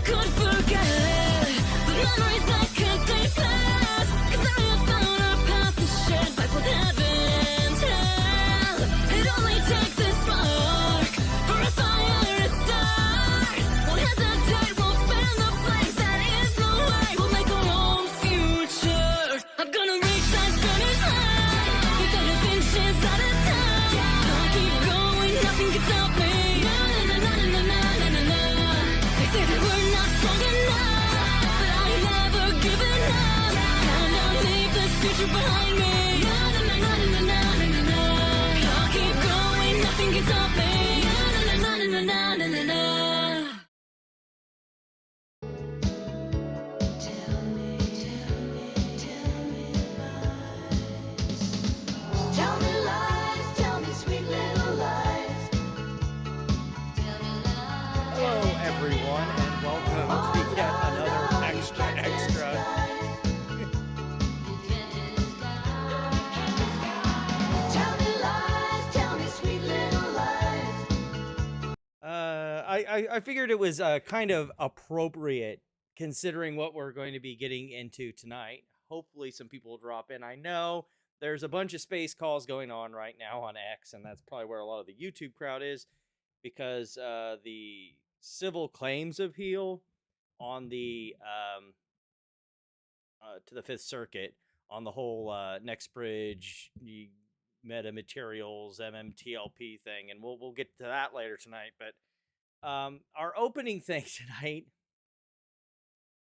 could forget the memories that could they pass. 'Cause I have found a path to shed back with heaven and hell. It only takes a spark for a fire to start. Won't hesitate, won't fan the flames. That is the way. We'll make our own future. I'm gonna reach that finish line. We've got inches at a time. I'll keep going, nothing can stop me. Na na na na na na na na. They say that we're not strong enough, but I ain't never giving up. Gonna leave this future behind me. Na na na na na na na na. I'll keep going, nothing can stop me. Na na na na na na na na. Tell me lies, tell me sweet little lies. Hello, everyone, and welcome to yet another extra. Tell me lies, tell me sweet little lies. I figured it was kind of appropriate considering what we're going to be getting into tonight. Hopefully, some people will drop in. I know there's a bunch of space calls going on right now on X, and that's probably where a lot of the YouTube crowd is, because the civil claims appeal on the to the Fifth Circuit on the whole Nextbridge meta materials MMTLP thing, and we'll get to that later tonight. But our opening thing tonight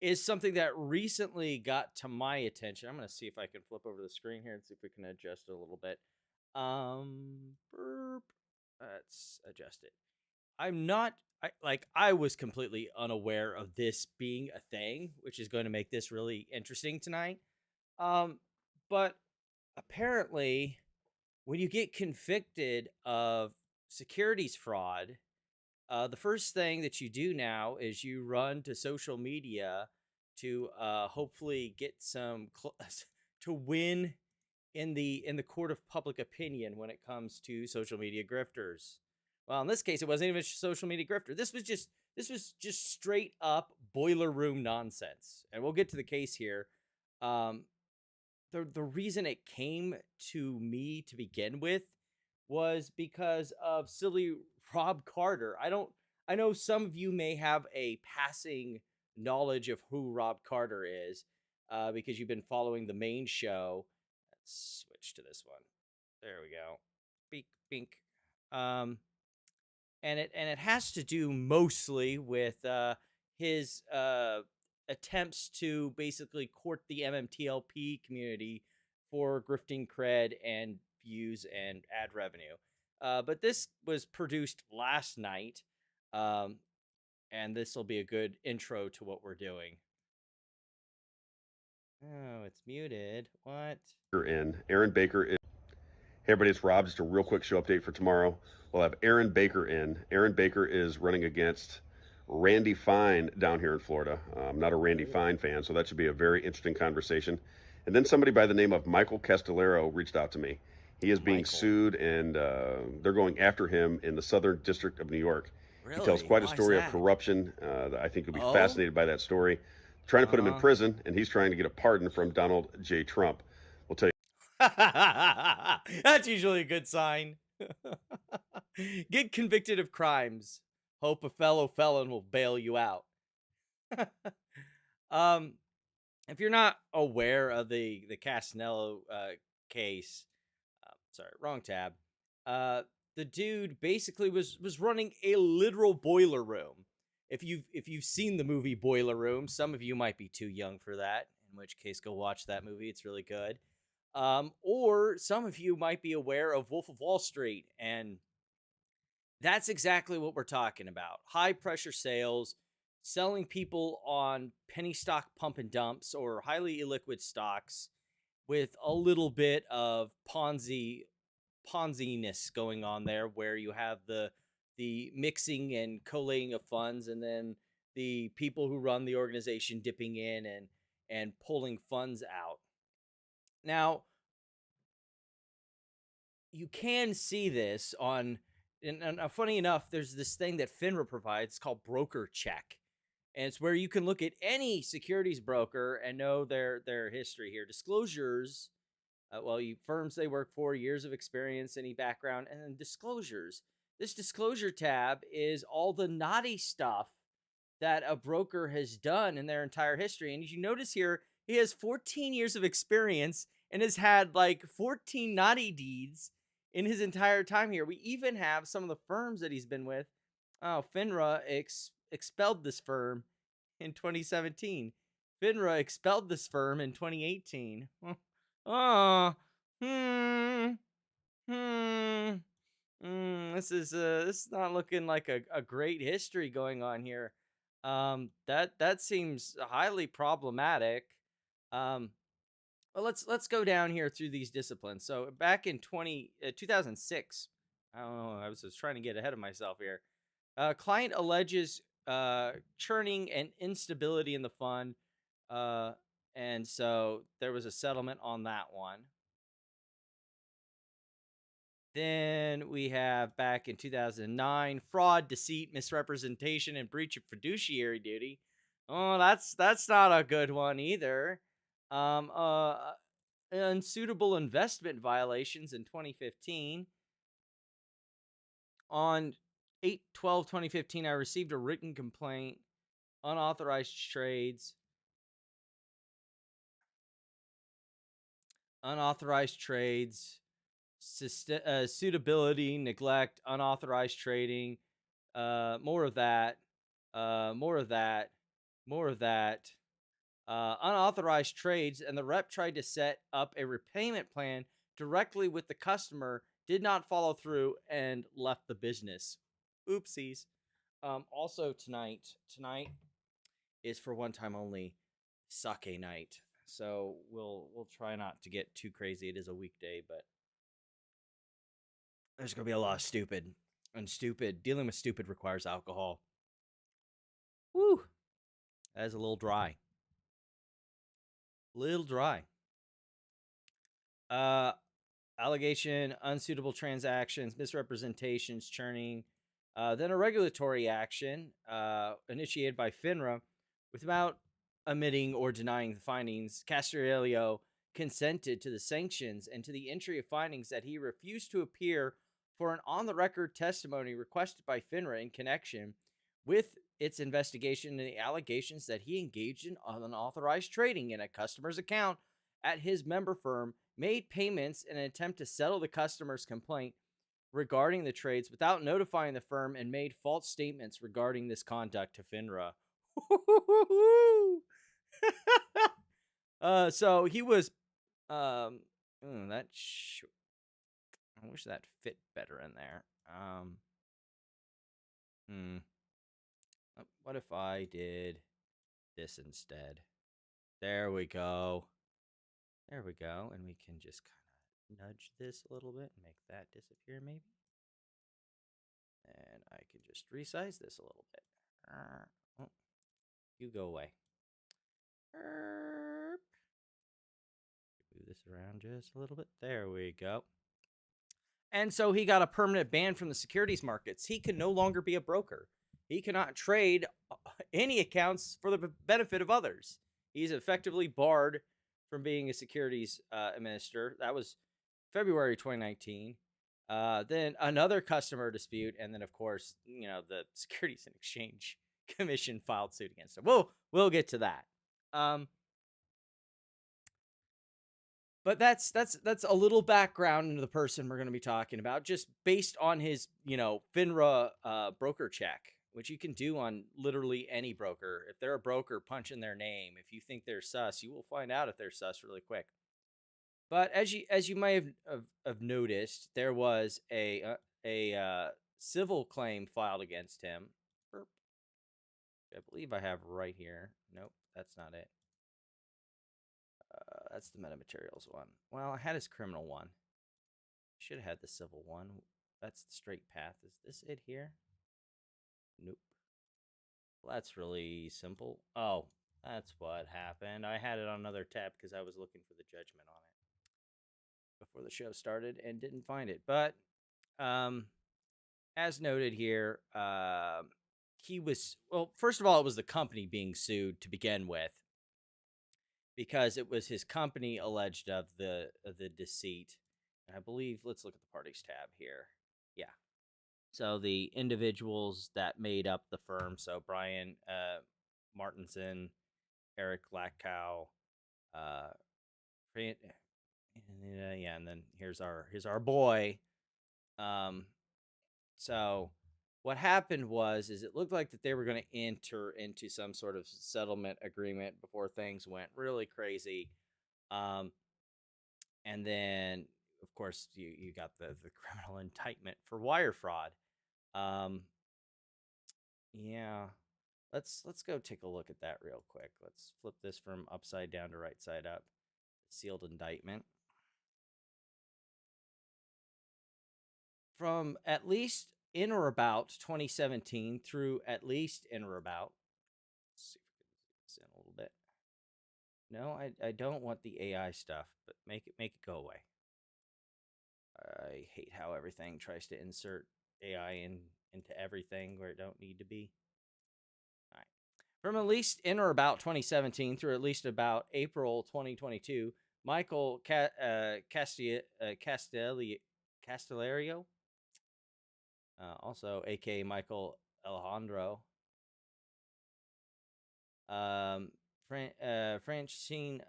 is something that recently got to my attention. I'm going to see if I can flip over the screen here and see if we can adjust it a little bit. Let's adjust it. I was completely unaware of this being a thing, which is going to make this really interesting tonight. But apparently, when you get convicted of securities fraud, the first thing that you do now is you run to social media to hopefully get some to win in the court of public opinion when it comes to social media grifters. Well, in this case, it wasn't even a social media grifter. This was just straight up boiler room nonsense. And we'll get to the case here. The reason it came to me to begin with was because of silly Rob Carter. I know some of you may have a passing knowledge of who Rob Carter is, because you've been following the main show. Let's switch to this one. There we go. Bink. And it has to do mostly with his attempts to basically court the MMTLP community for grifting cred and views and ad revenue. But this was produced last night, and this will be a good intro to what we're doing. Oh, it's muted. What? Aaron Baker in. Hey everybody, it's Rob. Just a real quick show update for tomorrow. We'll have Aaron Baker in. Aaron Baker is running against Randy Fine down here in Florida. I'm not a Randy Fine fan, so that should be a very interesting conversation. And then somebody by the name of Michael Castillero reached out to me. He is being sued, and they're going after him in the Southern District of New York. Really? He tells quite a Why is story of that? corruption. I think you'll be fascinated by that story. Trying to put him in prison, and he's trying to get a pardon from Donald J. Trump. We'll tell you. That's usually a good sign. Get convicted of crimes. Hope a fellow felon will bail you out. If you're not aware of the Castillero case, sorry, wrong tab. The dude basically was running a literal boiler room. If you've seen the movie Boiler Room, some of you might be too young for that, in which case go watch that movie. It's really good. Or some of you might be aware of Wolf of Wall Street, and that's exactly what we're talking about. High pressure sales, selling people on penny stock pump and dumps or highly illiquid stocks with a little bit of Ponzi-ness going on there, where you have the mixing and collating of funds, and then the people who run the organization dipping in and pulling funds out. Now, you can see this on, and funny enough, there's this thing that FINRA provides called broker check. And it's where you can look at any securities broker and know their history here. Disclosures, firms they work for, years of experience, any background, and then disclosures. This disclosure tab is all the naughty stuff that a broker has done in their entire history. And as you notice here, he has 14 years of experience and has had like 14 naughty deeds in his entire time here. We even have some of the firms that he's been with. Oh, FINRA expelled this firm in 2017. FINRA expelled this firm in 2018. Oh, this is not looking like a great history going on here. That seems highly problematic. Well, let's go down here through these disciplines. So back in 2006, I don't know, I was just trying to get ahead of myself here. Client alleges churning and instability in the fund, and so there was a settlement on that one. Then we have back in 2009, fraud, deceit, misrepresentation, and breach of fiduciary duty. Oh, that's not a good one either. Unsuitable investment violations in 2015. On 8/12/2015, I received a written complaint, unauthorized trades, suitability, neglect, unauthorized trading, more of that, unauthorized trades, and the rep tried to set up a repayment plan directly with the customer, did not follow through, and left the business. Oopsies. Also tonight is for one time only sake night. So we'll try not to get too crazy. It is a weekday, but there's gonna be a lot of stupid. And dealing with stupid requires alcohol. Woo! That is a little dry. Allegation, unsuitable transactions, misrepresentations, churning. Then a regulatory action initiated by FINRA without omitting or denying the findings. Castillero consented to the sanctions and to the entry of findings that he refused to appear for an on-the-record testimony requested by FINRA in connection with its investigation and the allegations that he engaged in unauthorized trading in a customer's account at his member firm, made payments in an attempt to settle the customer's complaint regarding the trades without notifying the firm, and made false statements regarding this conduct to FINRA. So he was, I wish that fit better in there. What if I did this instead? There we go. And we can just kind of nudge this a little bit and make that disappear maybe. And I can just resize this a little bit. Oh, you go away. Move this around just a little bit. There we go. And so he got a permanent ban from the securities markets. He can no longer be a broker. He cannot trade any accounts for the benefit of others. He's effectively barred from being a securities administrator. That was February 2019. Then another customer dispute, and then of course, the Securities and Exchange Commission filed suit against him. We'll get to that. But that's a little background into the person we're going to be talking about, just based on his, FINRA broker check, which you can do on literally any broker. If they're a broker, punch in their name. If you think they're sus, you will find out if they're sus really quick. But as you might have noticed, there was a civil claim filed against him. I believe I have right here. Nope, that's not it. That's the metamaterials one. Well, I had his criminal one. Should have had the civil one. That's the straight path. Is this it here? Nope. Well, that's really simple. Oh, that's what happened. I had it on another tab because I was looking for the judgment on it before the show started and didn't find it. But as noted here, he was, well, first of all, it was the company being sued to begin with, because it was his company alleged of the deceit. And I believe, let's look at the parties tab here. Yeah. So the individuals that made up the firm, so Brian Martinson, Eric Lackow, yeah, and then here's our boy. So what happened was it looked like that they were going to enter into some sort of settlement agreement before things went really crazy. And then of course you got the criminal indictment for wire fraud. Yeah. Let's go take a look at that real quick. Let's flip this from upside down to right side up. Sealed indictment. From at least in or about 2017 through at least in or about. Let's see if we can zoom this in a little bit. No, I don't want the AI stuff, but make it go away. I hate how everything tries to insert AI into everything where it don't need to be. All right. From at least in or about 2017 through at least about April 2022, Michael Castillero, also aka Michael Alejandro, Francine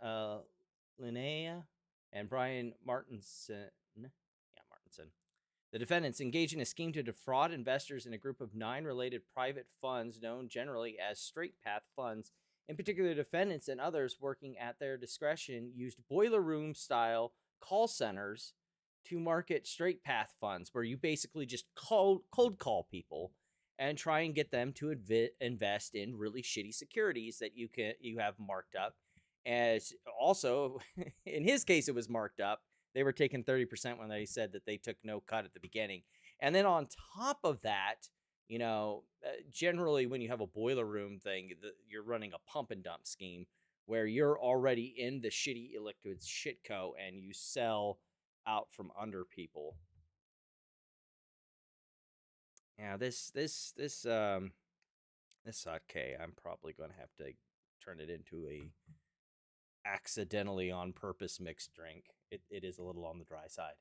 Linnea, and Brian Martinson. Yeah, Martinson. The defendants engaged in a scheme to defraud investors in a group of 9 related private funds known generally as straight path funds. In particular, defendants and others working at their discretion used boiler room style call centers to market straight path funds, where you basically just cold call people and try and get them to invest in really shitty securities that you have marked up. As also, in his case, it was marked up. They were taking 30% when they said that they took no cut at the beginning. And then on top of that, generally when you have a boiler room thing, you're running a pump and dump scheme where you're already in the shitty illiquid shitco and you sell out from under people. Yeah, this okay, I'm probably going to have to turn it into a accidentally on purpose mixed drink. It is a little on the dry side.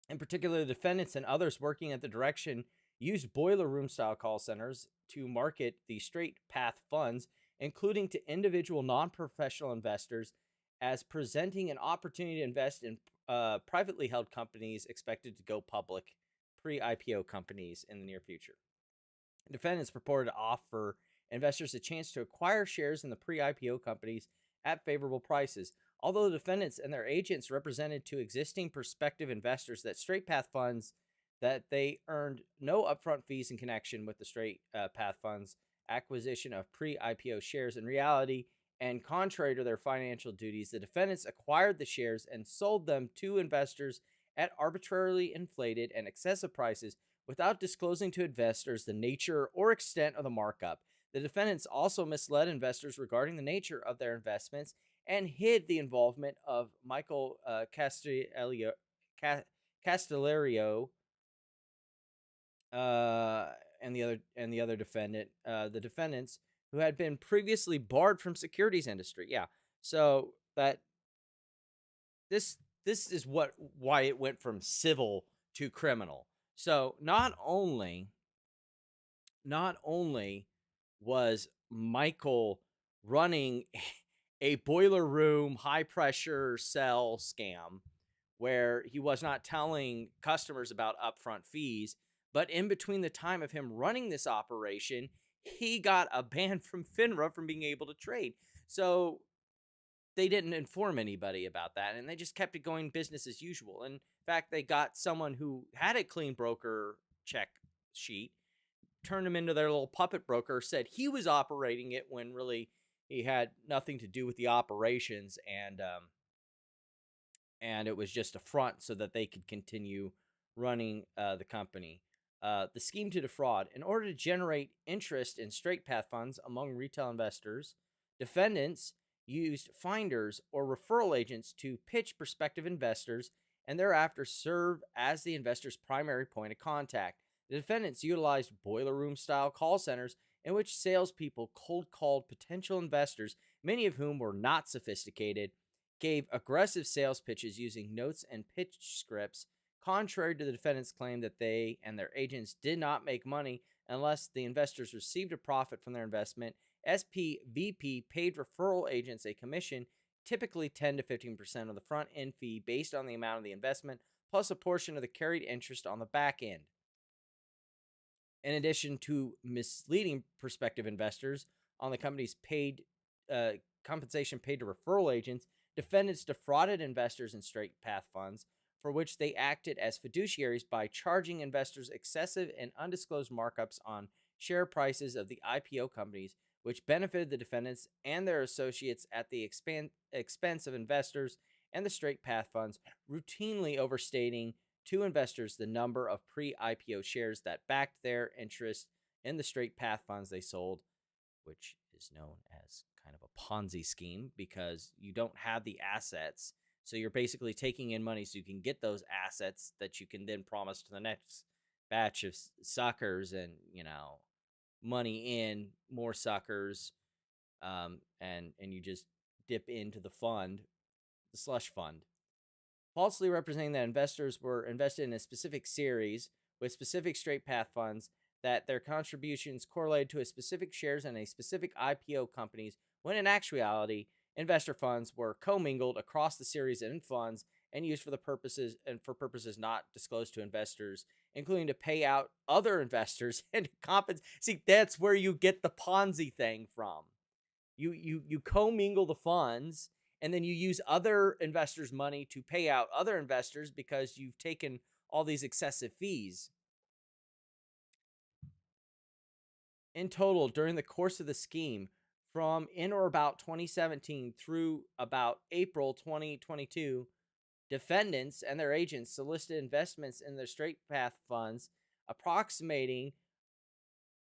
In particular, the defendants and others working at the direction used boiler room style call centers to market the straight path funds, including to individual non-professional investors, as presenting an opportunity to invest in privately held companies expected to go public, pre-IPO companies in the near future. The defendants purported to offer investors a chance to acquire shares in the pre-IPO companies at favorable prices. Although the defendants and their agents represented to existing prospective investors that straight path funds that they earned no upfront fees in connection with the straight path funds acquisition of pre-IPO shares, in reality, and contrary to their financial duties, the defendants acquired the shares and sold them to investors at arbitrarily inflated and excessive prices without disclosing to investors the nature or extent of the markup. The defendants also misled investors regarding the nature of their investments and hid the involvement of Michael Castillero and the other defendant, the defendants who had been previously barred from securities industry. Yeah, so that this is why it went from civil to criminal. So not only was Michael running a boiler room high pressure sell scam where he was not telling customers about upfront fees, but in between the time of him running this operation, he got a ban from FINRA from being able to trade. So they didn't inform anybody about that, and they just kept it going business as usual. In fact, they got someone who had a clean broker check sheet, turned him into their little puppet broker, said he was operating it when really he had nothing to do with the operations, and it was just a front so that they could continue running the company. The scheme to defraud. In order to generate interest in straight path funds among retail investors, defendants used finders or referral agents to pitch prospective investors and thereafter serve as the investor's primary point of contact. The defendants utilized boiler room style call centers in which salespeople cold called potential investors, many of whom were not sophisticated, gave aggressive sales pitches using notes and pitch scripts, contrary to the defendants' claim that they and their agents did not make money unless the investors received a profit from their investment. SPVP paid referral agents a commission, typically 10 to 15% of the front end fee based on the amount of the investment, plus a portion of the carried interest on the back end. In addition to misleading prospective investors on the company's compensation paid to referral agents, defendants defrauded investors in straight path funds, for which they acted as fiduciaries by charging investors excessive and undisclosed markups on share prices of the IPO companies, which benefited the defendants and their associates at the expense of investors and the straight path funds, routinely overstating to investors the number of pre-IPO shares that backed their interest in the straight path funds they sold, which is known as kind of a Ponzi scheme because you don't have the assets. So you're basically taking in money so you can get those assets that you can then promise to the next batch of suckers, and, money in, more suckers, and you just dip into the fund, the slush fund. Falsely representing that investors were invested in a specific series with specific straight path funds, that their contributions correlated to a specific shares in a specific IPO companies, when in actuality, investor funds were commingled across the series and funds and used for purposes not disclosed to investors, including to pay out other investors and compensate. See, that's where you get the Ponzi thing from. You commingle the funds, and then you use other investors' money to pay out other investors because you've taken all these excessive fees. In total, during the course of the scheme, from in or about 2017 through about April 2022, defendants and their agents solicited investments in their straight path funds approximating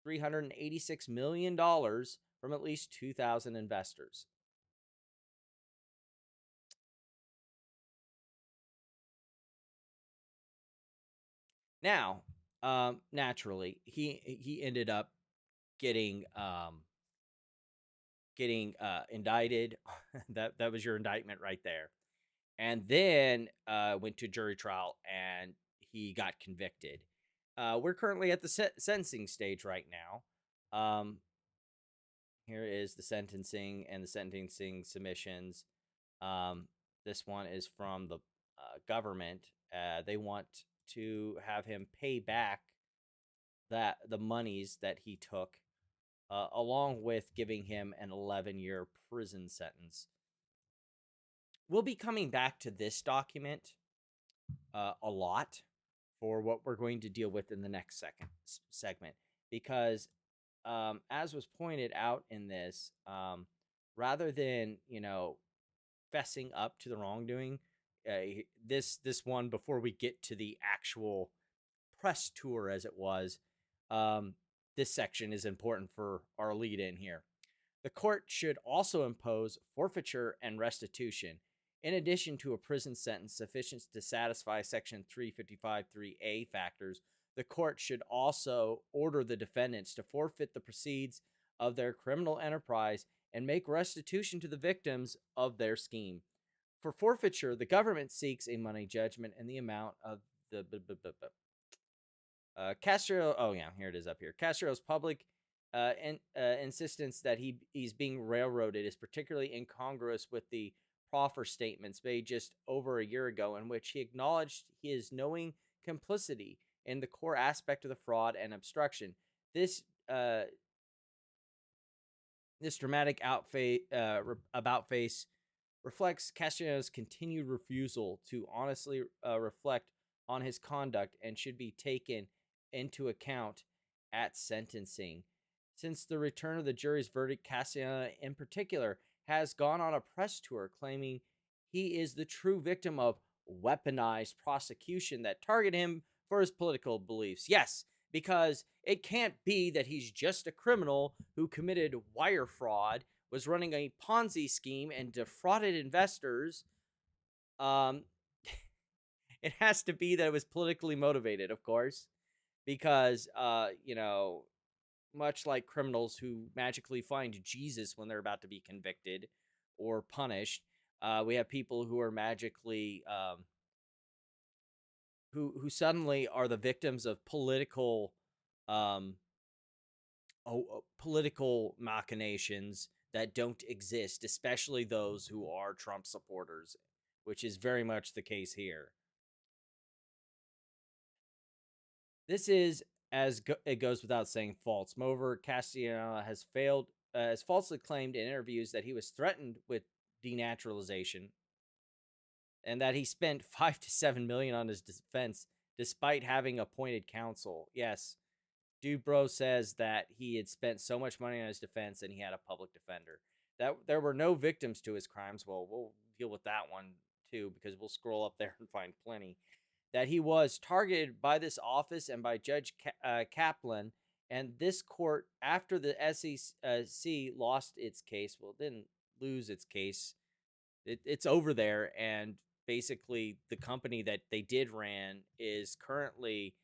$386 million from at least 2,000 investors. Now, naturally, he ended up getting indicted. that was your indictment right there. And then went to jury trial, and he got convicted. We're currently at the sentencing stage right now. Here is the sentencing and the sentencing submissions. This one is from the government. They want to have him pay back the monies that he took, along with giving him an 11-year prison sentence. We'll be coming back to this document a lot for what we're going to deal with in the next segment, because as was pointed out in this, rather than fessing up to the wrongdoing, this one, before we get to the actual press tour as it was, this section is important for our lead in here. The court should also impose forfeiture and restitution, in addition to a prison sentence sufficient to satisfy Section 355(3)(a) factors. The court should also order the defendants to forfeit the proceeds of their criminal enterprise and make restitution to the victims of their scheme. For forfeiture, the government seeks a money judgment in the amount of the Castillero. Oh yeah, here it is up here. Castillero's public insistence that he's being railroaded is particularly incongruous with the proffer statements made just over a year ago, in which he acknowledged his knowing complicity in the core aspect of the fraud and obstruction. This dramatic about face reflects Castillero's continued refusal to honestly reflect on his conduct and should be taken into account at sentencing. Since the return of the jury's verdict, Castillero in particular has gone on a press tour claiming he is the true victim of weaponized prosecution that target him for his political beliefs. Yes, because it can't be that he's just a criminal who committed wire fraud, was running a Ponzi scheme, and defrauded investors. It has to be that it was politically motivated, of course. because, you know, much like criminals who magically find Jesus when they're about to be convicted or punished, we have people who are magically, who suddenly are the victims of um, political machinations that don't exist, especially those who are Trump supporters, which is very much the case here. This is, it goes without saying, false. Moreover, Castillero has falsely claimed in interviews that he was threatened with denaturalization and that he spent 5 to 7 million on his defense despite having appointed counsel. Yes, Dubrow says that he had spent so much money on his defense and he had a public defender. That there were no victims to his crimes. Well, we'll deal with that one too, because we'll scroll up there and find plenty. That he was targeted by this office and by Judge Kaplan, and this court, after the SEC lost its case, well, it didn't lose its case. It's over there, and basically the company that they did ran is currently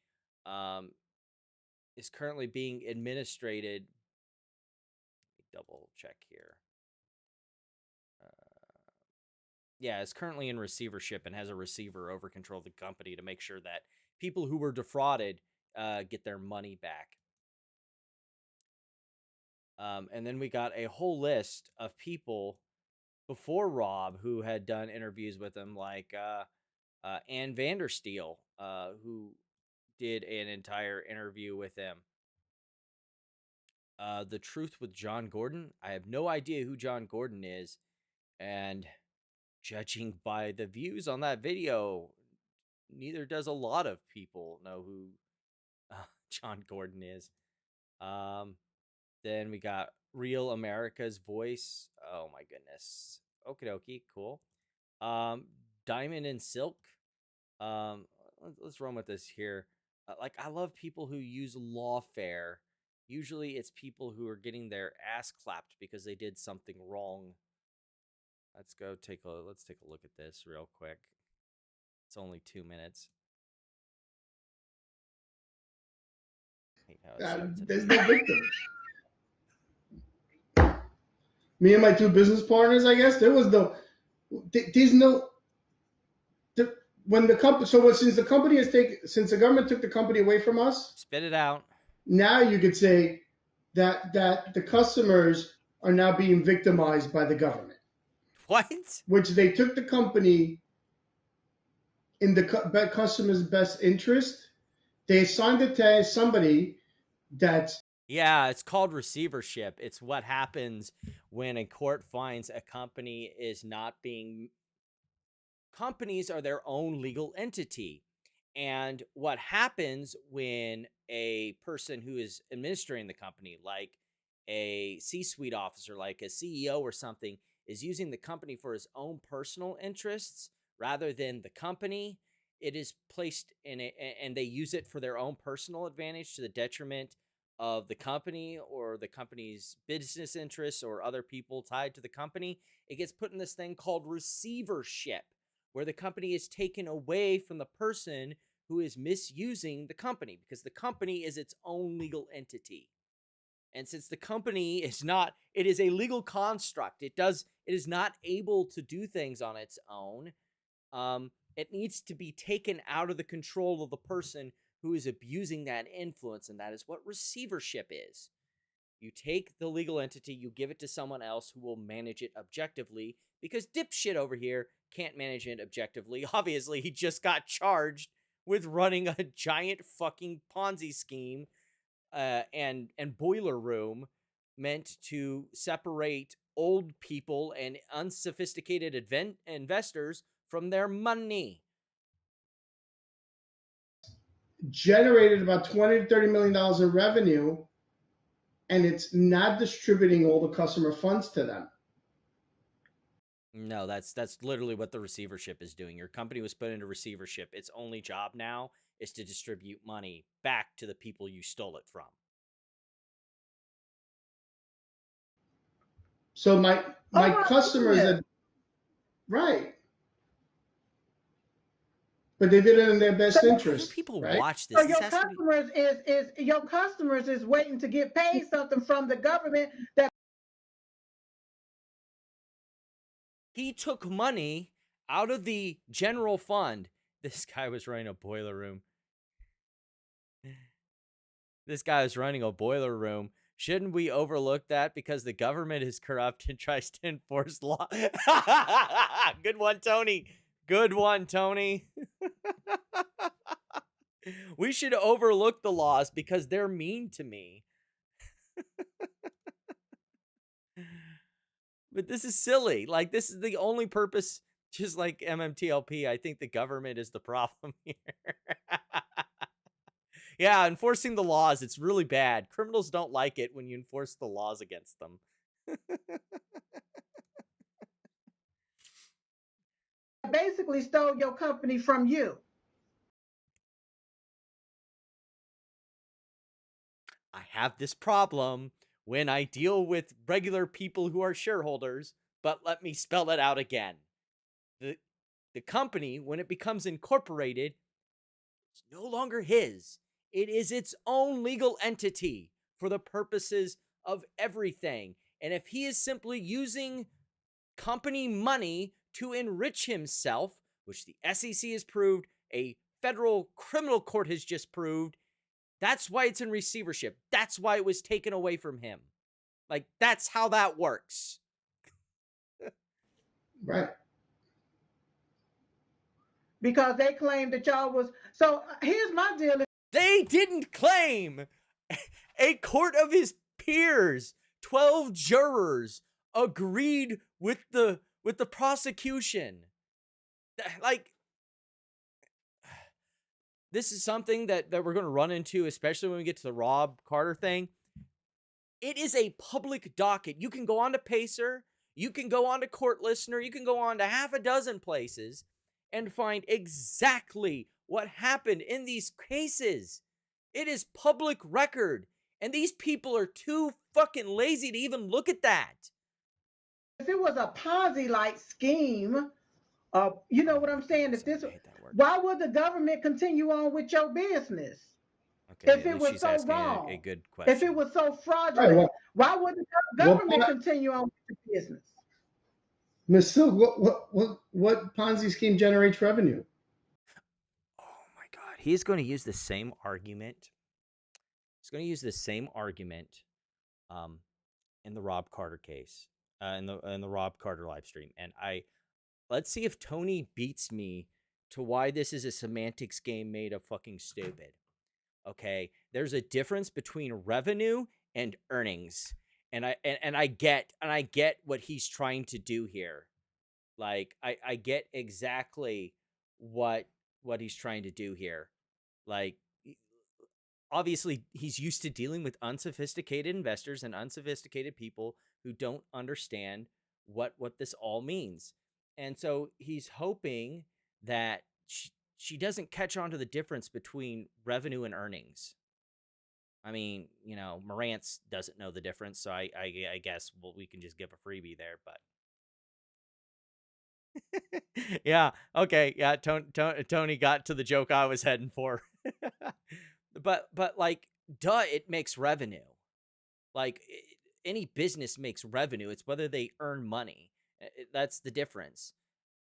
being administrated. Double check here. Yeah, is currently in receivership and has a receiver over control of the company to make sure that people who were defrauded get their money back. And then we got a whole list of people before Rob who had done interviews with him, like Ann Vandersteel, who did an entire interview with him. The Truth with John Gordon. I have no idea who John Gordon is, and judging by the views on that video, neither does a lot of people know who John Gordon is. Then we got Real America's Voice. Oh my goodness. Okie dokie, cool. Diamond and Silk. Let's run with this here. Like, I love people who use lawfare. Usually it's people who are getting their ass clapped because they did something wrong. Let's take a look at this real quick. It's only 2 minutes. There's no victim. Me and my two business partners, I guess, there's no, when the company, since the government took the company away from us, spit it out. Now you could say that the customers are now being victimized by the government. What? Which they took the company in the customer's best interest. They assigned it to somebody that's... Yeah, it's called receivership. It's what happens when a court finds a company is not being... Companies are their own legal entity. And what happens when a person who is administering the company, like a C-suite officer, like a CEO or something, is using the company for his own personal interests rather than the company, it is placed in it, and they use it for their own personal advantage to the detriment of the company or the company's business interests or other people tied to the company. It gets put in this thing called receivership, where the company is taken away from the person who is misusing the company, because the company is its own legal entity. And since the company is not, it is a legal construct. It is not able to do things on its own. It needs to be taken out of the control of the person who is abusing that influence, and that is what receivership is. You take the legal entity, you give it to someone else who will manage it objectively, because dipshit over here can't manage it objectively. Obviously, he just got charged with running a giant fucking Ponzi scheme and boiler room meant to separate old people and unsophisticated investors from their money. Generated about $20 to $30 million in revenue, and it's not distributing all the customer funds to them. No, that's literally what the receivership is doing. Your company was put into receivership. Its only job now is to distribute money back to the people you stole it from. So my customers, right? but they did it in their best How do interest, people right? watch this? So This your has to be. customers is your customers is waiting to get paid something from the government that He took money out of the general fund. This guy was running a boiler room. This guy was running a boiler room. Shouldn't we overlook that because the government is corrupt and tries to enforce law? Good one, Tony. Good one, Tony. We should overlook the laws because they're mean to me. But this is silly. Like, this is the only purpose, just like MMTLP. I think the government is the problem here. Yeah, enforcing the laws, it's really bad. Criminals don't like it when you enforce the laws against them. basically stole your company from you. I have this problem when I deal with regular people who are shareholders, but let me spell it out again. The company, when it becomes incorporated, it's no longer his. It is its own legal entity for the purposes of everything. And if he is simply using company money to enrich himself, which the SEC has proved, a federal criminal court has just proved, that's why it's in receivership. That's why it was taken away from him. Like, that's how that works. Right. Because they claimed that y'all was. So here's my deal. They didn't claim. A court of his peers, 12 jurors, agreed with the prosecution. Like, this is something that we're going to run into, especially when we get to the Rob Carter thing. It is a public docket. You can go on to Pacer, you can go on to Court Listener, you can go on to half a dozen places and find exactly what happened in these cases. It is public record, and these people are too fucking lazy to even look at that. If it was a Ponzi-like scheme, you know what I'm saying? If this, I hate that word. why would the government continue on with your business? Okay, If at it least was she's so asking wrong, a good question. if it was so Right. fraudulent, Well, why would the government continue on with the business? Ms. Silk, what Ponzi scheme generates revenue? Oh my God. He's going to use the same argument. He's going to use the same argument in the Rob Carter case, in the Rob Carter live stream. And let's see if Tony beats me to why this is a semantics game made of fucking stupid. Okay, there's a difference between revenue and earnings, and I get what he's trying to do here. Like, I get exactly what he's trying to do here. Like, obviously he's used to dealing with unsophisticated investors and unsophisticated people who don't understand what this all means. And so he's hoping that she doesn't catch on to the difference between revenue and earnings. I mean, you know, Marantz doesn't know the difference, so I guess we can just give a freebie there, but yeah, okay, yeah, Tony got to the joke I was heading for. but like, duh, it makes revenue. Like, any business makes revenue. It's whether they earn money. That's the difference.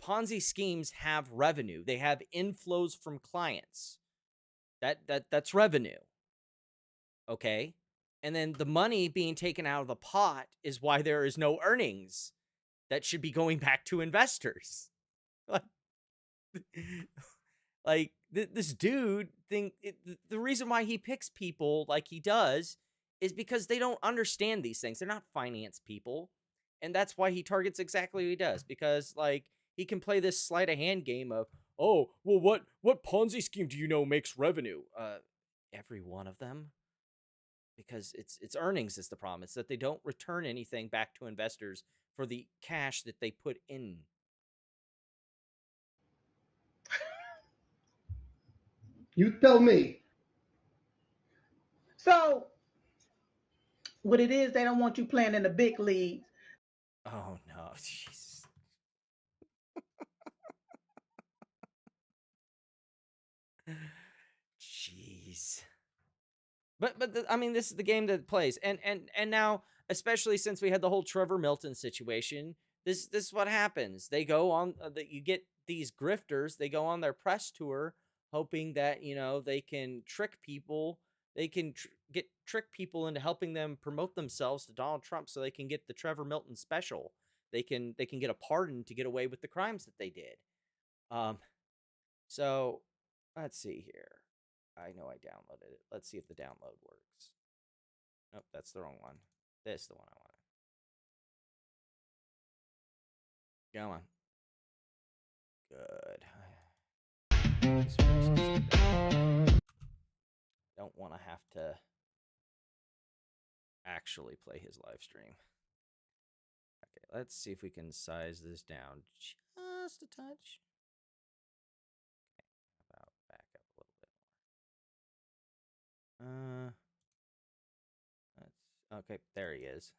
Ponzi schemes have revenue. They have inflows from clients. That's revenue. Okay? And then the money being taken out of the pot is why there is no earnings that should be going back to investors. Like, this dude the reason why he picks people like he does is because they don't understand these things. They're not finance people. And that's why he targets exactly what he does. Because, like, he can play this sleight of hand game of, oh, well, what Ponzi scheme do you know makes revenue? Every one of them. Because it's earnings is the problem. It's that they don't return anything back to investors for the cash that they put in. You tell me. So what it is, they don't want you playing in the big leagues. Oh no, Jesus. I mean, this is the game that plays, and now, especially since we had the whole Trevor Milton situation, this is what happens. They go on you get these grifters. They go on their press tour, hoping that they can trick people. They can trick people into helping them promote themselves to Donald Trump, so they can get the Trevor Milton special. They can get a pardon to get away with the crimes that they did. So let's see here. I know I downloaded it. Let's see if the download works. Nope, that's the wrong one. This is the one I wanted. Come on. Good. Don't want to have to actually play his live stream. Okay, let's see if we can size this down just a touch. Okay, about back up a little bit more. Okay, there he is.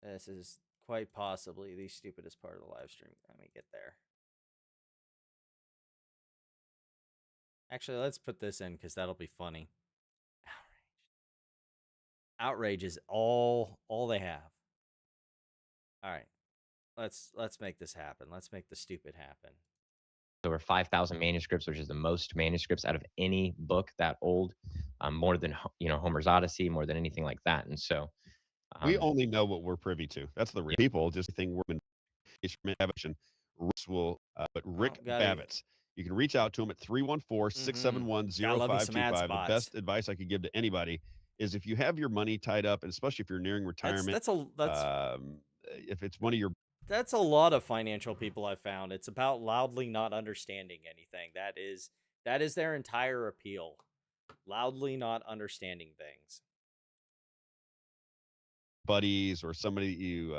This is quite possibly the stupidest part of the live stream. Let me get there. Actually, let's put this in because that'll be funny. Outrage is all they have. All right, let's make this happen. Let's make the stupid happen. Over 5,000 manuscripts, which is the most manuscripts out of any book that old, more than Homer's Odyssey, more than anything like that. And so we only know what we're privy to. That's the real people. Just thing we're in but Rick Babbitts. You can reach out to him at 314-671-0525. The best advice I could give to anybody is if you have your money tied up, and especially if you're nearing retirement, if it's one of your That's a lot of financial people I've found. It's about loudly not understanding anything. That is their entire appeal. Loudly not understanding things. Buddies or somebody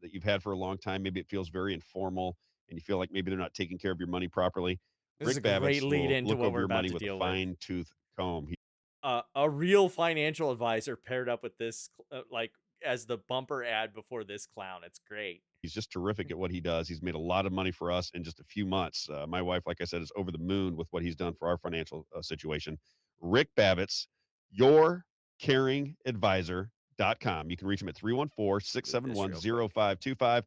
that you've had for a long time, maybe it feels very informal and you feel like maybe they're not taking care of your money properly. This Rick is a great Babbitts lead will into look what over we're your about money to with a deal with. fine-tooth comb. A real financial advisor paired up with this, as the bumper ad before this clown. It's great. He's just terrific at what he does. He's made a lot of money for us in just a few months. My wife, like I said, is over the moon with what he's done for our financial situation. Rick Babbitts, yourcaringadvisor.com. You can reach him at 314-671-0525.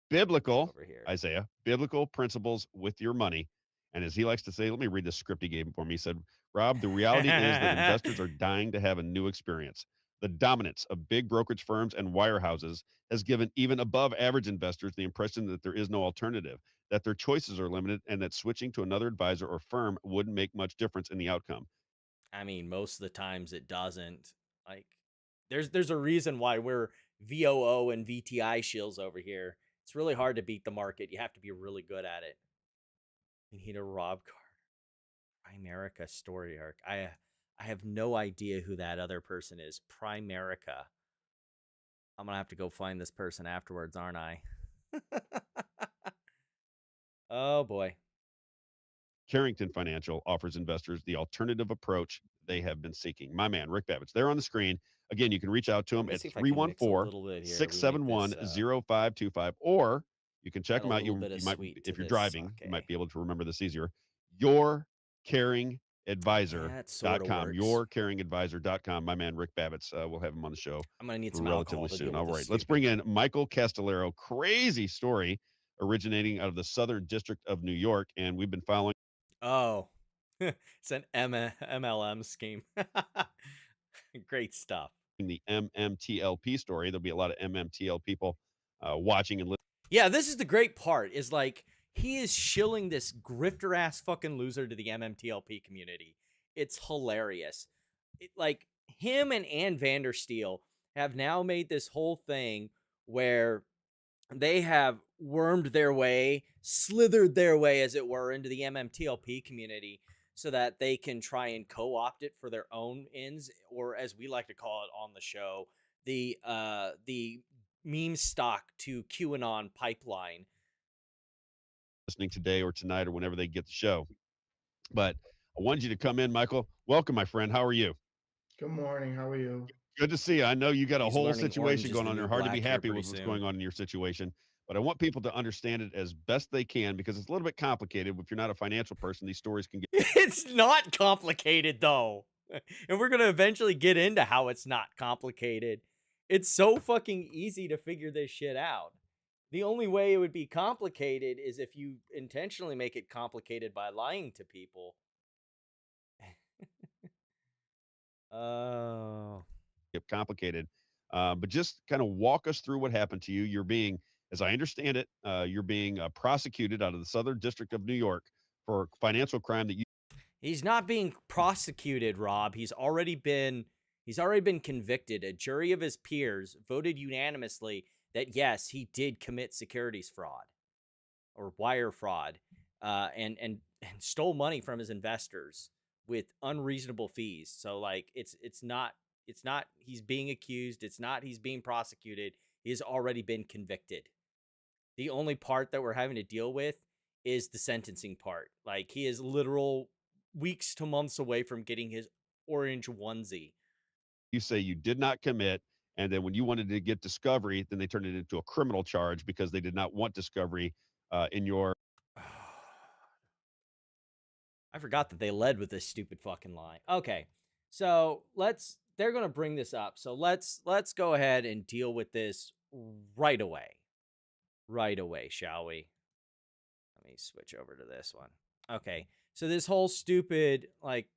Biblical, Isaiah, biblical principles with your money. And as he likes to say, let me read the script he gave for me. He said, Rob, the reality is that investors are dying to have a new experience. The dominance of big brokerage firms and wirehouses has given even above average investors the impression that there is no alternative, that their choices are limited, and that switching to another advisor or firm wouldn't make much difference in the outcome. I mean, most of the times it doesn't. There's a reason why we're VOO and VTI shills over here. It's really hard to beat the market. You have to be really good at it. You need a Rob card. Primerica story arc. I have no idea who that other person is. Primerica. I'm gonna have to go find this person afterwards, aren't I? Oh boy. Carrington Financial offers investors the alternative approach they have been seeking. My man, Rick Babbitts, there on the screen. Again, you can reach out to him at 314-671-0525, or you can check him out. You might, if you're driving, you might be able to remember this easier. Yourcaringadvisor.com. Yourcaringadvisor.com. My man, Rick Babbitts. We'll have him on the show. I'm going to need some relatively soon. All right, let's bring in Michael Castillero. Crazy story originating out of the Southern District of New York, and we've been following. Oh, it's an MLM scheme. Great stuff. The MMTLP story. There'll be a lot of MMTL people watching and listening. Yeah, this is the great part, is he is shilling this grifter ass fucking loser to the MMTLP community. It's hilarious. Him and Ann Vandersteel have now made this whole thing where they have wormed their way, slithered their way, as it were, into the MMTLP community so that they can try and co-opt it for their own ends, or as we like to call it on the show, the meme stock to QAnon pipeline. Listening today or tonight or whenever they get the show. But I wanted you to come in, Michael. Welcome, my friend. How are you? Good morning. How are you? Good to see you. I know you got a whole situation going on there. Hard to be happy with what's going on in your situation. But I want people to understand it as best they can, because it's a little bit complicated. If you're not a financial person, these stories can get... It's not complicated, though. And we're going to eventually get into how it's not complicated. It's so fucking easy to figure this shit out. The only way it would be complicated is if you intentionally make it complicated by lying to people. Oh. Complicated. But just kind of walk us through what happened to you. You're being, as I understand it, you're being prosecuted out of the Southern District of New York for financial crime that you. He's not being prosecuted, Rob. He's already been convicted. A jury of his peers voted unanimously that yes, he did commit securities fraud or wire fraud, and stole money from his investors with unreasonable fees. So like it's not he's being accused, it's not he's being prosecuted. He has already been convicted. The only part that we're having to deal with is the sentencing part. Like he is literal weeks to months away from getting his orange onesie. You say you did not commit, and then when you wanted to get discovery, then they turned it into a criminal charge because they did not want discovery in your. I forgot that they led with this stupid fucking lie. Okay, so they're gonna bring this up. So let's go ahead and deal with this right away. Right away, shall we? Let me switch over to this one. Okay, so this whole stupid, like,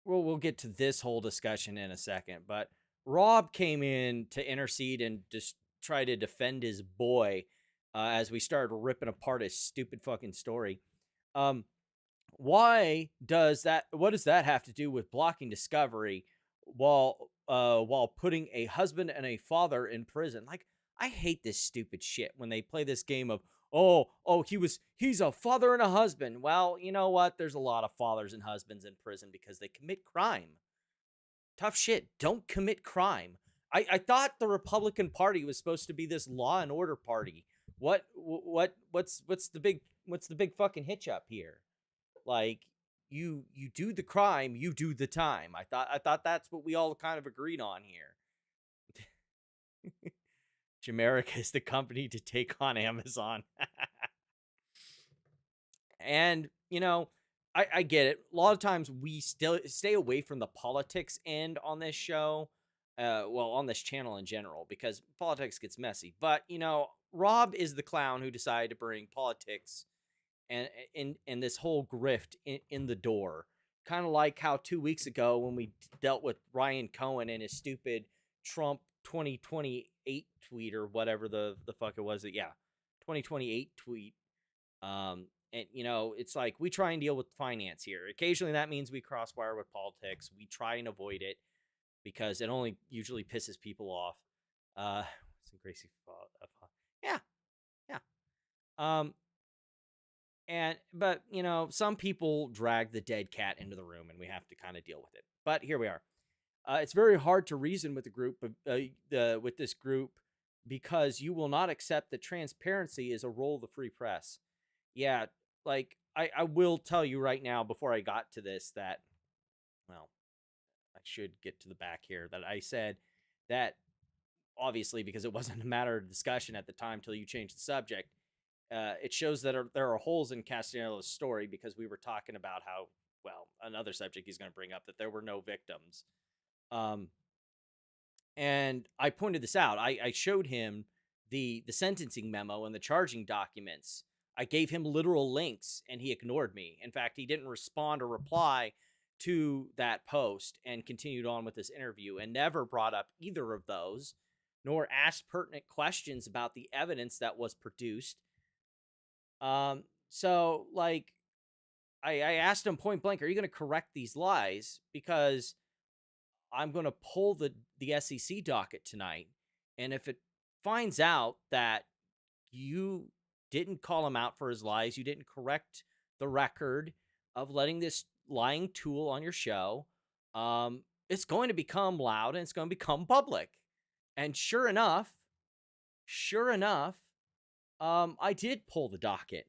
we'll get to this whole discussion in a second, but Rob came in to intercede and just try to defend his boy as we started ripping apart his stupid fucking story. What does that have to do with blocking discovery while putting a husband and a father in prison? Like, I hate this stupid shit when they play this game of, he's a father and a husband. Well, you know what? There's a lot of fathers and husbands in prison because they commit crime. Tough shit. Don't commit crime. I thought the Republican Party was supposed to be this law and order party. What's the big fucking hitch up here? Like, you do the crime, you do the time. I thought that's what we all kind of agreed on here. Jamerica is the company to take on Amazon. And, you know, I get it. A lot of times we still stay away from the politics end on this show. On this channel in general, because politics gets messy. But, you know, Rob is the clown who decided to bring politics and this whole grift in the door. Kind of like how 2 weeks ago when we dealt with Ryan Cohen and his stupid Trump 2028 tweet or whatever the fuck it was. 2028 tweet. And, you know, it's like we try and deal with finance here. Occasionally that means we crosswire with politics. We try and avoid it because it only usually pisses people off. Some Gracie. Yeah. But, you know, some people drag the dead cat into the room and we have to kind of deal with it. But here we are. It's very hard to reason with with this group because you will not accept that transparency is a role of the free press. Yeah, like, I will tell you right now before I got to this that, well, I should get to the back here, that I said that, obviously, because it wasn't a matter of discussion at the time till you changed the subject, it shows that there are holes in Castillero's story because we were talking about how, well, another subject he's going to bring up, that there were no victims. And I pointed this out. I showed him the sentencing memo and the charging documents. I gave him literal links and he ignored me. In fact, he didn't respond or reply to that post and continued on with this interview and never brought up either of those, nor asked pertinent questions about the evidence that was produced. So, like, I asked him point blank, are you going to correct these lies? Because I'm going to pull the SEC docket tonight. And if it finds out that you didn't call him out for his lies, you didn't correct the record of letting this lying tool on your show, it's going to become loud and it's going to become public. And sure enough, I did pull the docket.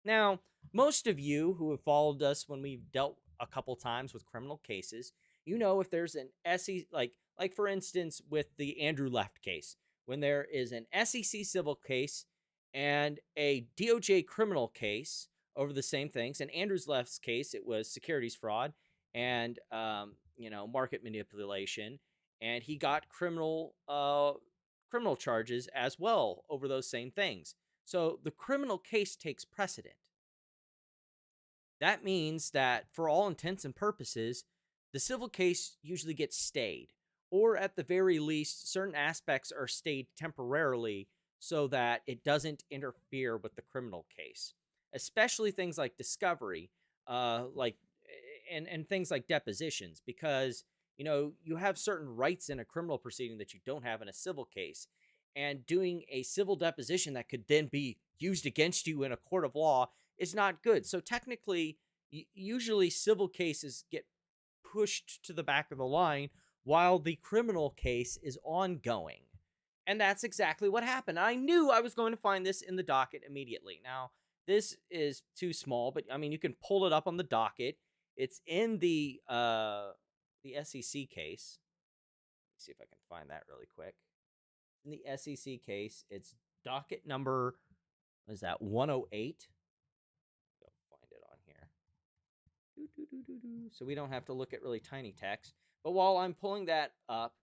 Now, most of you who have followed us when we've dealt a couple times with criminal cases, you know, if there's an SEC, like for instance, with the Andrew Left case, when there is an SEC civil case and a DOJ criminal case over the same things. In Andrew's Left's case, it was securities fraud, and market manipulation, and he got criminal charges as well over those same things. So the criminal case takes precedent. That means that for all intents and purposes, the civil case usually gets stayed, or at the very least, certain aspects are stayed temporarily so that it doesn't interfere with the criminal case, especially things like discovery, and things like depositions, because you have certain rights in a criminal proceeding that you don't have in a civil case, and doing a civil deposition that could then be used against you in a court of law is not good. So technically, usually civil cases get pushed to the back of the line while the criminal case is ongoing. And that's exactly what happened. I knew I was going to find this in the docket immediately. Now, this is too small, but I mean, you can pull it up on the docket. It's in the SEC case. Let's see if I can find that really quick. In the SEC case, it's docket number, what is that, 108? Go find it on here. So we don't have to look at really tiny text. But while I'm pulling that up,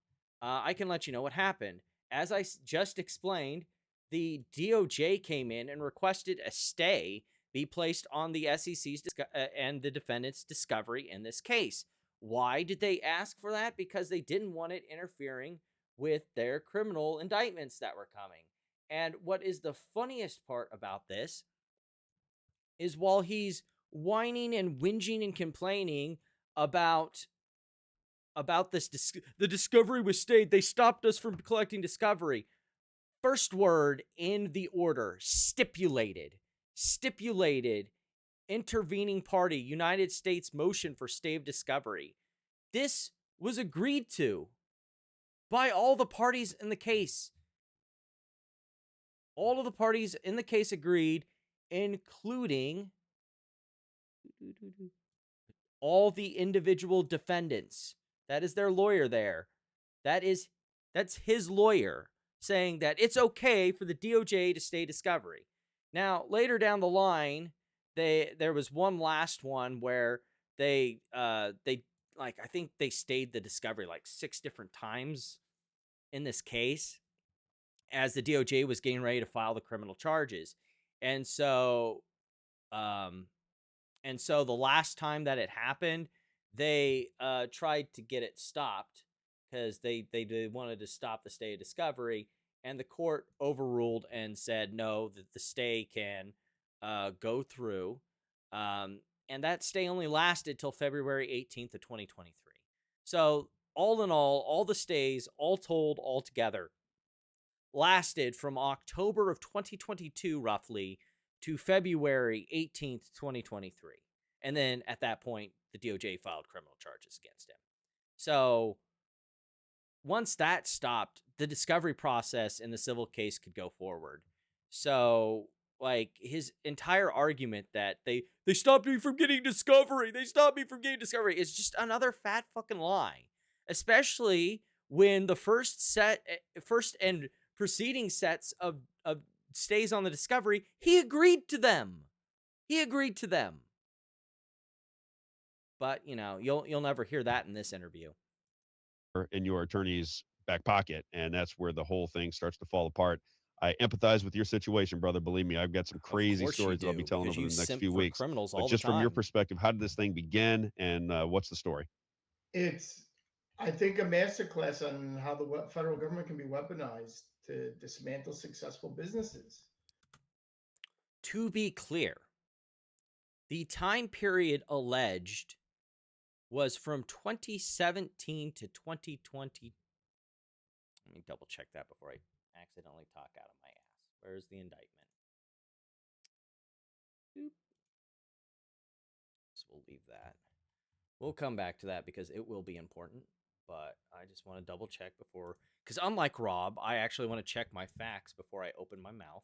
I can let you know what happened. As I just explained, the DOJ came in and requested a stay be placed on the SEC's and the defendant's discovery in this case. Why did they ask for that? Because they didn't want it interfering with their criminal indictments that were coming. And what is the funniest part about this is while he's whining and whinging and complaining about this, the discovery was stayed. They stopped us from collecting discovery. First word in the order, stipulated, intervening party, United States motion for stay of discovery. This was agreed to by all the parties in the case. All of the parties in the case agreed, including all the individual defendants. That is their lawyer there. That's his lawyer saying that it's okay for the DOJ to stay discovery. Now, later down the line, there was one last one where I think they stayed the discovery like 6 different times in this case as the DOJ was getting ready to file the criminal charges. And so the last time that it happened, they tried to get it stopped because they wanted to stop the stay of discovery, and the court overruled and said no, that the stay can go through. And that stay only lasted till February 18th of 2023. So all in all the stays, all told, all together, lasted from October of 2022 roughly to February 18th, 2023. And then at that point, the DOJ filed criminal charges against him. So once that stopped, the discovery process in the civil case could go forward. So like his entire argument that they stopped me from getting discovery, is just another fat fucking lie. Especially when the first and preceding sets of stays on the discovery, he agreed to them. But, you'll never hear that in this interview. In your attorney's back pocket, and that's where the whole thing starts to fall apart. I empathize with your situation, brother. Believe me, I've got some crazy stories that I'll be telling over the next few weeks. But just from your perspective, how did this thing begin, and what's the story? It's, I think, a masterclass on how the federal government can be weaponized to dismantle successful businesses. To be clear, the time period alleged was from 2017 to 2020. Let me double check that before I accidentally talk out of my ass. Where's the indictment? Boop. So we'll leave that. We'll come back to that because it will be important. But I just want to double check before, because unlike Rob, I actually want to check my facts before I open my mouth.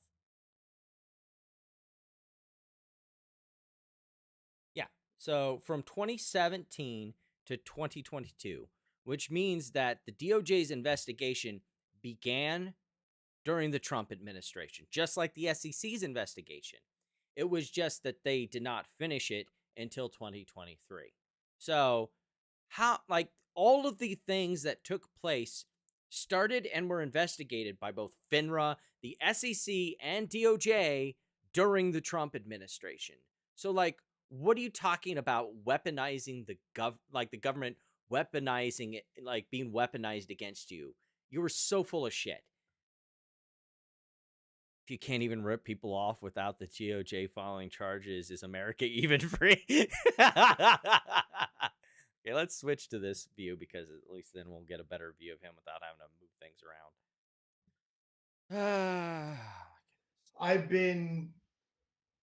Yeah, so from 2017 to 2022, which means that the DOJ's investigation began during the Trump administration, just like the SEC's investigation. It was just that they did not finish it until 2023. So how, like, all of the things that took place started and were investigated by both FINRA, the SEC, and DOJ during the Trump administration. So, like, what are you talking about weaponizing the the government weaponizing it, like being weaponized against you? You were so full of shit. If you can't even rip people off without the DOJ filing charges, is America even free? Okay, let's switch to this view because at least then we'll get a better view of him without having to move things around. I've been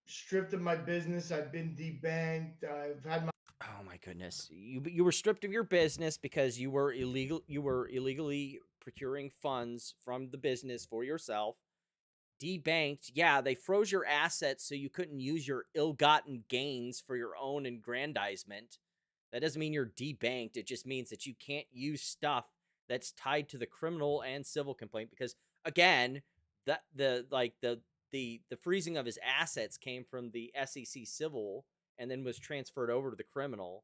stripped of my business. I've been debanked. I've had my Oh my goodness. You were stripped of your business because you were illegally procuring funds from the business for yourself. Debanked. Yeah, they froze your assets so you couldn't use your ill-gotten gains for your own aggrandizement. That doesn't mean you're debanked. It just means that you can't use stuff that's tied to the criminal and civil complaint because, again, that the freezing of his assets came from the SEC civil and then was transferred over to the criminal.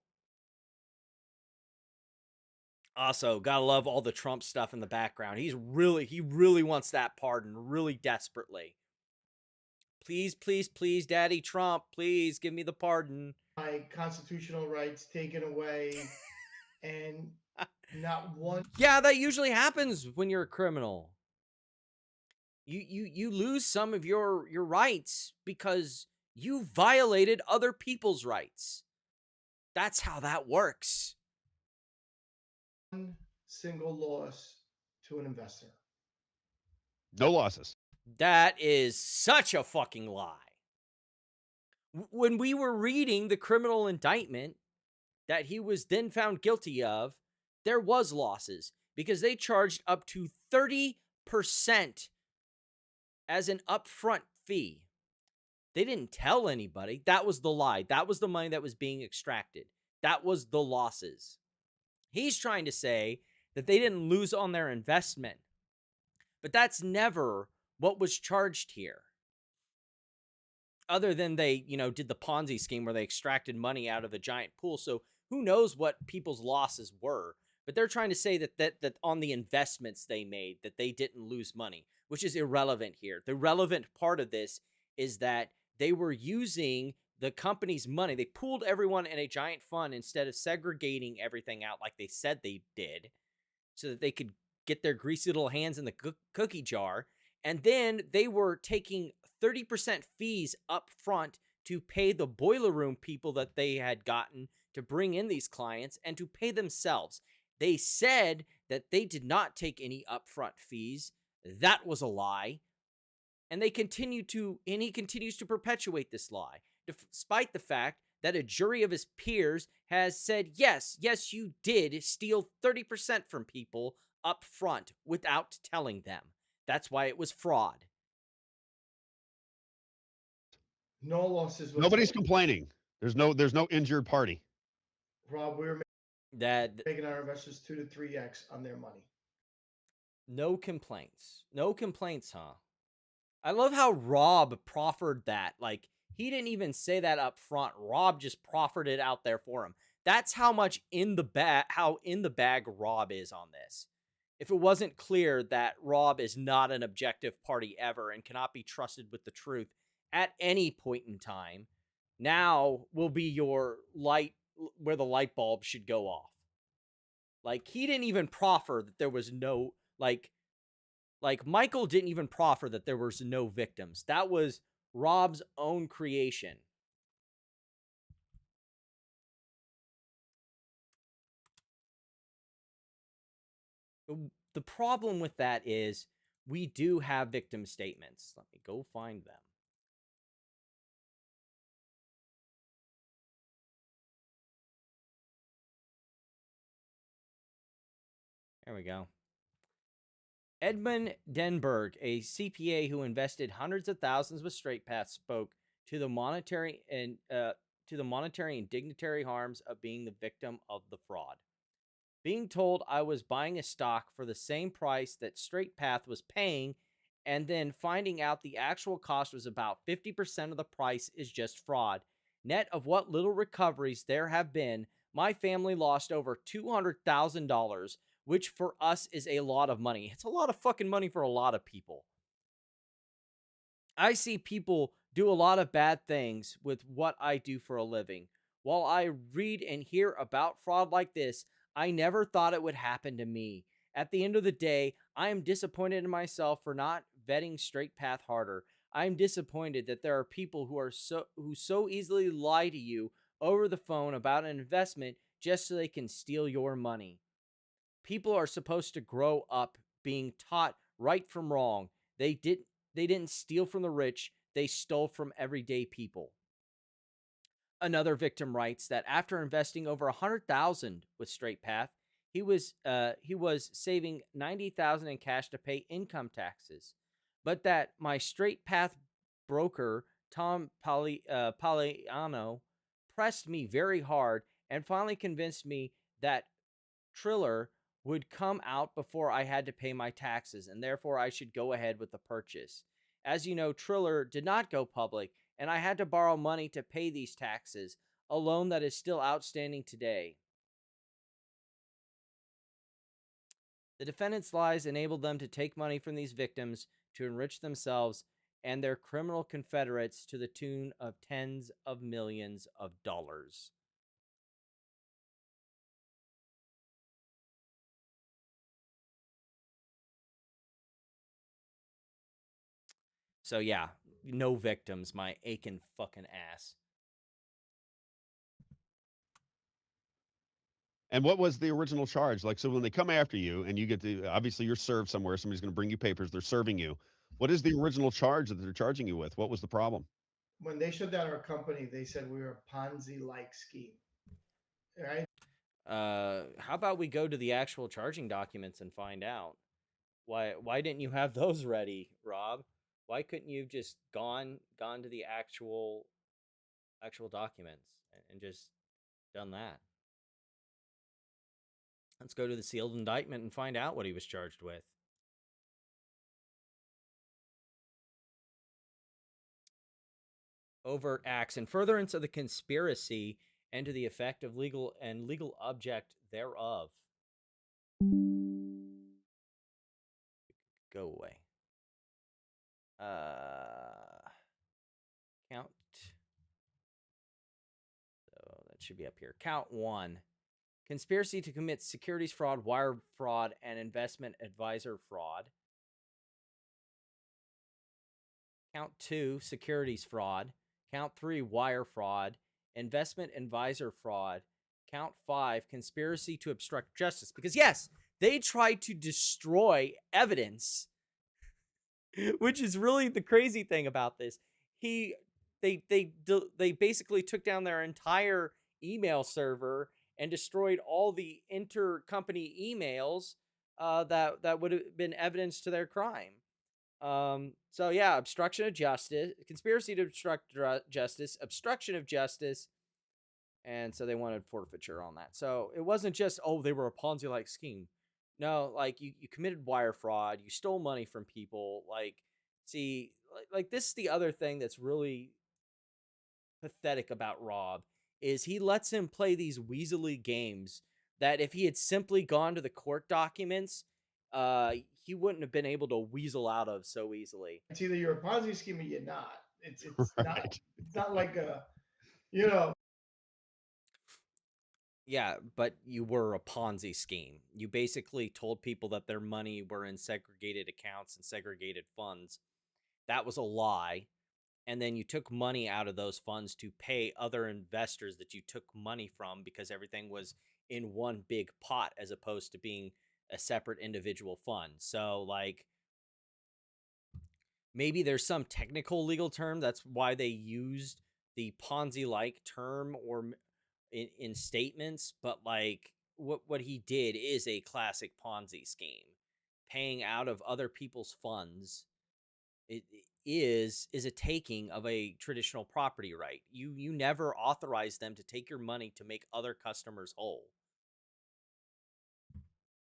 Also, gotta love all the Trump stuff in the background. He really wants that pardon really desperately. Please, please, please, Daddy Trump, please give me the pardon. my constitutional rights taken away, and not one. Yeah, that usually happens when you're a criminal. You lose some of your rights because you violated other people's rights. That's how that works. One single loss to an investor. No losses. That is such a fucking lie. When we were reading the criminal indictment that he was then found guilty of, there was losses because they charged up to 30% as an upfront fee. They didn't tell anybody. That was the lie. That was the money that was being extracted. That was the losses. He's trying to say that they didn't lose on their investment. But that's never what was charged here. Other than they, did the Ponzi scheme where they extracted money out of a giant pool. So who knows what people's losses were. But they're trying to say that on the investments they made, that they didn't lose money, which is irrelevant here. The relevant part of this is that they were using the company's money. They pooled everyone in a giant fund instead of segregating everything out like they said they did so that they could get their greasy little hands in the cookie jar. And then they were taking 30% fees up front to pay the boiler room people that they had gotten to bring in these clients and to pay themselves. They said that they did not take any upfront fees. That was a lie. And he continues to perpetuate this lie, despite the fact that a jury of his peers has said, yes, you did steal 30% from people up front without telling them. That's why it was fraud. No losses. Nobody's complaining. There's no injured party. Rob, we're making our investors 2 to 3x on their money. No complaints. No complaints, huh? I love how Rob proffered that. Like, he didn't even say that up front. Rob just proffered it out there for him. That's how much in the bag Rob is on this. If it wasn't clear that Rob is not an objective party ever and cannot be trusted with the truth at any point in time, now will be your light where the light bulb should go off. Like, he didn't even proffer that there was no, like Michael didn't even proffer that there was no victims. That was Rob's own creation. The problem with that is we do have victim statements. Let me go find them. There we go. Edmund Denberg, a CPA who invested hundreds of thousands with Straight Path, spoke to the monetary and dignitary harms of being the victim of the fraud. Being told I was buying a stock for the same price that Straight Path was paying, and then finding out the actual cost was about 50% of the price is just fraud. Net of what little recoveries there have been, My family lost over $200,000, which for us is a lot of money. It's a lot of fucking money for a lot of people. I see people do a lot of bad things with what I do for a living. While I read and hear about fraud like this, I never thought it would happen to me. At the end of the day, I am disappointed in myself for not vetting Straight Path harder. I am disappointed that there are people who so easily lie to you over the phone about an investment just so they can steal your money. People are supposed to grow up being taught right from wrong. They didn't steal from the rich, they stole from everyday people. Another victim writes that after investing over $100,000 with Straight Path, he was saving $90,000 in cash to pay income taxes, but that my Straight Path broker Tom Poliano pressed me very hard and finally convinced me that Triller would come out before I had to pay my taxes, and therefore I should go ahead with the purchase. As you know, Triller did not go public, and I had to borrow money to pay these taxes, a loan that is still outstanding today. The defendants' lies enabled them to take money from these victims to enrich themselves and their criminal confederates to the tune of tens of millions of dollars. So yeah, no victims, my aching fucking ass. And what was the original charge? Like, so when they come after you and you get to, obviously you're served somewhere, somebody's going to bring you papers, they're serving you. What is the original charge that they're charging you with? What was the problem? When they shut down our company, they said we were a Ponzi-like scheme, right? How about we go to the actual charging documents and find out? Why didn't you have those ready, Rob? Why couldn't you have just gone to the actual documents and just done that? Let's go to the sealed indictment and find out what he was charged with. Overt acts in furtherance of the conspiracy and to the effect of legal object thereof. Go away. Count. So that should be up here. Count 1. Conspiracy to commit securities fraud, wire fraud, and investment advisor fraud. Count 2, securities fraud. Count 3, wire fraud, investment advisor fraud. Count 5, conspiracy to obstruct justice. Because yes, they tried to destroy evidence, which is really the crazy thing about this. They basically took down their entire email server and destroyed all the intercompany emails that would have been evidence to their crime. So yeah, obstruction of justice, conspiracy to obstruct justice, obstruction of justice, and so they wanted forfeiture on that. So it wasn't just, oh, they were a Ponzi-like scheme. No, like you committed wire fraud, you stole money from people. Like, see, like this is the other thing that's really pathetic about Rob is he lets him play these weaselly games that if he had simply gone to the court documents, he wouldn't have been able to weasel out of so easily. It's either you're a Ponzi scheme or you're not. It's Right. not like a, you know. Yeah, but you were a Ponzi scheme. You basically told people that their money were in segregated accounts and segregated funds. That was a lie. And then you took money out of those funds to pay other investors that you took money from because everything was in one big pot as opposed to being a separate individual fund. So, like, maybe there's some technical legal term. That's why they used the Ponzi-like term or in statements. But, like, what he did is a classic Ponzi scheme. Paying out of other people's funds it is a taking of a traditional property right. You never authorize them to take your money to make other customers whole.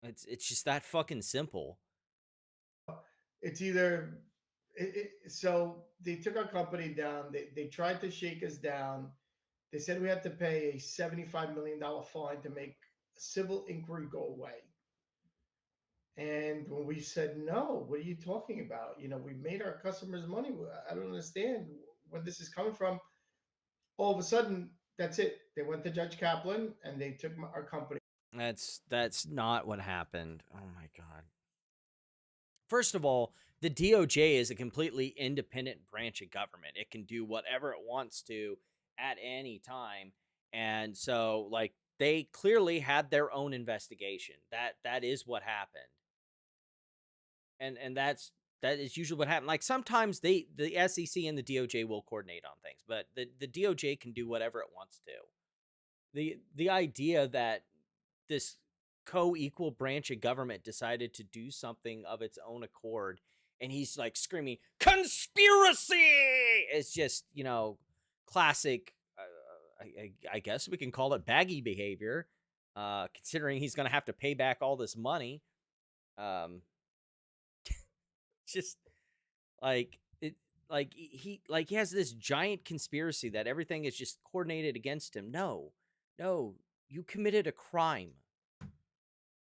It's just that fucking simple. It's either so they took our company down. They tried to shake us down. They said we had to pay a $75 million fine to make a civil inquiry go away. And when we said, no, what are you talking about? You know, we made our customers money. I don't understand where this is coming from. All of a sudden, that's it. They went to Judge Kaplan and they took our company. That's not what happened. Oh my God. First of all, the DOJ is a completely independent branch of government. It can do whatever it wants to at any time. And so, like, they clearly had their own investigation. That is what happened. And that is usually what happened. Like, sometimes the SEC and the DOJ will coordinate on things, but the DOJ can do whatever it wants to. The idea that this co-equal branch of government decided to do something of its own accord, and he's like screaming conspiracy, it's just, you know, classic, I guess we can call it baggy behavior, considering he's gonna have to pay back all this money. Just like it, like he has this giant conspiracy that everything is just coordinated against him. No, you committed a crime.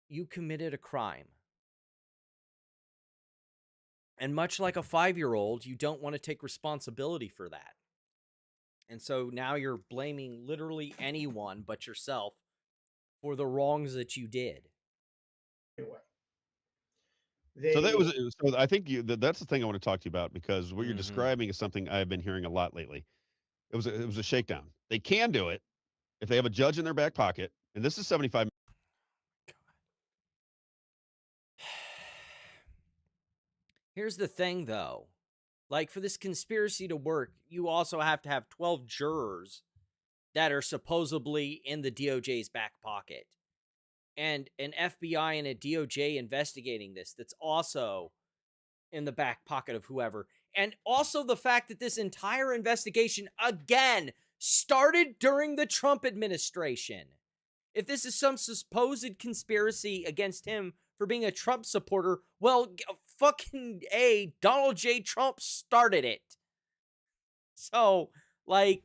You committed a crime. And much like a 5-year-old, you don't want to take responsibility for that. And so now you're blaming literally anyone but yourself for the wrongs that you did. So that was. So I think that's the thing I want to talk to you about, because what you're Mhm. describing is something I've been hearing a lot lately. It was a shakedown. They can do it if they have a judge in their back pocket, and this is 75. Here's the thing, though. Like, for this conspiracy to work, you also have to have 12 jurors that are supposedly in the DOJ's back pocket. And an FBI and a DOJ investigating this that's also in the back pocket of whoever. And also the fact that this entire investigation, again, started during the Trump administration. If this is some supposed conspiracy against him for being a Trump supporter, well, fucking Donald J. Trump started it. So, like,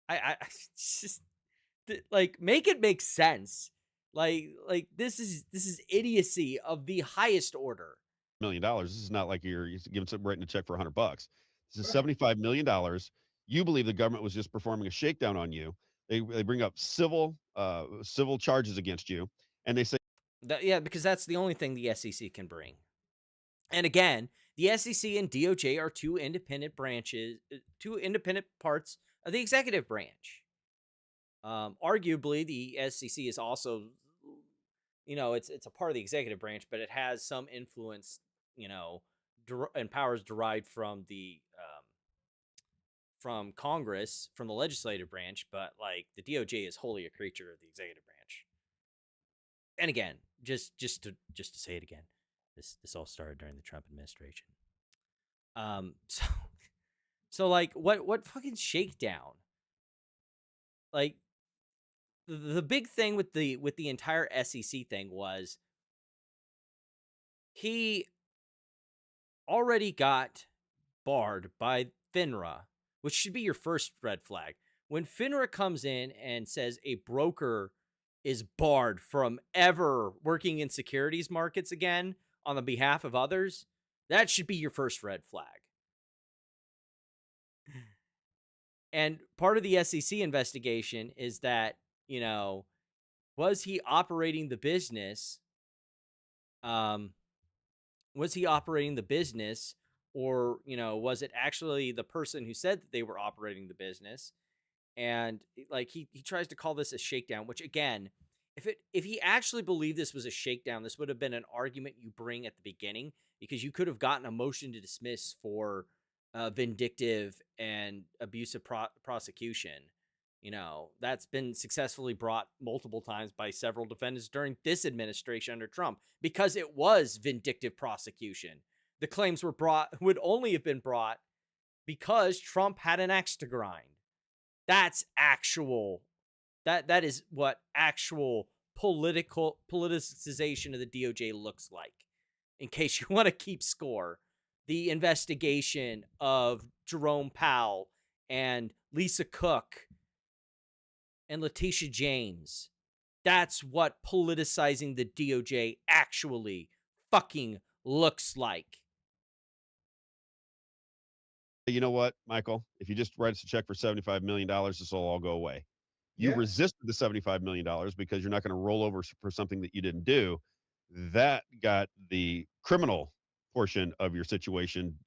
I just, like, make it make sense. Like this is idiocy of the highest order. $1 million. This is not like you're giving some writing a check for $100. This is $75 million. You believe the government was just performing a shakedown on you. They bring up civil charges against you, and they say Yeah, because that's the only thing the SEC can bring. And again, the SEC and DOJ are two independent branches, two independent parts of the executive branch. Arguably, the SEC is also, you know, it's a part of the executive branch, but it has some influence, you know, and powers derived from the from Congress, from the legislative branch. But like, the DOJ is wholly a creature of the executive branch. And again, just to say it again, this all started during the Trump administration. So like, what fucking shakedown? Like, the big thing with the entire SEC thing was he already got barred by FINRA, which should be your first red flag. When FINRA comes in and says a broker is barred from ever working in securities markets again on the behalf of others, that should be your first red flag. And part of the SEC investigation is that, you know, was he operating the business? Was he operating the business, or, you know, was it actually the person who said that they were operating the business? And like, he tries to call this a shakedown, which, again, if he actually believed this was a shakedown, this would have been an argument you bring at the beginning, because you could have gotten a motion to dismiss for vindictive and abusive prosecution. You know, that's been successfully brought multiple times by several defendants during this administration under Trump, because it was vindictive prosecution. The claims would only have been brought because Trump had an axe to grind. That's actual. That is what actual politicization of the DOJ looks like. In case you want to keep score, the investigation of Jerome Powell and Lisa Cook and Letitia James. That's what politicizing the DOJ actually fucking looks like. You know what, Michael? If you just write us a check for $75 million, this will all go away. You Yeah. resisted the $75 million because you're not going to roll over for something that you didn't do. That got the criminal portion of your situation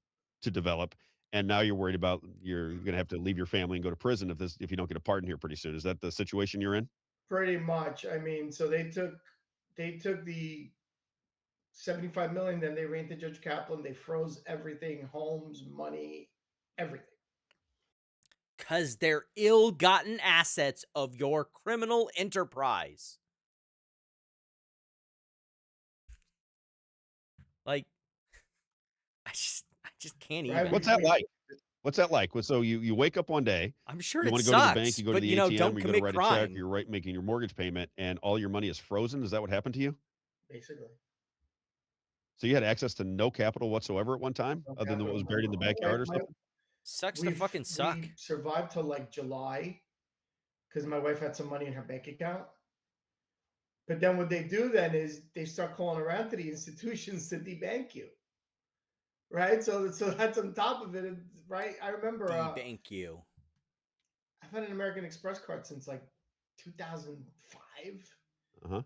to develop. And now you're worried about you're going to have to leave your family and go to prison if you don't get a pardon here pretty soon. Is that the situation you're in? Pretty much. I mean, so they took the 75 million, then they ran to Judge Kaplan, they froze everything, homes, money, everything. Because they're ill-gotten assets of your criminal enterprise. Like, I just can't Right, even. What's that like? What's that like? So you wake up one day, I'm sure you it want to sucks, go to the bank, you go to but the you know, ATM, don't or you go to commit write a crime. check, you're making your mortgage payment, and all your money is frozen. Does that what happened to you? Basically. So you had access to no capital whatsoever at one time, No other than what capital. was buried in the backyard or something? Sucks to fucking suck. We survived till like July because my wife had some money in her bank account. But then what they do then is they start calling around to the institutions to debank you. Right? So that's on top of it, right? I remember Thank you. I've had an American Express card since like 2005. Uh-huh.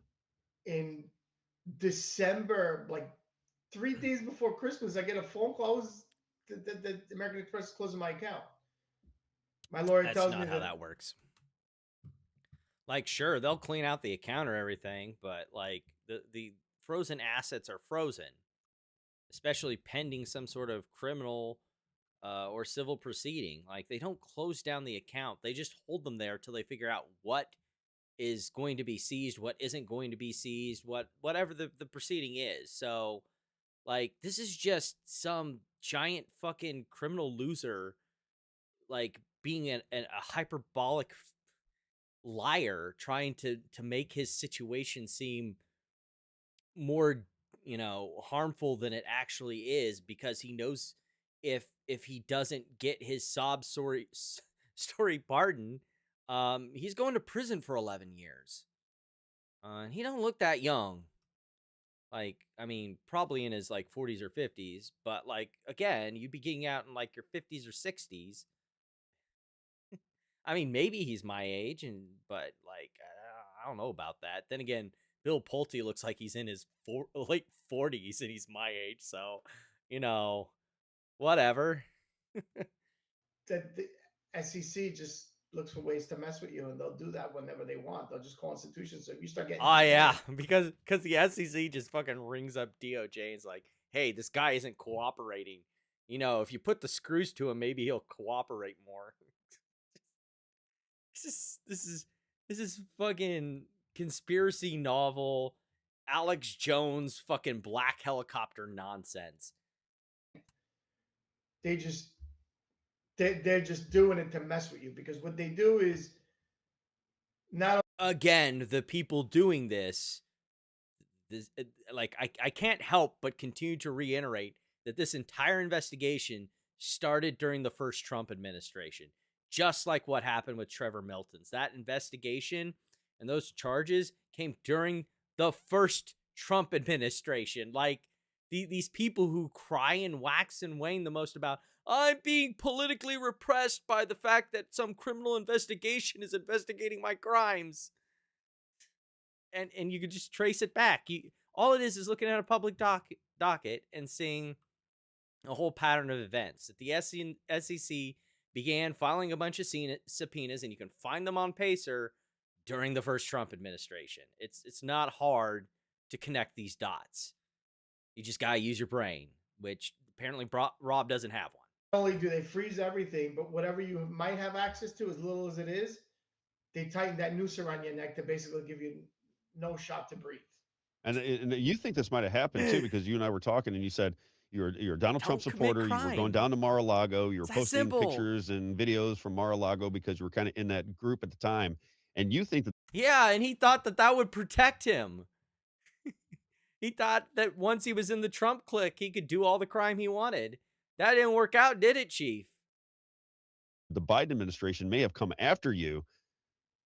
In December, like 3 days before Christmas, I get a phone call. The American Express is closing my account. My lawyer That's tells me not how that works. Like, sure, they'll clean out the account or everything, but like the frozen assets are frozen, especially pending some sort of criminal or civil proceeding. Like, they don't close down the account; they just hold them there till they figure out what is going to be seized, what isn't going to be seized, whatever the proceeding is. So, like, this is just some giant fucking criminal loser, like being a hyperbolic liar trying to make his situation seem more, you know, harmful than it actually is, because he knows if he doesn't get his sob story pardon, he's going to prison for 11 years. And he don't look that young. Like, I mean, probably in his like 40s or 50s, but like, again, you'd be getting out in like your 50s or 60s. I mean, maybe he's my age, but like, I don't know about that. Then again, Bill Pulte looks like he's in his late 40s and he's my age, so you know, whatever. that the SEC just looks for ways to mess with you, and they'll do that whenever they want. They'll just call institutions. So if you start getting, Oh yeah, because the SEC just fucking rings up DOJ and is like, hey, this guy isn't cooperating. You know, if you put the screws to him, maybe he'll cooperate more. This is fucking conspiracy novel, Alex Jones fucking black helicopter nonsense. they're just doing it to mess with you, because what they do is not Again, the people doing this like, I can't help but continue to reiterate that this entire investigation started during the first Trump administration, just like what happened with Trevor Milton's. That investigation and those charges came during the first Trump administration. Like, these people who cry and wax and wane the most about, I'm being politically repressed by the fact that some criminal investigation is investigating my crimes. And you could just trace it back. All it is looking at a public docket and seeing a whole pattern of events. That the SEC began filing a bunch of subpoenas, and you can find them on Pacer during the first Trump administration. It's not hard to connect these dots. You just gotta use your brain, which apparently Rob doesn't have one. Not only do they freeze everything, but whatever you might have access to, as little as it is, they tighten that noose around your neck to basically give you no shot to breathe. And you think this might have happened too, because you and I were talking, and you said you're a Donald Trump Don't commit supporter. You were crime. going down to Mar-a-Lago. You were It's that posting simple. pictures and videos from Mar-a-Lago because you were kind of in that group at the time. And you think that Yeah, and he thought that would protect him. He thought that once he was in the Trump clique, he could do all the crime he wanted. That didn't work out, did it, Chief? the Biden administration may have come after you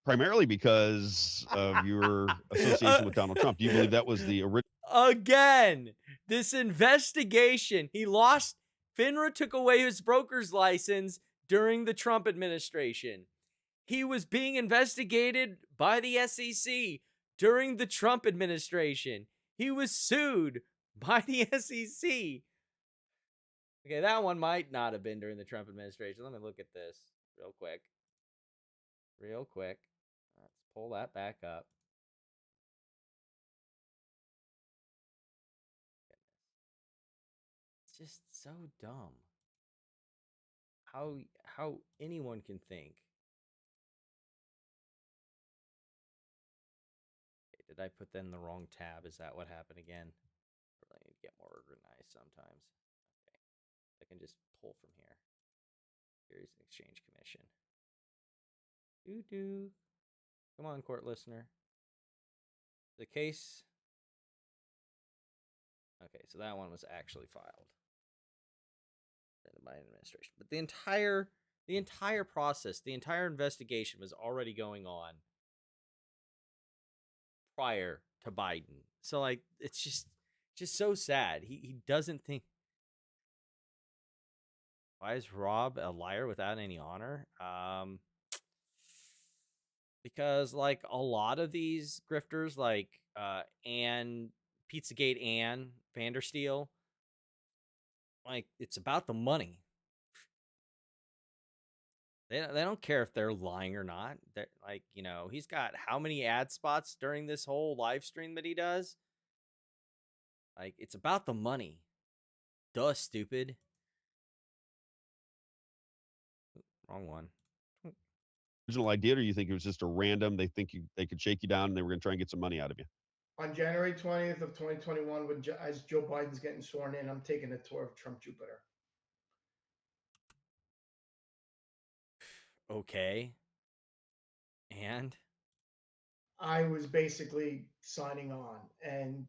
primarily because of your association with Donald Trump. Do you believe that was the original? Again, this investigation, FINRA took away his broker's license during the Trump administration. He was being investigated by the SEC during the Trump administration. He was sued by the SEC. Okay, that one might not have been during the Trump administration. Let me look at this real quick. Let's pull that back up. It's just so dumb. How anyone can think. Okay, did I put that in the wrong tab? Is that what happened again? I need to get more organized sometimes. Okay, I can just pull from here. Securities and Exchange Commission. Come on, court listener. The case. Okay, so that one was actually filed in the Biden administration. But the entire process, the entire investigation was already going on prior to Biden. So like it's just so sad. He doesn't think. Why is Rob a liar without any honor? Because like a lot of these grifters, like Pizzagate Ann Vandersteel, like it's about the money. They don't care if they're lying or not. They're like, he's got how many ad spots during this whole live stream that he does? Like, it's about the money. Duh, stupid. Wrong one. Original idea, or you think it was just a random? They think they could shake you down, and they were going to try and get some money out of you. On January 20th of 2021, as Joe Biden's getting sworn in, I'm taking a tour of Trump Jupiter. Okay. And I was basically signing on. And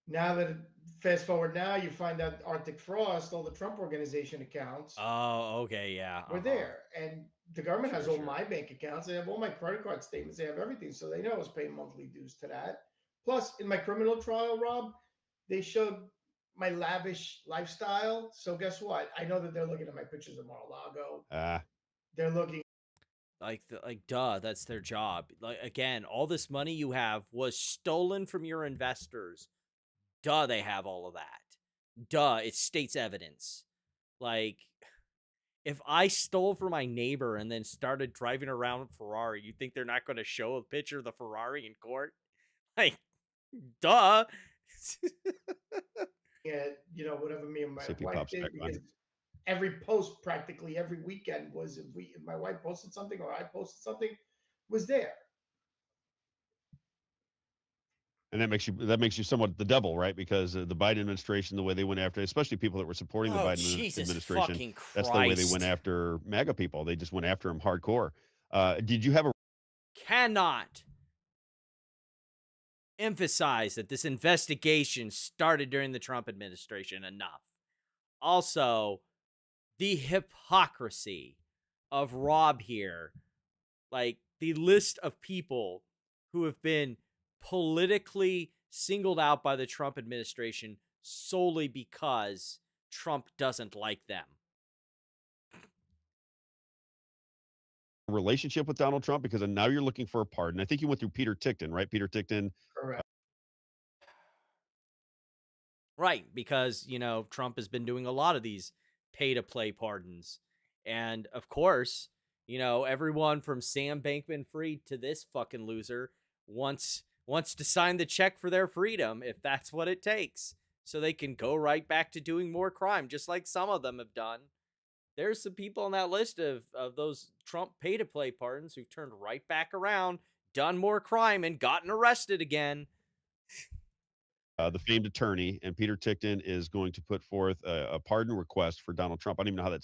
now that, fast forward now, you find out Arctic Frost, all the Trump Organization accounts oh, okay, yeah. were there. And the government has all Sure. my bank accounts. They have all my credit card statements. They have everything. So they know I was paying monthly dues to that. Plus, in my criminal trial, Rob, they showed my lavish lifestyle. So guess what? I know that they're looking at my pictures of Mar-a-Lago. They're looking. Like, duh, that's their job. Like, again, all this money you have was stolen from your investors. Duh, they have all of that. Duh, it's state's evidence. Like, if I stole from my neighbor and then started driving around with Ferrari, you think they're not going to show a picture of the Ferrari in court? Like, duh. Yeah, whatever me and my CP wife pops did, back on. because every post practically every weekend was, if my wife posted something or I posted something, was there. And that makes you somewhat the devil, right? Because the Biden administration, the way they went after, especially people that were supporting the Biden administration, fucking Christ. that's the way they went after MAGA people. They just went after them hardcore. Did you have a Cannot emphasize that this investigation started during the Trump administration enough. Also, the hypocrisy of Rob here, like the list of people who have been politically singled out by the Trump administration solely because Trump doesn't like them? relationship with Donald Trump? Because now you're looking for a pardon. I think you went through Peter Tickton, right? Peter Tickton. Correct. Right, because, Trump has been doing a lot of these pay-to-play pardons. And, of course, everyone from Sam Bankman-Fried to this fucking loser wants to sign the check for their freedom, if that's what it takes, so they can go right back to doing more crime, just like some of them have done. There's some people on that list of those Trump pay-to-play pardons who've turned right back around, done more crime, and gotten arrested again. The famed attorney, and Peter Tickton is going to put forth a pardon request for Donald Trump. I don't even know how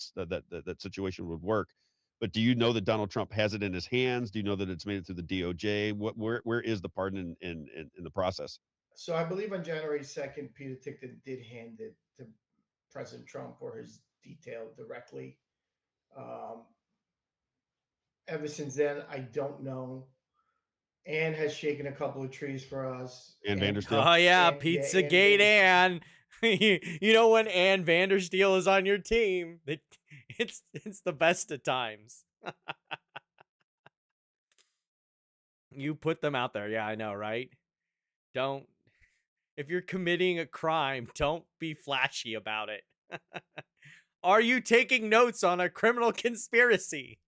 that situation would work. But do you know that Donald Trump has it in his hands? Do you know that it's made it through the DOJ? Where is the pardon in the process? So I believe on January 2nd, Peter Tickton did hand it to President Trump or his detail directly. ever since then, I don't know. Ann has shaken a couple of trees for us. And Vandersteel. Oh yeah, And- yeah, Pizzagate and- Ann. You know when Ann Vandersteel is on your team, it's the best of times. You put them out there. Yeah, I know, right? Don't, if you're committing a crime, don't be flashy about it. Are you taking notes on a criminal conspiracy?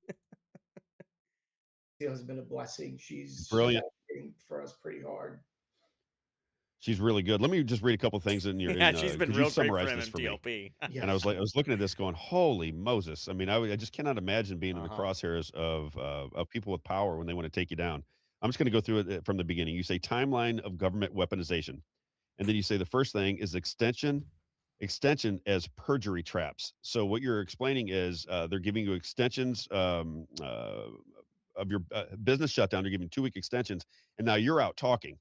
has been a blessing. She's Brilliant. advocating for us pretty hard. She's really good. Let me just read a couple things in your. Yeah, she's been 'cause real you great for summarized this for me. MMTLP. Yes. And I was looking at this, going, "Holy Moses!" I mean, I just cannot imagine being in the Uh-huh. crosshairs of people with power when they want to take you down. I'm just going to go through it from the beginning. You say timeline of government weaponization, and then you say the first thing is extension as perjury traps. So what you're explaining is they're giving you extensions of your business shutdown. They're giving 2-week extensions, and now you're out talking.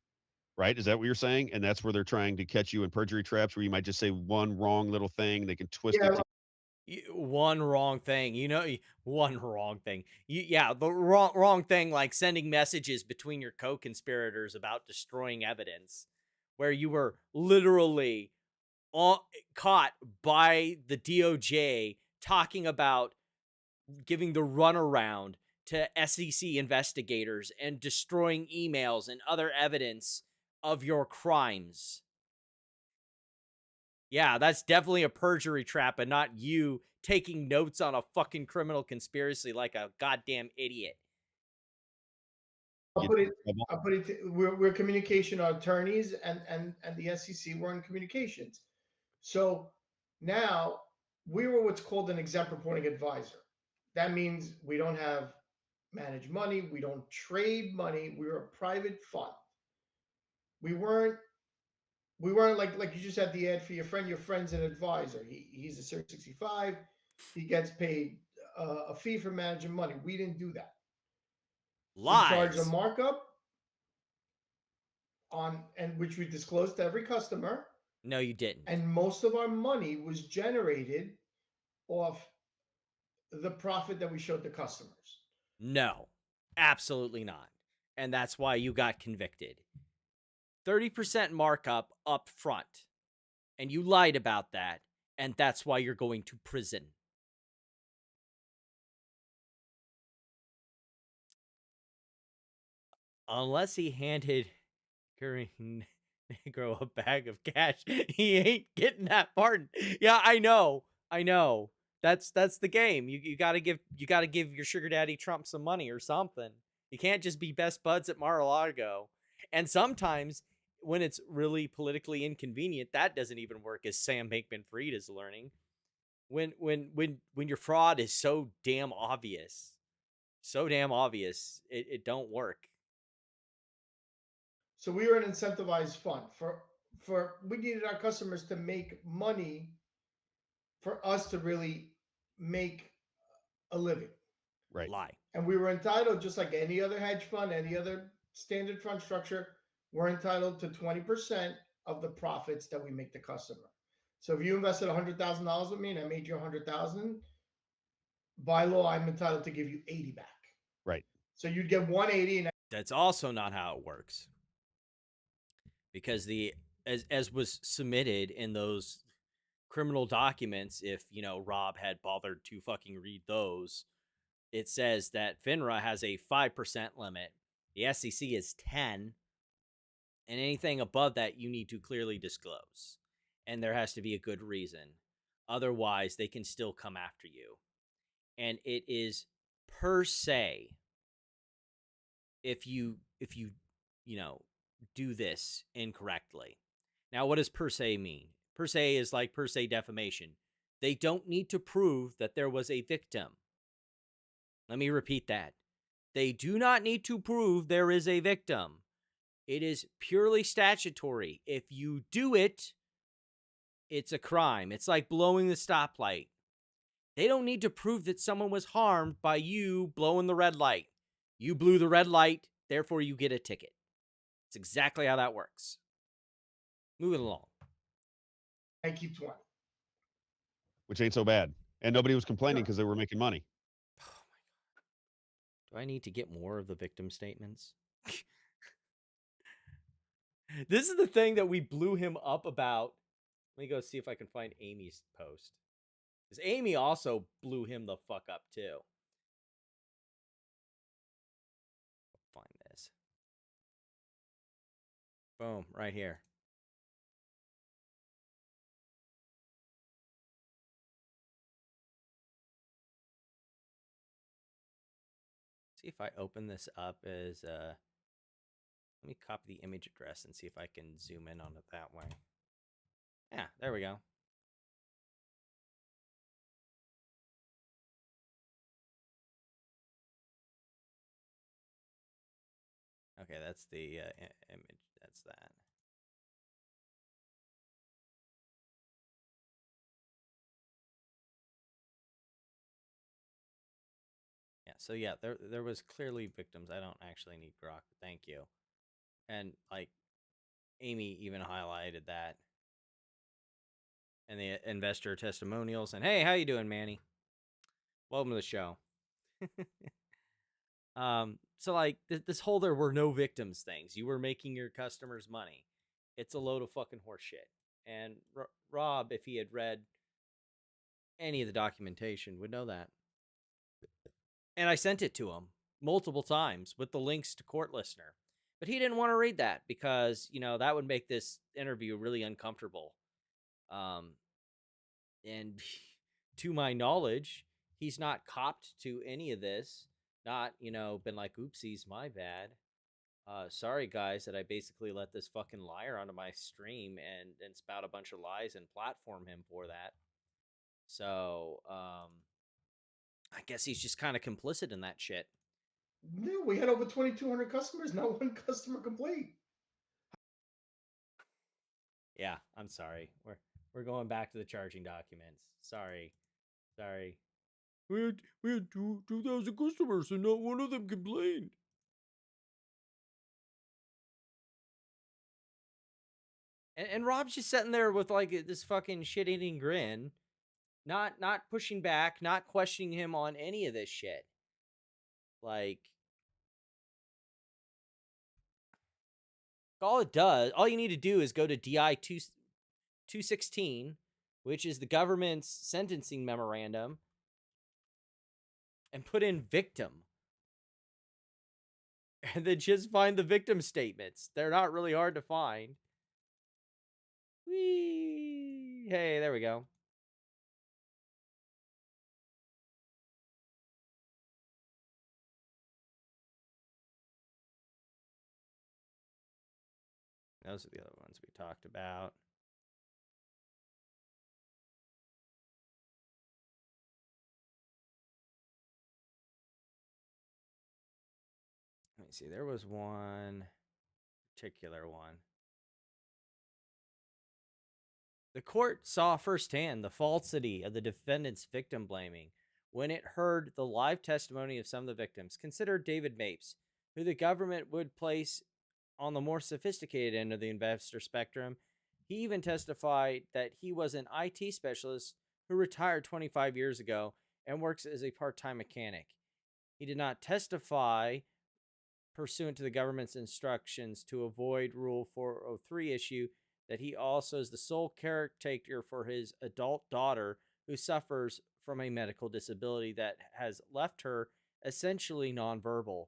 Right? Is that what you're saying? And that's where they're trying to catch you in perjury traps, where you might just say one wrong little thing. They can twist Yeah, it. One wrong thing, one wrong thing. Yeah, the wrong thing, like sending messages between your co-conspirators about destroying evidence, where you were literally caught by the DOJ talking about giving the runaround to SEC investigators and destroying emails and other evidence of your crimes. Yeah, that's definitely a perjury trap, and not you taking notes on a fucking criminal conspiracy like a goddamn idiot. I'll put it. We're communication attorneys, and the SEC were in communications. So now we were what's called an exempt reporting advisor. That means we don't have managed money, we don't trade money. We were a private fund. We weren't like you just had the ad for your friend. Your friend's an advisor. He's a Series 65. He gets paid a fee for managing money. We didn't do that. Lies. We charged a markup and which we disclosed to every customer. No, you didn't. And most of our money was generated off the profit that we showed the customers. No, absolutely not. And that's why you got convicted. 30% markup up front. And you lied about that. And that's why you're going to prison. Unless he handed Negro a bag of cash, he ain't getting that pardon. Yeah, I know. That's the game. You gotta give your sugar daddy Trump some money or something. You can't just be best buds at Mar-a-Lago. And sometimes when it's really politically inconvenient, that doesn't even work, as Sam Bankman-Fried is learning. When your fraud is so damn obvious, it don't work. So we were an incentivized fund for we needed our customers to make money for us to really make a living. Right. Lie. And we were entitled, just like any other hedge fund, any other standard fund structure, we're entitled to 20% of the profits that we make the customer. So if you invested $100,000 with me and I made you 100,000, by law, I'm entitled to give you 80 back. Right. So you'd get 180. And that's also not how it works. Because as was submitted in those criminal documents, if Rob had bothered to fucking read those, it says that FINRA has a 5% limit. The SEC is 10, and anything above that you need to clearly disclose, and there has to be a good reason. Otherwise, they can still come after you, and it is per se. If you do this incorrectly. Now, what does per se mean? Per se is like per se defamation. They don't need to prove that there was a victim. Let me repeat that. They do not need to prove there is a victim. It is purely statutory. If you do it, it's a crime. It's like blowing the stoplight. They don't need to prove that someone was harmed by you blowing the red light. You blew the red light, therefore you get a ticket. It's exactly how that works. Moving along. I keep 20. Which ain't so bad. And nobody was complaining because they were making money. Do I need to get more of the victim statements? This is the thing that we blew him up about. Let me go see if I can find Amy's post. Because Amy also blew him the fuck up too. Find this. Boom, right here. See if I open this up as let me copy the image address and see if I can zoom in on it that way. Yeah, there we go. Okay, that's the image. That's that. Yeah, so yeah, there was clearly victims. I don't actually need grok. Thank you. And like Amy even highlighted that. And the investor testimonials. And hey, how you doing, Manny? Welcome to the show. So like this whole there were no victims things. You were making your customers money. It's a load of fucking horseshit. And Rob, if he had read any of the documentation, would know that. And I sent it to him multiple times with the links to Court Listener. But he didn't want to read that because, you know, that would make this interview really uncomfortable. And to my knowledge, he's not copped to any of this. Not, you know, been like, oopsies, my bad. Sorry, guys, that I basically let this fucking liar onto my stream and spout a bunch of lies and platform him for that. So, I guess he's just kind of complicit in that shit. No, we had over 2,200 customers. Not one customer complained. Yeah, I'm sorry. We're going back to the charging documents. Sorry. We had 2,000 customers and not one of them complained. And Rob's just sitting there with like this fucking shit-eating grin, not pushing back, not questioning him on any of this shit. Like, all it does, all you need to do is go to DI 216, which is the government's sentencing memorandum, and put in victim. And then just find the victim statements. They're not really hard to find. Whee! Hey, there we go. Those are the other ones we talked about. Let me see. There was one particular one. The court saw firsthand the falsity of the defendant's victim blaming when it heard the live testimony of some of the victims. Consider David Mapes, who the government would place on the more sophisticated end of the investor spectrum. He even testified that he was an IT specialist who retired 25 years ago and works as a part-time mechanic. He did not testify pursuant to the government's instructions to avoid Rule 403 issue that he also is the sole caretaker for his adult daughter who suffers from a medical disability that has left her essentially nonverbal,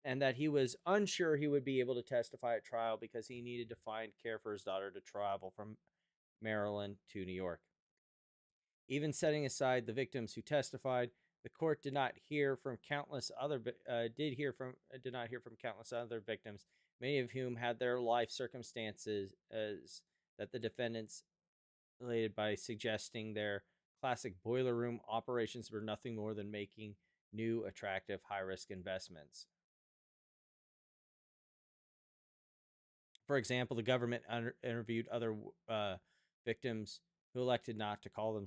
and that he was unsure he would be able to testify at trial because he needed to find care for his daughter to travel from Maryland to New York. Even setting aside the victims who testified, the court did not hear from countless other victims, many of whom had their life circumstances as that the defendants related by suggesting their classic boiler room operations were nothing more than making new, attractive, high-risk investments. For example, the government interviewed other victims who elected not to call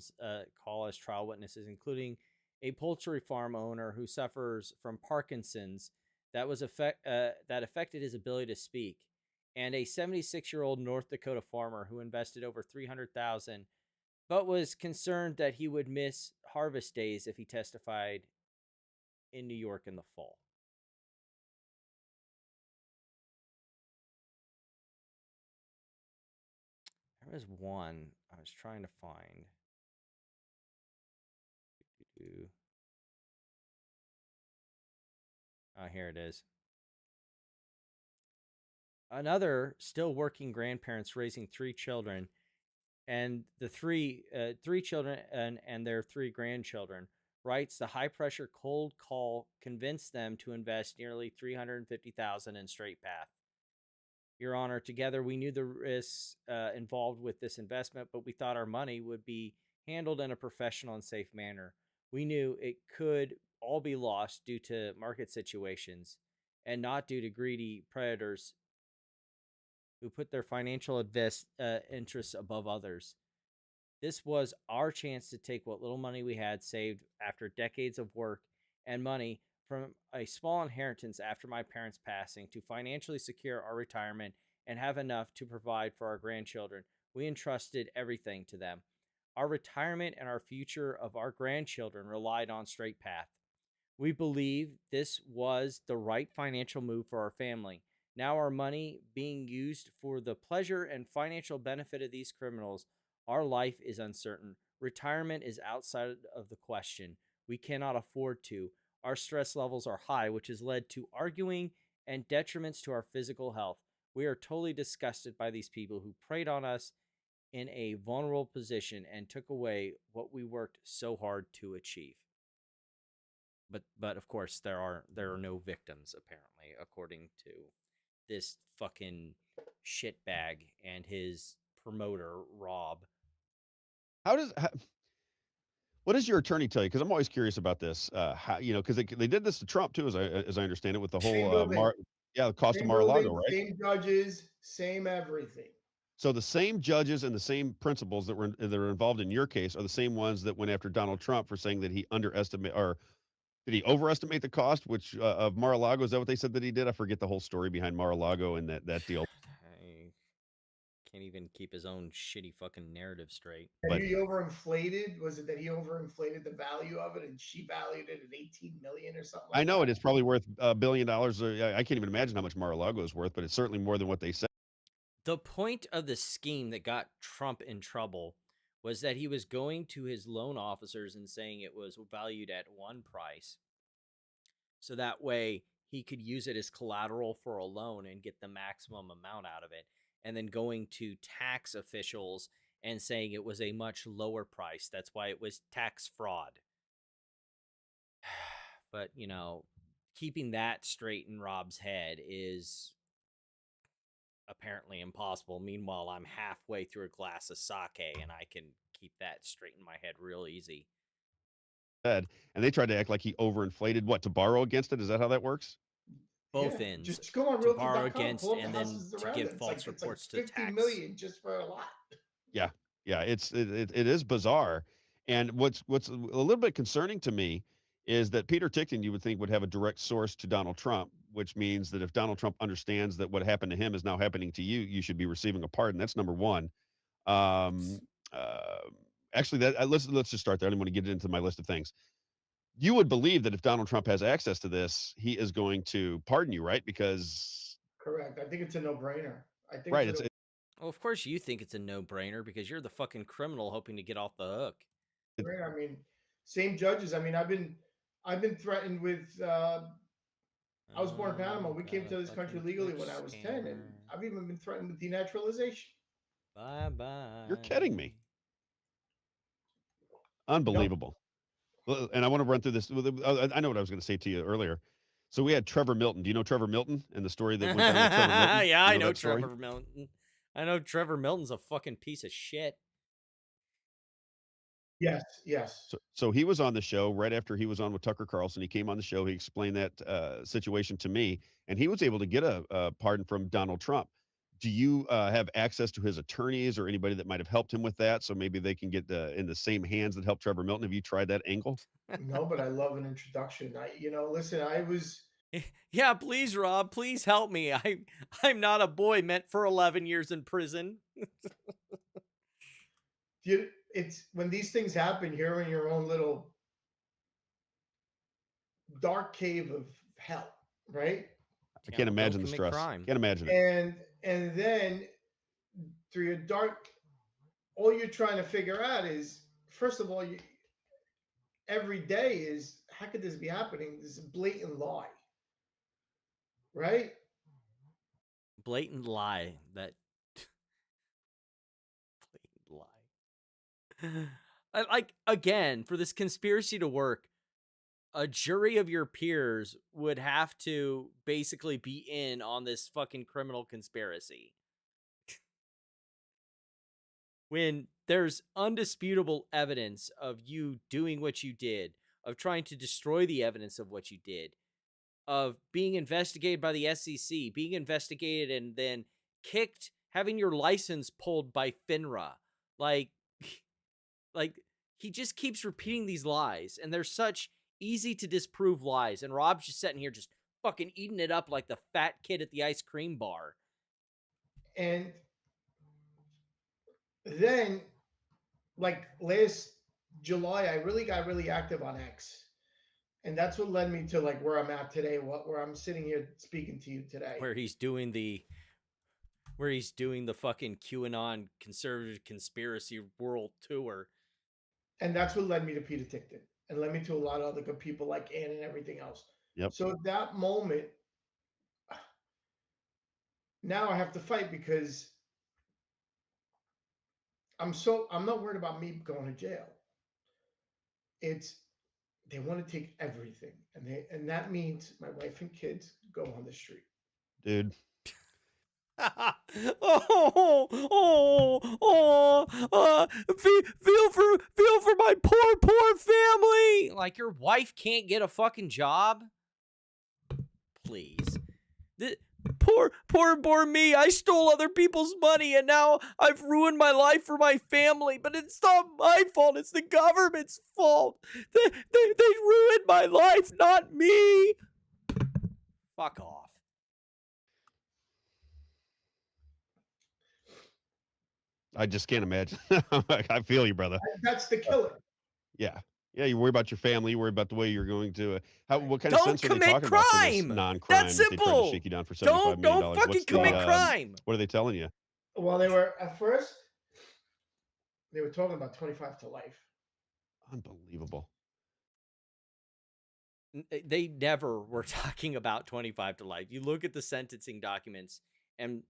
as trial witnesses, including a poultry farm owner who suffers from Parkinson's that affected his ability to speak, and a 76-year-old North Dakota farmer who invested over $300,000, but was concerned that he would miss harvest days if he testified in New York in the fall. There was one I was trying to find. Oh, here it is. Another still working grandparents raising 3 children, and the three children and their 3 grandchildren, writes the high pressure cold call convinced them to invest nearly $350,000 in Straight Path. Your Honor, together we knew the risks involved with this investment, but we thought our money would be handled in a professional and safe manner. We knew it could all be lost due to market situations and not due to greedy predators who put their financial interests above others. This was our chance to take what little money we had saved after decades of work and money from a small inheritance after my parents' passing to financially secure our retirement and have enough to provide for our grandchildren. We entrusted everything to them. Our retirement and our future of our grandchildren relied on Straight Path. We believe this was the right financial move for our family. Now our money being used for the pleasure and financial benefit of these criminals, our life is uncertain. Retirement is outside of the question. We cannot afford to. Our stress levels are high, which has led to arguing and detriments to our physical health. We are totally disgusted by these people who preyed on us in a vulnerable position and took away what we worked so hard to achieve. But of course there are no victims, apparently, according to this fucking shitbag and his promoter, Rob. What does your attorney tell you? Because I'm always curious about this. How, because they did this to Trump too, as I understand it, with the Same whole building. the cost of Same Mar-a-Lago, building, right? Same judges, same everything. So the same judges and the same principals that are involved in your case are the same ones that went after Donald Trump for saying that he underestimated, or did he overestimate the cost, which of Mar-a-Lago? Is that what they said that he did? I forget the whole story behind Mar-a-Lago and that deal. I can't even keep his own shitty fucking narrative straight. But he overinflated? Was it that he overinflated the value of it and she valued it at 18 million or something like that? I know it is probably worth $1 billion. I can't even imagine how much Mar-a-Lago is worth, but it's certainly more than what they said. The point of the scheme that got Trump in trouble was that he was going to his loan officers and saying it was valued at one price. So that way he could use it as collateral for a loan and get the maximum amount out of it. And then going to tax officials and saying it was a much lower price. That's why it was tax fraud. But, keeping that straight in Rob's head is apparently impossible. Meanwhile, I'm halfway through a glass of sake and I can keep that straight in my head real easy. And they tried to act like he overinflated to borrow against it. Is that how that works? Both ends. Just go on to borrow realtor.com, against pull up and the then houses to around give it. false It's reports like to 50 tax. million just for a lot. Yeah, it is bizarre. And what's a little bit concerning to me is that Peter Tickton, you would think, would have a direct source to Donald Trump, which means that if Donald Trump understands that what happened to him is now happening to you, you should be receiving a pardon. That's number one. Actually, let's just start there. I don't want to get into my list of things. You would believe that if Donald Trump has access to this, he is going to pardon you, right? Because correct. I think it's a no-brainer. Right. Well, of course you think it's a no-brainer because you're the fucking criminal hoping to get off the hook. I mean, same judges. I mean, I've been threatened with. I was born in Panama. We came to this country legally when I was 10, and I've even been threatened with denaturalization. Bye-bye. You're kidding me. Unbelievable. Well, and I want to run through this. I know what I was going to say to you earlier. So we had Trevor Milton. Do you know Trevor Milton and the story that went down with Trevor Milton? Yeah, I know Trevor Milton. I know Trevor Milton's a fucking piece of shit. Yes. So he was on the show right after he was on with Tucker Carlson. He came on the show. He explained that situation to me, and he was able to get a pardon from Donald Trump. Do you have access to his attorneys or anybody that might have helped him with that? So maybe they can get in the same hands that helped Trevor Milton. Have you tried that angle? No, but I love an introduction. Listen, I was. Yeah, please, Rob, please help me. I'm not a boy meant for 11 years in prison. It's when these things happen, you're in your own little dark cave of hell, right? I can't imagine the stress. Can't imagine it. And then through your dark all you're trying to figure out is, first of all, every day is, how could this be happening? This is a blatant lie, right? Blatant lie. That blatant lie. Like, again, for this conspiracy to work, a jury of your peers would have to basically be in on this fucking criminal conspiracy. When there's undisputable evidence of you doing what you did, of trying to destroy the evidence of what you did, of being investigated by the SEC, being investigated and then kicked, having your license pulled by FINRA. Like he just keeps repeating these lies, and they're such easy to disprove lies. And Rob's just sitting here just fucking eating it up like the fat kid at the ice cream bar. And then, like last July, I really got really active on X. And that's what led me to like where I'm at today, where I'm sitting here speaking to you today. Where he's doing the fucking QAnon conservative conspiracy world tour. And that's what led me to Peter Tickton and led me to a lot of other good people like Ann and everything else. Yep. So at that moment, now I have to fight because I'm not worried about me going to jail. It's, they want to take everything. And that means my wife and kids go on the street. Dude. Feel for my poor family. Like, your wife can't get a fucking job? Please. Poor me. I stole other people's money and now I've ruined my life for my family, but it's not my fault. It's the government's fault. They ruined my life, not me. Fuck off. I just can't imagine. I feel you, brother. That's the killer. Yeah. Yeah, you worry about your family, you worry about the way you're going to what kind of Don't sense are they commit talking about for this crime. non-crime That's if they try to simple. shake you down for $75 million? Don't fucking commit crime. What are they telling you? Well, they were at first, they were talking about 25 to life. Unbelievable. They never were talking about 25 to life. You look at the sentencing documents and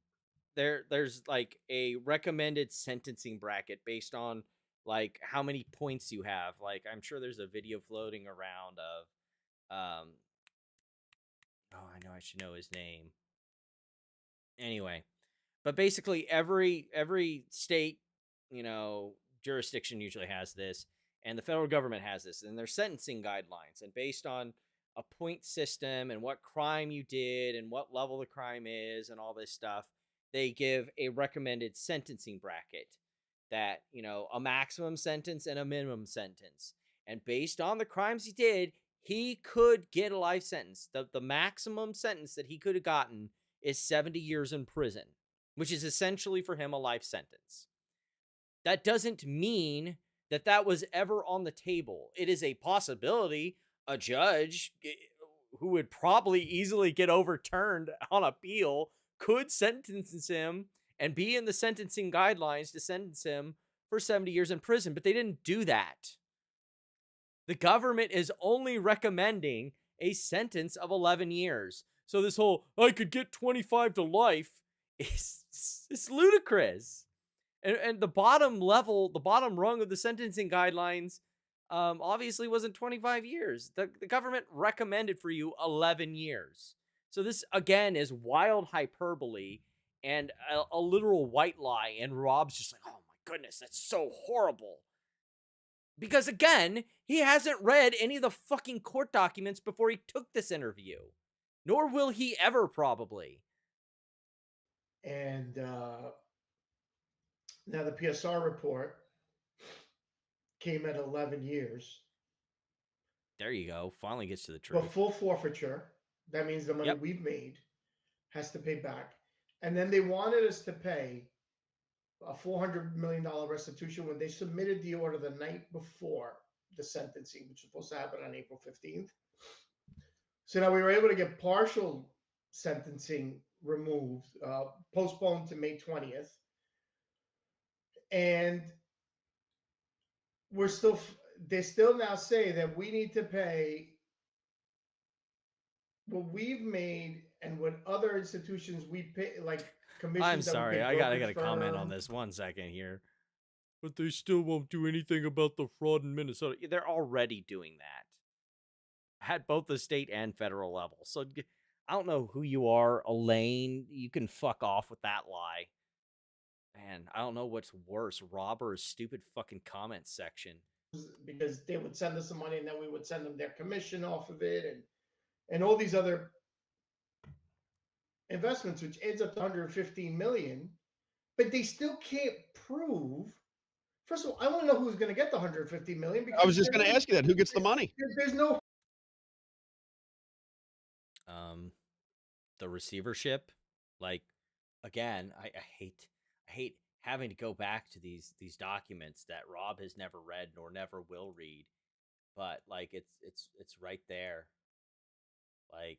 there's like a recommended sentencing bracket based on like how many points you have. Like, I'm sure there's a video floating around of I know I should know his name. Anyway, but basically every state, jurisdiction usually has this, and the federal government has this, and they're sentencing guidelines, and based on a point system and what crime you did and what level the crime is and all this stuff, they give a recommended sentencing bracket that, a maximum sentence and a minimum sentence. And based on the crimes he did, he could get a life sentence. The maximum sentence that he could have gotten is 70 years in prison, which is essentially for him a life sentence. That doesn't mean that was ever on the table. It is a possibility. A judge who would probably easily get overturned on appeal could sentence him and be in the sentencing guidelines to sentence him for 70 years in prison, but they didn't do that. The government is only recommending a sentence of 11 years. So this whole, I could get 25 to life is ludicrous. And the bottom level, the bottom rung of the sentencing guidelines obviously wasn't 25 years. The government recommended for you 11 years. So this, again, is wild hyperbole and a literal white lie. And Rob's just like, oh my goodness, that's so horrible. Because, again, he hasn't read any of the fucking court documents before he took this interview. Nor will he ever, probably. And now the PSR report came at 11 years. There you go. Finally gets to the truth. But full forfeiture. That means the money we've made has to pay back. And then they wanted us to pay a $400 million restitution when they submitted the order the night before the sentencing, which was supposed to happen on April 15th. So now we were able to get partial sentencing removed, postponed to May 20th. And we're still, they still now say that we need to pay what we've made and what other institutions we pay, like commissions. I'm that we sorry, pay I gotta brokerage comment on firms. this 1 second here. But they still won't do anything about the fraud in Minnesota. They're already doing that at both the state and federal level. So I don't know who you are, Elaine. You can fuck off with that lie. Man, I don't know what's worse, Rob or his stupid fucking comment section. Because they would send us some money and then we would send them their commission off of it, and all these other investments, which adds up to 115 million, but they still can't prove. First of all, I want to know who's going to get the 150 million. Because I was just going to ask you that. Who gets the money? There's no. The receivership, like, again, I hate having to go back to these documents that Rob has never read nor never will read, but like it's right there. Like,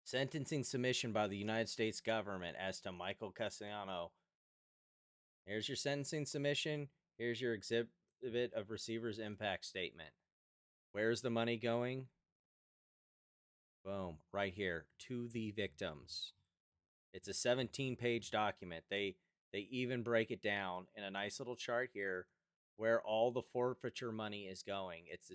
sentencing submission by the United States government as to Michael Castillero. Here's your sentencing submission. Here's your exhibit of receiver's impact statement. Where's the money going? Boom, right here, to the victims. It's a 17-page document. They even break it down in a nice little chart here where all the forfeiture money is going. It's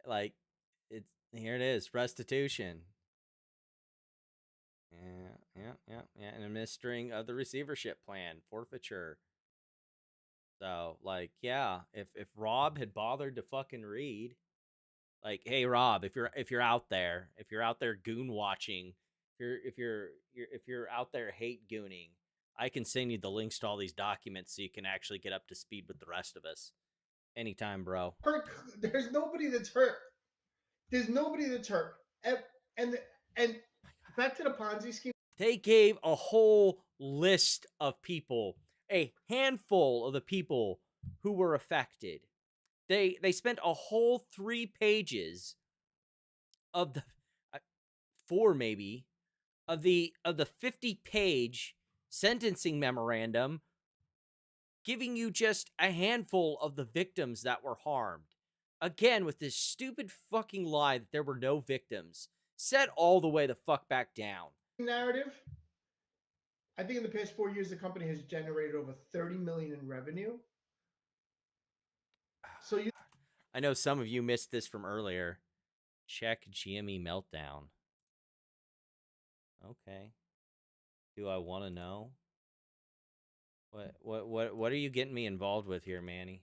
like, it's here it is, restitution. Yeah. And administering of the receivership plan, forfeiture. So, like, yeah, if Rob had bothered to fucking read, like, hey Rob, if you're out there goon watching, if you're out there hate gooning, I can send you the links to all these documents so you can actually get up to speed with the rest of us. Anytime, bro. There's nobody that's hurt. There's nobody that's hurt. And back to the Ponzi scheme. They gave a whole list of people, a handful of the people who were affected. They spent a whole 3 pages of the 4 maybe of the 50-page sentencing memorandum, giving you just a handful of the victims that were harmed. Again, with this stupid fucking lie that there were no victims, set all the way the fuck back down. Narrative. I think in the past 4 years, the company has generated over 30 million in revenue. So I know some of you missed this from earlier. Check GME meltdown. Okay. Do I want to know? What are you getting me involved with here, Manny?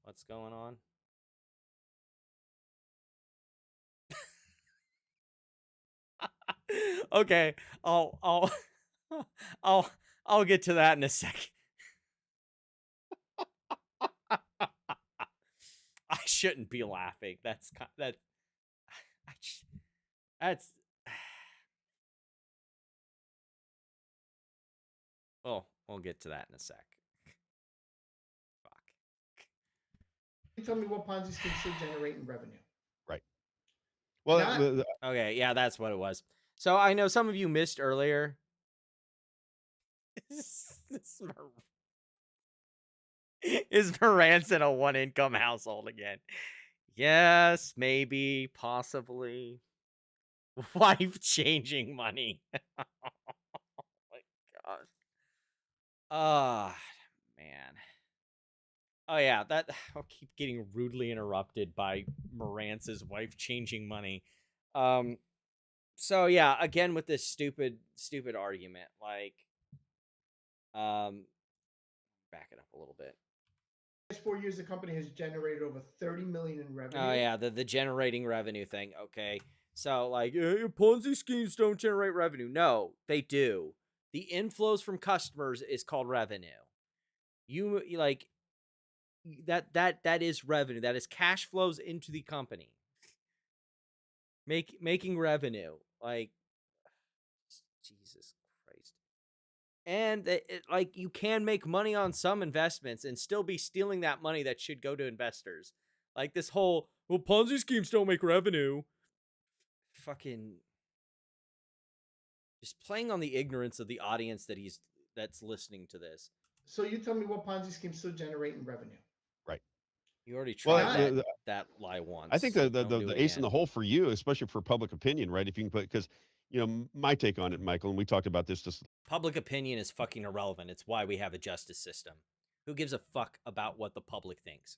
What's going on? Okay, I'll get to that in a second. I shouldn't be laughing. That's well, we'll get to that in a sec. Fuck. tell me what Ponzi schemes still generate in revenue. Right. Well, Not- Okay, yeah, that's what it was. So I know some of you missed earlier. Is Moranson a 1-income household again? Yes, maybe, possibly. Wife changing money. Oh my gosh. Man. Oh yeah, I'll keep getting rudely interrupted by Morance's wife changing money. So yeah, again with this stupid argument, like, back it up a little bit. Last 4 years, the company has generated over 30 million in revenue. Oh yeah, the generating revenue thing. Okay, so like, Ponzi schemes don't generate revenue. No, they do. The inflows from customers is called revenue. You like that is revenue. That is cash flows into the company. Making revenue. Like, Jesus Christ. And like you can make money on some investments and still be stealing that money that should go to investors. Like this whole, well, Ponzi schemes don't make revenue. Fucking just playing on the ignorance of the audience that's listening to this. So you tell me what Ponzi schemes still generate in revenue? Right. You already Well, tried that lie once. I think Don't do the it ace in again. the hole for you, especially for public opinion, right? If you can put, because my take on it, Michael, and we talked about this just Public opinion is fucking irrelevant. It's why we have a justice system. Who gives a fuck about what the public thinks?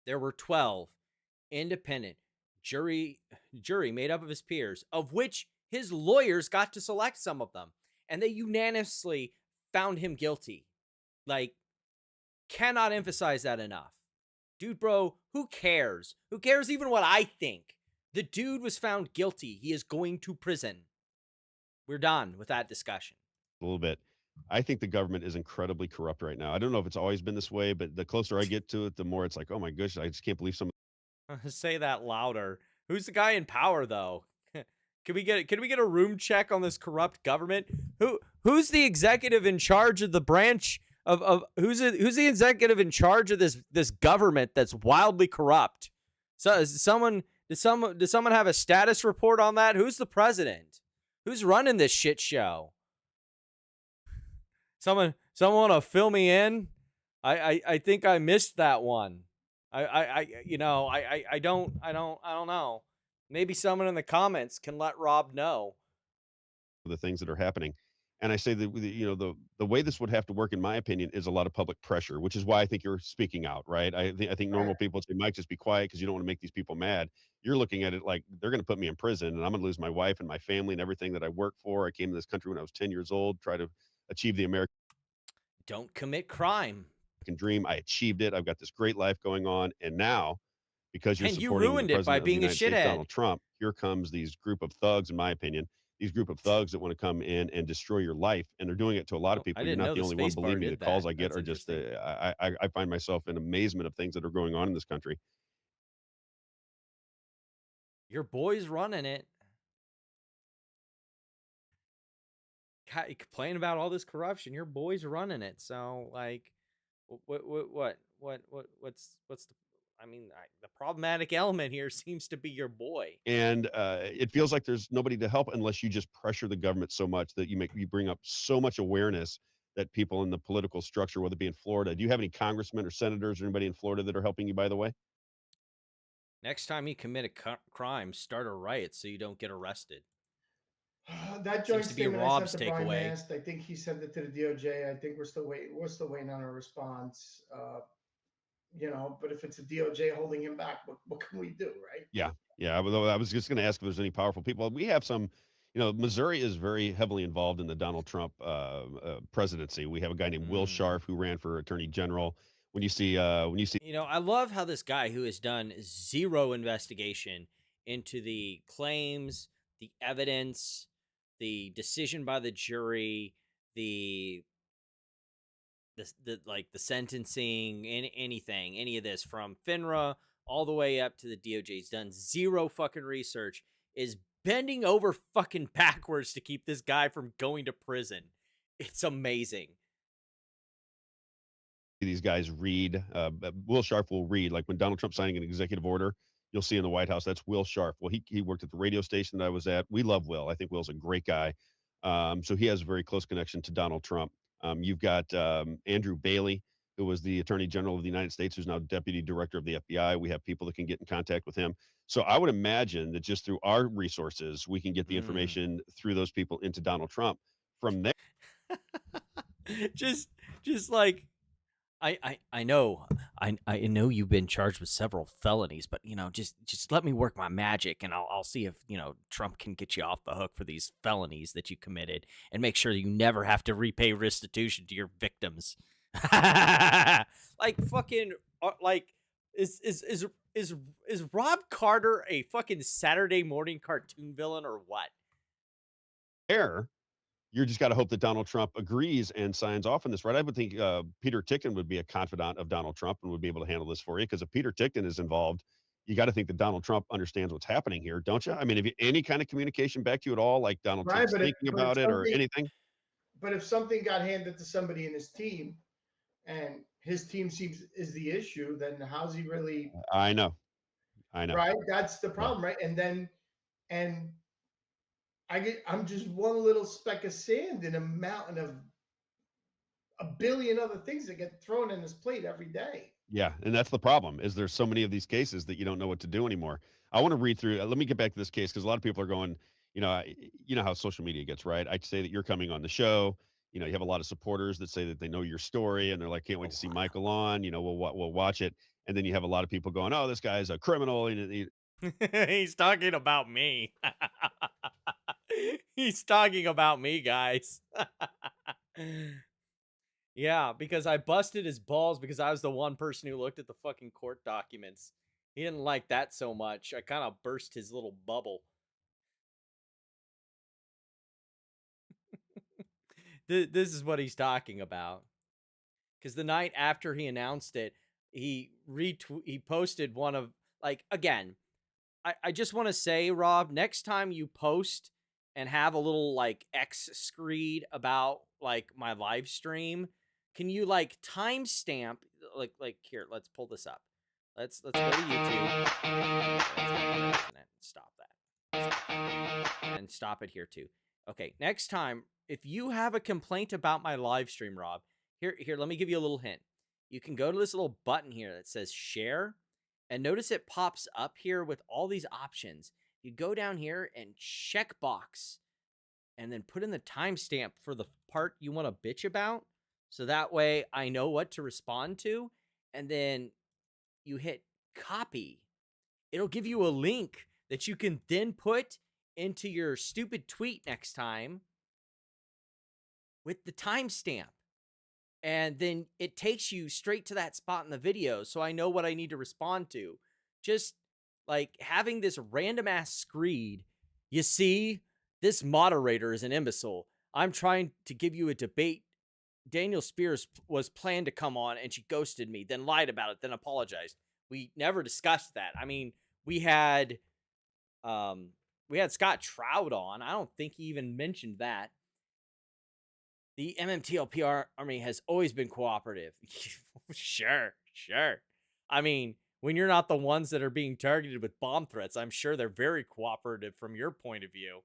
There were 12 independent jury made up of his peers, of which his lawyers got to select some of them, and they unanimously found him guilty. Like, cannot emphasize that enough. Dude, bro, who cares? Who cares even what I think? The dude was found guilty. He is going to prison. We're done with that discussion. a little bit. I think the government is incredibly corrupt right now. I don't know if it's always been this way, but the closer I get to it, the more it's like, oh my gosh, I just can't believe some. Say that louder. Who's the guy in power, though? Can we get a room check on this corrupt government? Who's the executive in charge of the branch of who's the executive in charge of this government that's wildly corrupt? So does someone have a status report on that? Who's the president? Who's running this shit show? Someone want to fill me in? I think I missed that one. I don't know. Maybe someone in the comments can let Rob know the things that are happening. And I say that the way this would have to work, in my opinion, is a lot of public pressure, which is why I think you're speaking out, right? I think normal people would say, Mike, just be quiet because you don't want to make these people mad. You're looking at it like they're going to put me in prison and I'm going to lose my wife and my family and everything that I worked for. I came to this country when I was 10 years old, try to achieve the American don't commit crime. dream. I achieved it. I've got this great life going on. And now, because you're And you supporting ruined the it by president of the being a United States, shithead. Donald Trump, here comes these group of thugs, in my opinion, these group of thugs that want to come in and destroy your life. And they're doing it to a lot of people. I You're didn't not know the the only one. space bar Believe me, the did calls that. I get That's are just, interesting. I find myself in amazement of things that are going on in this country. Your boy's running it. God, you complain about all this corruption. Your boy's running it. So like, what's the? I mean, the problematic element here seems to be your boy. And it feels like there's nobody to help unless you just pressure the government so much that you bring up so much awareness that people in the political structure, whether it be in Florida, do you have any congressmen or senators or anybody in Florida that are helping you, by the way? Next time you commit a crime, start a riot so you don't get arrested. That Seems joint to be statement I Rob's sent to Brian takeaway. Mast, I think he sent it to the DOJ. I think we're still waiting on a response. But if it's a DOJ holding him back, what can we do, right? Yeah. Although I was just going to ask if there's any powerful people. We have some. Missouri is very heavily involved in the Donald Trump presidency. We have a guy named Will Scharf who ran for attorney general. When you see, I love how this guy who has done zero investigation into the claims, the evidence, the decision by the jury, the sentencing, any of this from FINRA all the way up to the DOJ. He's done zero fucking research, is bending over fucking backwards to keep this guy from going to prison. It's amazing. these guys read. Will Scharf will read, like when Donald Trump's signing an executive order, you'll see in the White House, that's Will Scharf. Well, he worked at the radio station that I was at. We love Will. I think Will's a great guy. So he has a very close connection to Donald Trump. You've got Andrew Bailey, who was the Attorney General of the United States, who's now Deputy Director of the FBI. We have people that can get in contact with him. So I would imagine that just through our resources, we can get the information through those people into Donald Trump. From there, just like I know you've been charged with several felonies, but just let me work my magic and I'll see if Trump can get you off the hook for these felonies that you committed and make sure that you never have to repay restitution to your victims. Like fucking like is Rob Carter a fucking Saturday morning cartoon villain or what? you just got to hope that Donald Trump agrees and signs off on this, right? I would think Peter Tickton would be a confidant of Donald Trump and would be able to handle this for you, because if Peter Tickton is involved, you got to think that Donald Trump understands what's happening here, don't you? I mean, have you any kind of communication back to you at all, like Donald Trump's thinking about it or anything? but if something got handed to somebody in his team, and his team is the issue, then how's he really? I know. Right, that's the Yeah. problem, right? And I'm just one little speck of sand in a mountain of a billion other things that get thrown in his plate every day. Yeah, and that's the problem. Is there's so many of these cases that you don't know what to do anymore. I want to read through. Let me get back to this case because a lot of people are going. You know how social media gets, right? I'd say that you're coming on the show. You have a lot of supporters that say that they know your story and they're like, can't wait to see Michael on. We'll watch it. And then you have a lot of people going, oh, this guy's a criminal. He's talking about me. He's talking about me, guys. Yeah, because I busted his balls because I was the one person who looked at the fucking court documents. He didn't like that so much. I kind of burst his little bubble. This is what he's talking about. Because the night after he announced it, he posted one of, like, again, I just want to say, Rob, next time you post and have a little, like, X screed about, like, my live stream, can you, like, timestamp, like here, let's pull this up. Let's go to YouTube. Stop that. And stop it here too. Okay, next time, if you have a complaint about my live stream, Rob, here, let me give you a little hint. You can go to this little button here that says share, and notice it pops up here with all these options. You go down here and check box, and then put in the timestamp for the part you want to bitch about. So that way I know what to respond to. And then you hit copy. It'll give you a link that you can then put into your stupid tweet next time with the timestamp. And then it takes you straight to that spot in the video. So I know what I need to respond to. Just like having this random ass screed. You see, this moderator is an imbecile. I'm trying to give you a debate. Daniel Spears was planned to come on and she ghosted me, then lied about it, then apologized. We never discussed that. I mean, we had Scott Trout on. I don't think he even mentioned that. The MMTLP army has always been cooperative. Sure. I mean, when you're not the ones that are being targeted with bomb threats, I'm sure they're very cooperative from your point of view.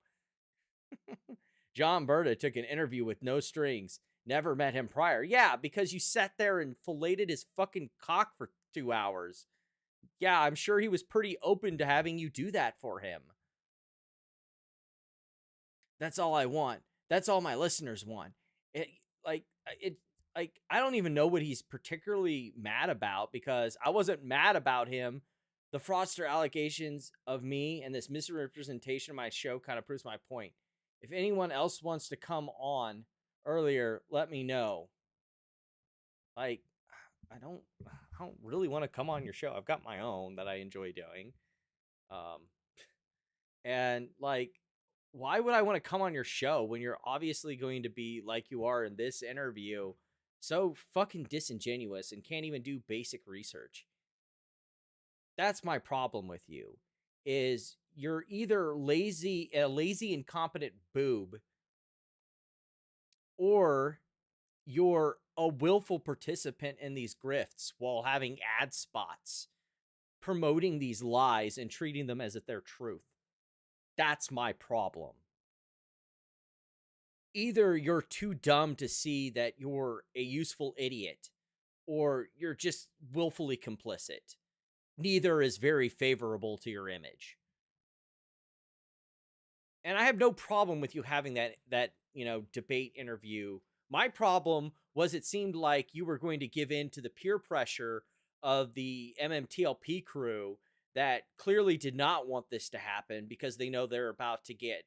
John Berta took an interview with no strings. Never met him prior. Yeah, because you sat there and filleted his fucking cock for 2 hours. Yeah, I'm sure he was pretty open to having you do that for him. That's all I want. That's all my listeners want. I don't even know what he's particularly mad about, because I wasn't mad about him. The fraudster allegations of me and this misrepresentation of my show kind of proves my point. If anyone else wants to come on earlier, let me know. Like, I don't really want to come on your show. I've got my own that I enjoy doing. And like, why would I want to come on your show when you're obviously going to be like you are in this interview, so fucking disingenuous and can't even do basic research? That's my problem with you, is you're either a lazy, incompetent boob, or you're a willful participant in these grifts while having ad spots promoting these lies and treating them as if they're truth. That's my problem. Either you're too dumb to see that you're a useful idiot, or you're just willfully complicit. Neither is very favorable to your image. And I have no problem with you having that debate interview. My problem was it seemed like you were going to give in to the peer pressure of the MMTLP crew that clearly did not want this to happen because they know they're about to get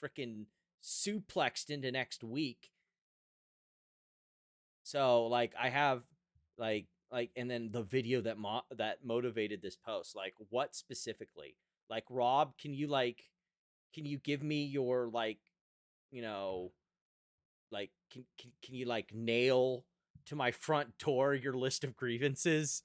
freaking suplexed into next week. So like I have like and then the video that motivated this post, like what specifically? Like, Rob, can you give me your can you like nail to my front door your list of grievances?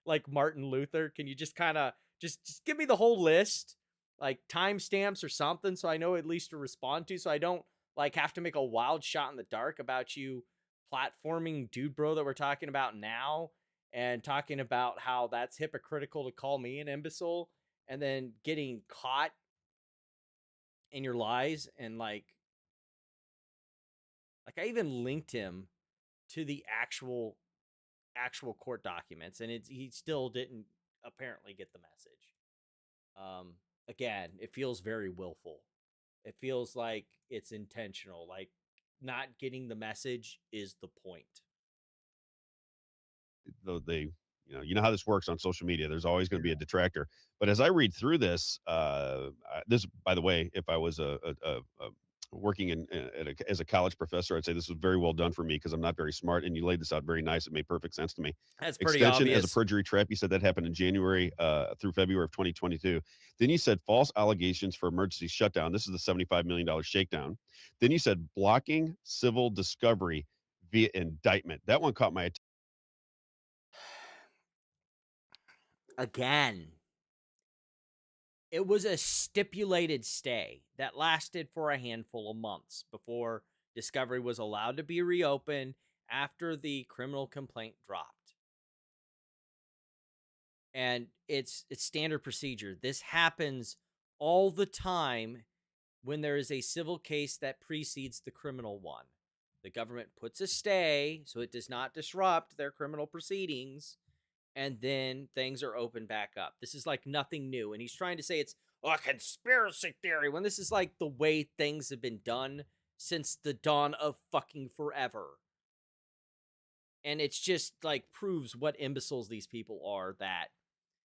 Like Martin Luther, can you just kind of just give me the whole list, like timestamps or something, so I know at least to respond to, so I don't like have to make a wild shot in the dark about you platforming dude bro that we're talking about now and talking about how that's hypocritical to call me an imbecile and then getting caught in your lies and like I even linked him to the actual court documents and he still didn't apparently get the message. Again, it feels very willful. It feels like it's intentional. Like not getting the message is the point. Though they, you know how this works on social media. There's always going to be a detractor. But as I read through this, this, by the way, if I was working as a college professor, I'd say this was very well done for me because I'm not very smart. And you laid this out very nice. It made perfect sense to me. That's pretty Extension as a obvious. perjury trap. You said that happened in January through February of 2022. Then you said false allegations for emergency shutdown. This is the $75 million shakedown. Then you said blocking civil discovery via indictment. That one caught my attention. Again, it was a stipulated stay that lasted for a handful of months before discovery was allowed to be reopened after the criminal complaint dropped. And it's standard procedure. This happens all the time when there is a civil case that precedes the criminal one. The government puts a stay so it does not disrupt their criminal proceedings, and then things are opened back up. This is like nothing new. And he's trying to say it's a conspiracy theory when this is like the way things have been done since the dawn of fucking forever. And it's just like proves what imbeciles these people are, that,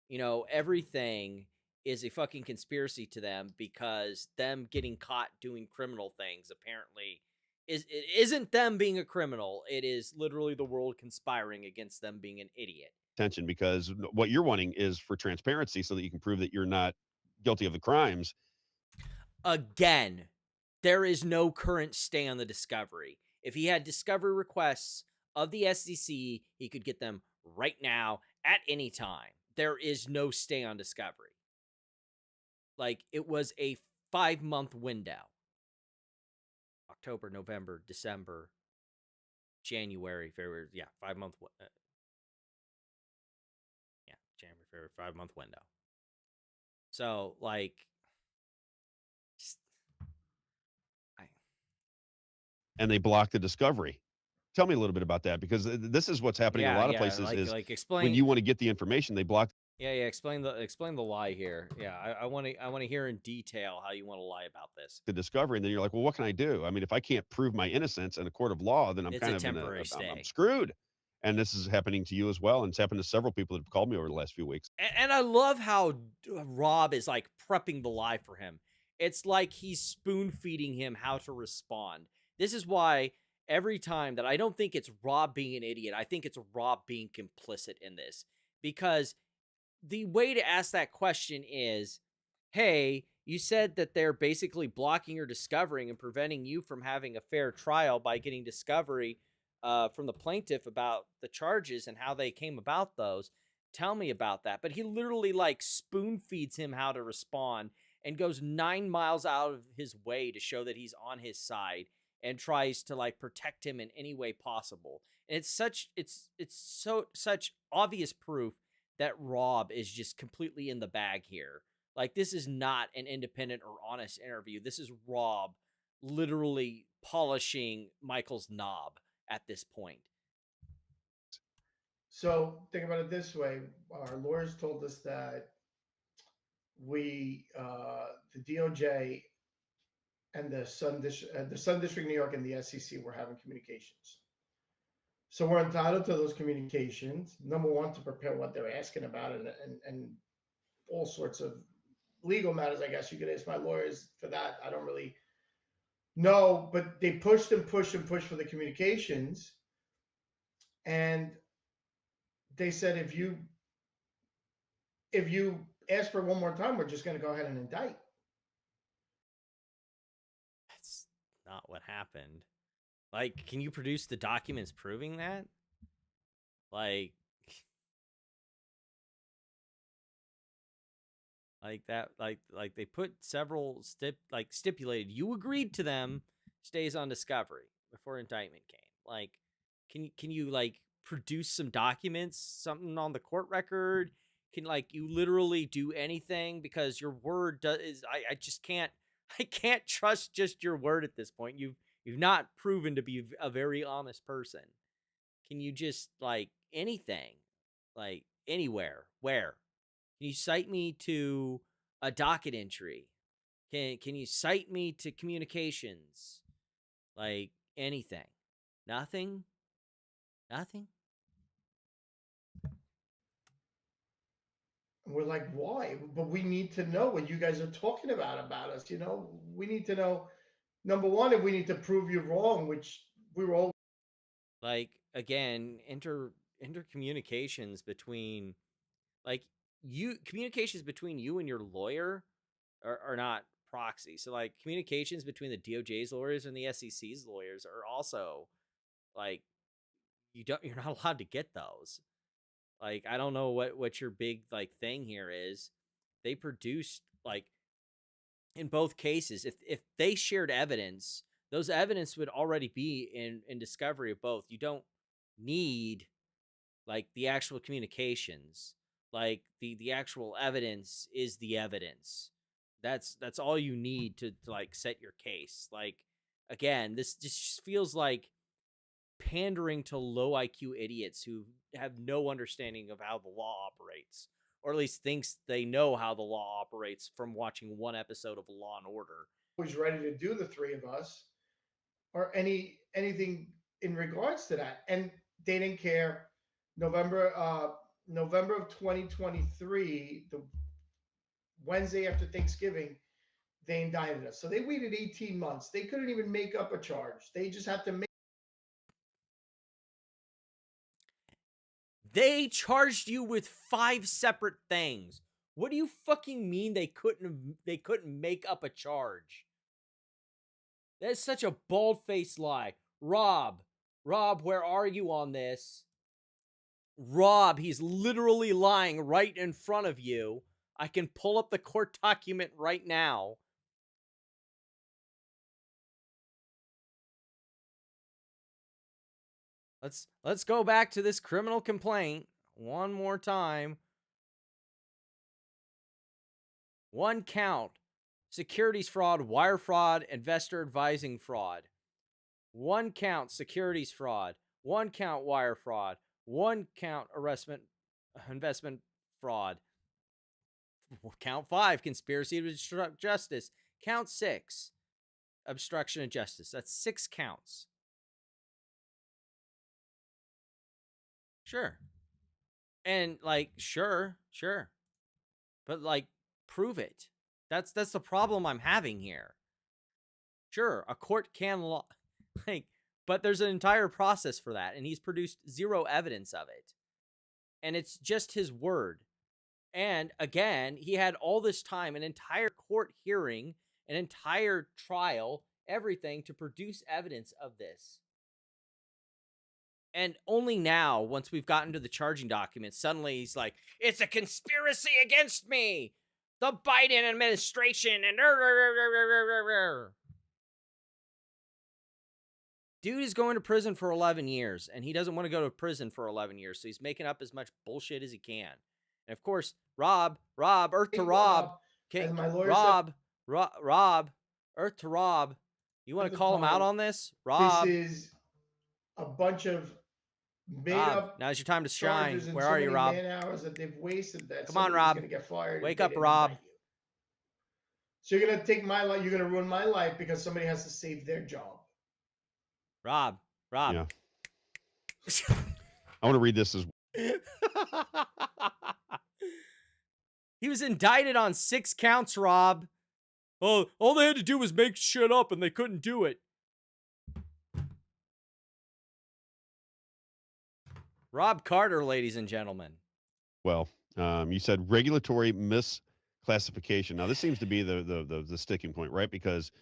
you know, everything is a fucking conspiracy to them because them getting caught doing criminal things apparently it isn't them being a criminal. It is literally the world conspiring against them being an idiot. Attention, because what you're wanting is for transparency so that you can prove that you're not guilty of the crimes. Again, there is no current stay on the discovery. If he had discovery requests of the SEC, he could get them right now at any time. There is no stay on discovery. Like, it was a 5-month window. October, November, December, January, February. Yeah, 5-month. January, February, 5-month window. So, like, and they block the discovery. Tell me a little bit about that, because this is what's happening in a lot of places. Like explain, when you want to get the information, they block. Yeah, explain the lie here. Yeah, I want to hear in detail how you want to lie about this. The discovery, and then you're like, well, what can I do? I mean, if I can't prove my innocence in a court of law, then I'm kind of temporary stay. I'm screwed. And this is happening to you as well, and it's happened to several people that have called me over the last few weeks. And I love how Rob is like prepping the lie for him. It's like he's spoon feeding him how to respond. This is why every time that I don't think it's Rob being an idiot, I think it's Rob being complicit in this. Because the way to ask that question is, hey, you said that they're basically blocking your discovery and preventing you from having a fair trial by getting discovery from the plaintiff about the charges and how they came about those. Tell me about that. But he literally like spoon feeds him how to respond and goes 9 miles out of his way to show that he's on his side and tries to like protect him in any way possible. And it's such obvious proof that Rob is just completely in the bag here. Like, this is not an independent or honest interview. This is Rob literally polishing Michael's knob at this point. So think about it this way. Our lawyers told us that the DOJ and the Sun District New York and the SEC were having communications. So we're entitled to those communications. Number one, to prepare what they're asking about and all sorts of legal matters. I guess you could ask my lawyers for that. I don't really know, but they pushed and pushed and pushed for the communications. And they said, if you ask for it one more time, we're just going to go ahead and indict. That's not what happened. Like, can you produce the documents proving that? Like that, like they put several stipulated. You agreed to them stays on discovery before indictment came. Like, can you like produce some documents, something on the court record? Can like you literally do anything? Because your word I just can't I can't trust just your word at this point. You've not proven to be a very honest person. Can you just like anything? Like anywhere? Where? Can you cite me to a docket entry? Can you cite me to communications? Like anything? Nothing? Nothing? And we're like, why? But we need to know what you guys are talking about us. We need to know, number one, if we need to prove you wrong, which we were all. Like again, intercommunications between like communications between you and your lawyer are not proxy. So like communications between the DOJ's lawyers and the SEC's lawyers are also like you're not allowed to get those. Like I don't know what your big like thing here is. They produced like in both cases, if they shared evidence, those evidence would already be in discovery of both. You don't need like the actual communications. Like the actual evidence is the evidence. That's all you need to like set your case. Like again, this just feels like pandering to low IQ idiots who have no understanding of how the law operates, or at least thinks they know how the law operates from watching one episode of Law and Order. Always ready to do, the three of us, or anything in regards to that, and they didn't care. November of 2023, the Wednesday after Thanksgiving, they indicted us. So they waited 18 months. They couldn't even make up a charge. They just had to make. They charged you with 5 separate things. What do you fucking mean they couldn't make up a charge? That's such a bald-faced lie. Rob, where are you on this? Rob, he's literally lying right in front of you. I can pull up the court document right now. Let's go back to this criminal complaint one more time. 1 count: securities fraud, wire fraud, investor advising fraud. 1 count: securities fraud. 1 count: wire fraud. 1 count: investment fraud. Count 5: conspiracy to obstruct justice. Count 6: obstruction of justice. That's 6 counts. Sure. And like, sure. But like, prove it. That's the problem I'm having here. Sure, a court can like, but there's an entire process for that, and he's produced 0 evidence of it. And it's just his word. And again, he had all this time, an entire court hearing, an entire trial, everything to produce evidence of this. And only now, once we've gotten to the charging documents, suddenly he's like, it's a conspiracy against me. The Biden administration and dude is going to prison for 11 years, and he doesn't want to go to prison for 11 years, so he's making up as much bullshit as he can. And of course, Rob, Earth to Rob, as my lawyer Rob, Earth to Rob. You want to call him out on this? Rob. This is a bunch of made Rob, up. now's your time to shine. charges and Where so are you, many Rob? Man-hours that they've wasted. That Come on, somebody's Rob. Gonna get fired. Wake if up, they didn't Rob. indict you. So you're gonna take my life. You're gonna ruin my life because somebody has to save their job. Rob. Yeah. I want to read this as He was indicted on 6 counts, Rob. Oh, all they had to do was make shit up and they couldn't do it. Rob Carter, ladies and gentlemen. well. You said regulatory misclassification. Now, this seems to be the sticking point, right? Because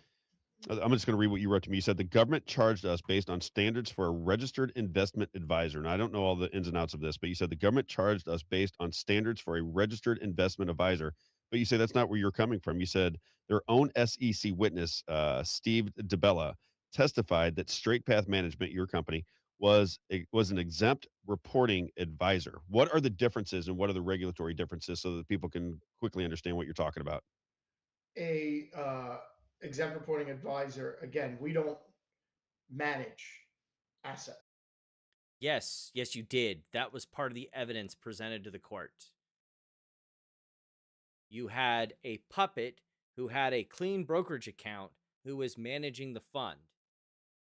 I'm just going to read what you wrote to me. You said the government charged us based on standards for a registered investment advisor. And I don't know all the ins and outs of this, but you said the government charged us based on standards for a registered investment advisor. But you say that's not where you're coming from. You said their own SEC witness, Steve DeBella, testified that Straight Path Management, your company, was an exempt reporting advisor. What are the differences and what are the regulatory differences so that people can quickly understand what you're talking about? A exempt reporting advisor, again, we don't manage assets. Yes, yes, you did. That was part of the evidence presented to the court. You had a puppet who had a clean brokerage account who was managing the fund,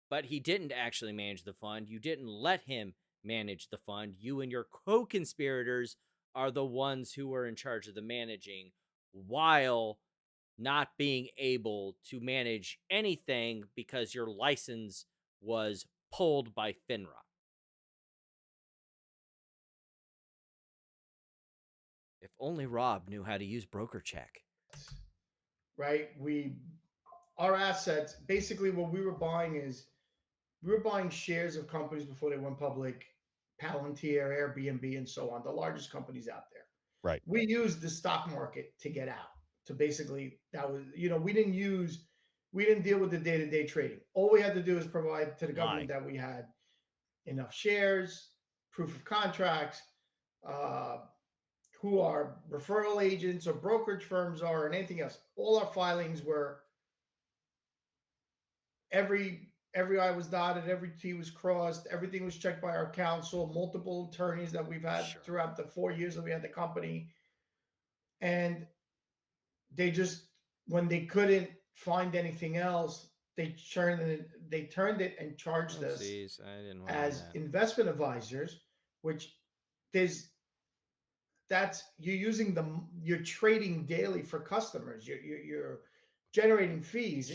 but he didn't actually manage the fund. You didn't let him manage the fund. You and your co-conspirators are the ones who were in charge of the managing, while not being able to manage anything because your license was pulled by FINRA. If only Rob knew how to use BrokerCheck. Right? Our assets, basically what we were buying is we were buying shares of companies before they went public, Palantir, Airbnb, and so on, the largest companies out there. Right. We used the stock market to get out. To basically, that was, we didn't deal with the day-to-day trading. All we had to do is provide to the government that we had enough shares, proof of contracts, who our referral agents or brokerage firms are, and anything else. All our filings were every I was dotted, every T was crossed, everything was checked by our counsel, multiple attorneys that we've had throughout the 4 years that we had the company. And they just, when they couldn't find anything else, they turned it and charged us as investment advisors, which you're trading daily for customers. You're generating fees.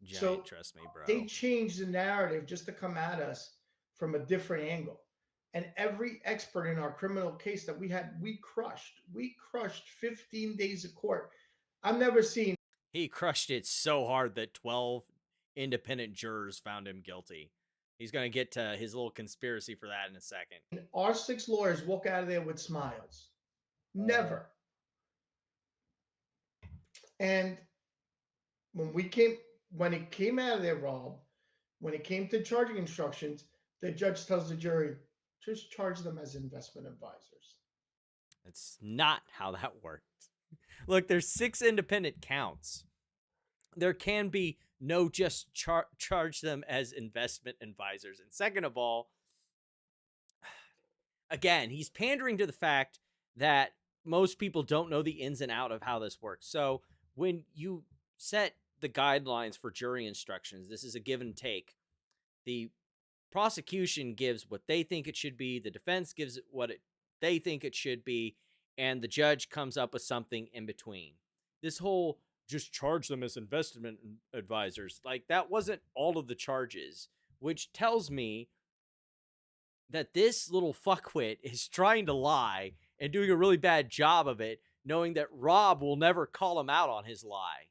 Giant, trust me, bro. They changed the narrative just to come at us from a different angle. And every expert in our criminal case that we had, we crushed 15 days of court. I've never seen. He crushed it so hard that 12 independent jurors found him guilty. He's going to get to his little conspiracy for that in a second. Our 6 lawyers walk out of there with smiles. Never. And when it came out of there, Rob, when it came to charging instructions, the judge tells the jury, just charge them as investment advisors. That's not how that works. Look, there's 6 independent counts. There can be no just charge them as investment advisors. And second of all, again, he's pandering to the fact that most people don't know the ins and out of how this works. So when you set the guidelines for jury instructions, this is a give and take. The prosecution gives what they think it should be, the defense gives it what they think it should be, and the judge comes up with something in between. This whole just charge them as investment advisors, like, that wasn't all of the charges, which tells me that this little fuckwit is trying to lie and doing a really bad job of it, knowing that Rob will never call him out on his lie.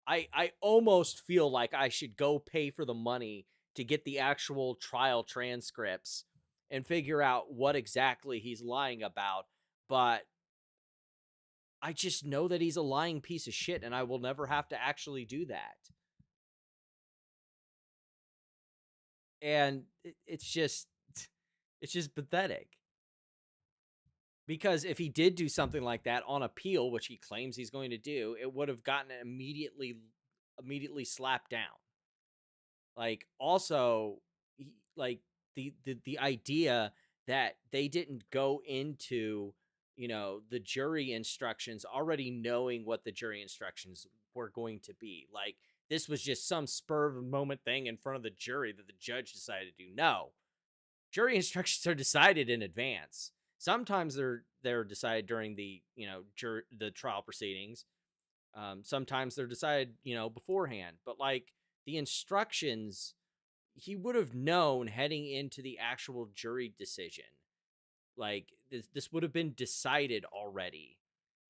I almost feel like I should go pay for the money to get the actual trial transcripts and figure out what exactly he's lying about, but I just know that he's a lying piece of shit, and I will never have to actually do that. And it's just pathetic. Because if he did do something like that on appeal, which he claims he's going to do, it would have gotten immediately slapped down. Like, also, like, the idea that they didn't go into, the jury instructions already knowing what the jury instructions were going to be. Like, this was just some spur of the moment thing in front of the jury that the judge decided to do. No. Jury instructions are decided in advance. Sometimes they're decided during the trial proceedings. Sometimes they're decided beforehand. But like the instructions, he would have known heading into the actual jury decision. Like this would have been decided already,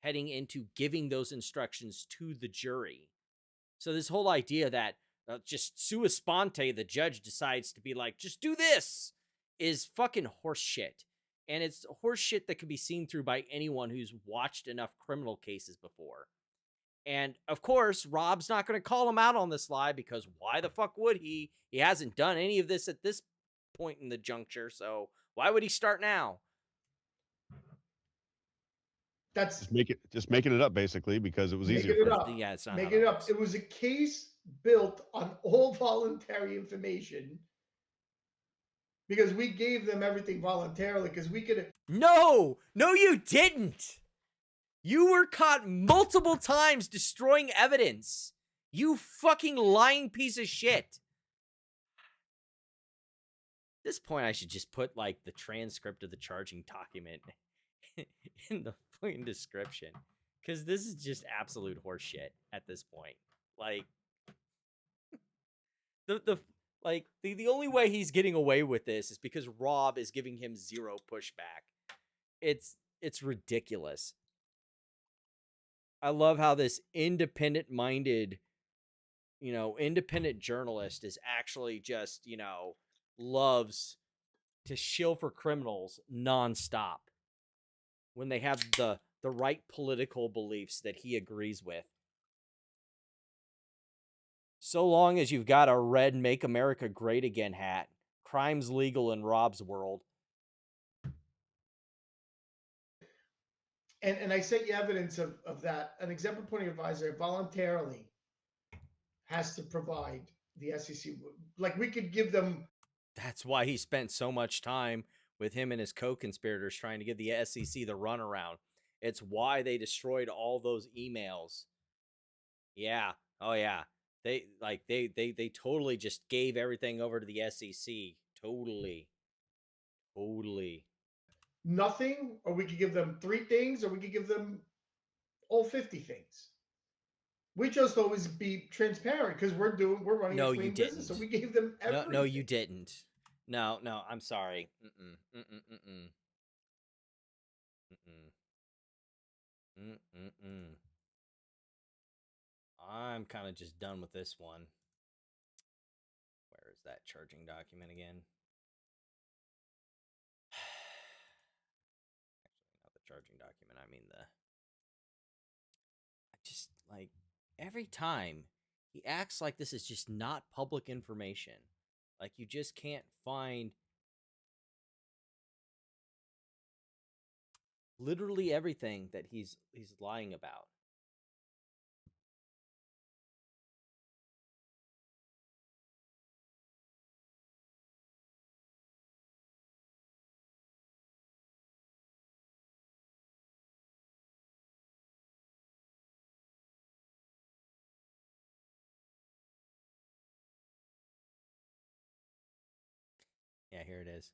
heading into giving those instructions to the jury. So this whole idea that just sua sponte, the judge decides to be like, just do this, is fucking horse shit. And it's horse shit that can be seen through by anyone who's watched enough criminal cases before. And of course, Rob's not going to call him out on this lie, because why the fuck would he? He hasn't done any of this at this point in the juncture, so why would he start now? That's Just making it up basically because it was making easier it for him. up. Yeah, it's not how Making that it up. works. It was a case built on all voluntary information because we gave them everything voluntarily because we could have. No, you didn't. You were caught multiple times destroying evidence. You fucking lying piece of shit. At this point, I should just put like the transcript of the charging document in the fucking description, because this is just absolute horseshit at this point. Like the only way he's getting away with this is because Rob is giving him zero pushback. It's ridiculous. I love how this independent-minded, independent journalist is actually just, loves to shill for criminals nonstop when they have the right political beliefs that he agrees with. So long as you've got a red "Make America Great Again" hat, crime's legal in Rob's world. And I sent you evidence of that. An exemplar pointing advisor voluntarily has to provide the SEC. Like we could give them. That's why he spent so much time with him and his co-conspirators trying to give the SEC the runaround. It's why they destroyed all those emails. Yeah. Oh yeah. They totally just gave everything over to the SEC. Totally. Nothing, or we could give them 3 things, or we could give them all 50 things. We chose to always be transparent because we're running No, a clean you business, so didn't. we gave them everything. No, you didn't. No, I'm sorry. I'm kind of just done with this one. Where is that charging document again? Actually, not the charging document. I mean I just, like, every time he acts like this is just not public information. Like, you just can't find literally everything that he's lying about. Yeah, here it is.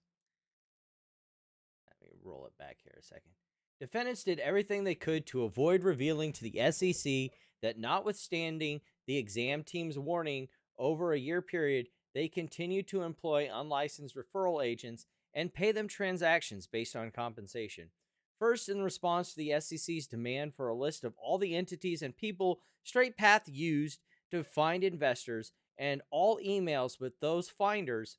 Let me roll it back here a second. Defendants did everything they could to avoid revealing to the SEC that, notwithstanding the exam team's warning, over a year period, they continued to employ unlicensed referral agents and pay them transactions based on compensation. First, in response to the SEC's demand for a list of all the entities and people Straight Path used to find investors and all emails with those finders,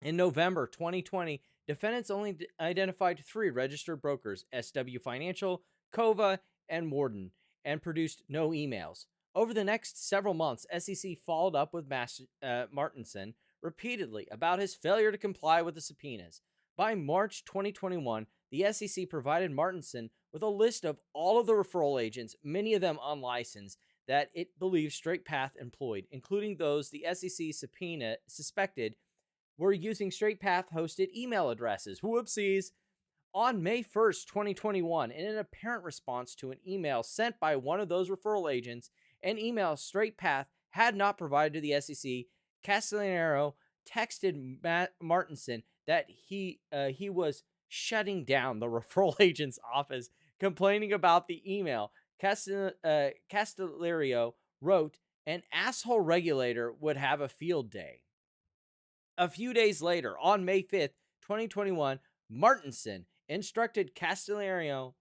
in November 2020, defendants only identified 3 registered brokers, SW Financial, Kova, and Warden, and produced no emails. Over the next several months, SEC followed up with Martinson repeatedly about his failure to comply with the subpoenas. By March 2021, the SEC provided Martinson with a list of all of the referral agents, many of them unlicensed, that it believes Straight Path employed, including those the SEC suspected were using Straight Path hosted email addresses. Whoopsies. On May 1st, 2021, in an apparent response to an email sent by one of those referral agents, an email Straight Path had not provided to the SEC, Castillero texted Martinson that he was shutting down the referral agent's office, complaining about the email. Castillero wrote, "An asshole regulator would have a field day." A few days later, on May 5th, 2021, Martinson instructed Castillero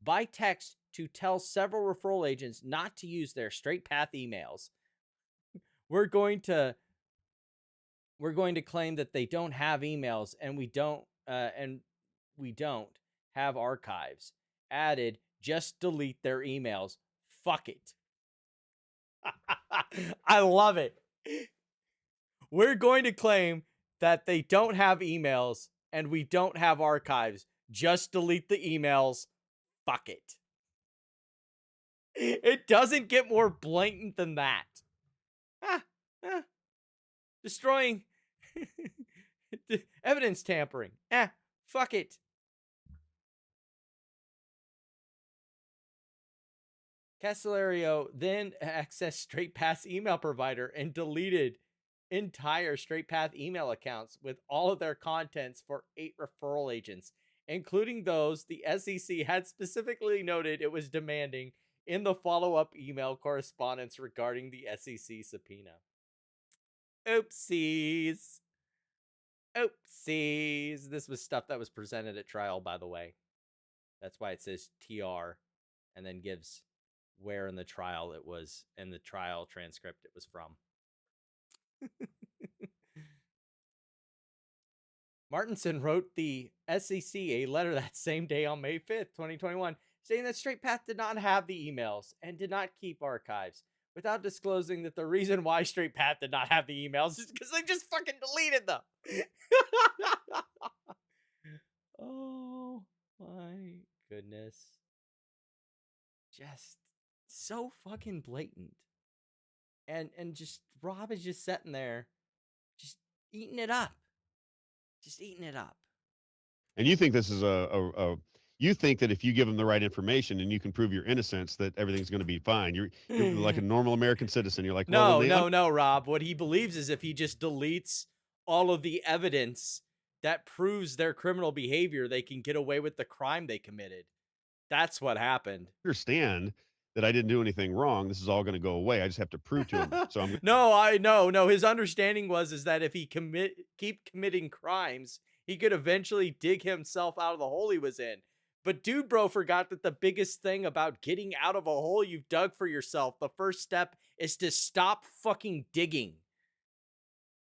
by text to tell several referral agents not to use their Straight Path emails. We're going to claim that they don't have emails, and we don't have archives. Added, just delete their emails. Fuck it. I love it. We're going to claim that they don't have emails and we don't have archives. Just delete the emails. Fuck it. It doesn't get more blatant than that. Destroying evidence tampering. Fuck it. Castillero then accessed StraightPath's email provider and deleted entire StraightPath email accounts with all of their contents for 8 referral agents, including those the SEC had specifically noted it was demanding in the follow-up email correspondence regarding the SEC subpoena. Oopsies. Oopsies. This was stuff that was presented at trial, by the way. That's why it says TR and then gives where in the trial it was, in the trial transcript it was from. Martinson wrote the SEC a letter that same day on May 5th, 2021, stating that StraightPath did not have the emails and did not keep archives, without disclosing that the reason why StraightPath did not have the emails is because they just fucking deleted them. Oh my goodness. Just so fucking blatant. And just Rob is just sitting there just eating it up. Just eating it up. And you think this is you think that if you give them the right information and you can prove your innocence, that everything's going to be fine. You're like a normal American citizen. You're like, well, no, Rob. What he believes is if he just deletes all of the evidence that proves their criminal behavior, they can get away with the crime they committed. That's what happened. Understand that I didn't do anything wrong. This is all going to go away. I just have to prove to him. So I'm no. His understanding was that if he keep committing crimes, he could eventually dig himself out of the hole he was in. But dude, bro, forgot that the biggest thing about getting out of a hole you've dug for yourself, the first step is to stop fucking digging.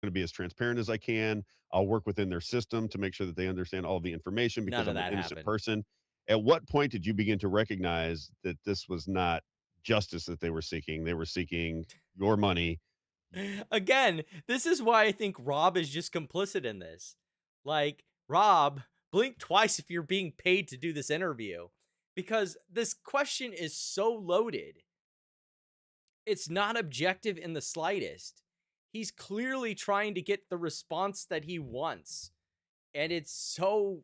going to be as transparent as I can. I'll work within their system to make sure that they understand all of the information because I'm an innocent person. At what point did you begin to recognize that this was not justice that they were seeking? They were seeking your money. Again, this is why I think Rob is just complicit in this. Like, Rob, blink twice if you're being paid to do this interview, because this question is so loaded. It's not objective in the slightest. He's clearly trying to get the response that he wants. And it's so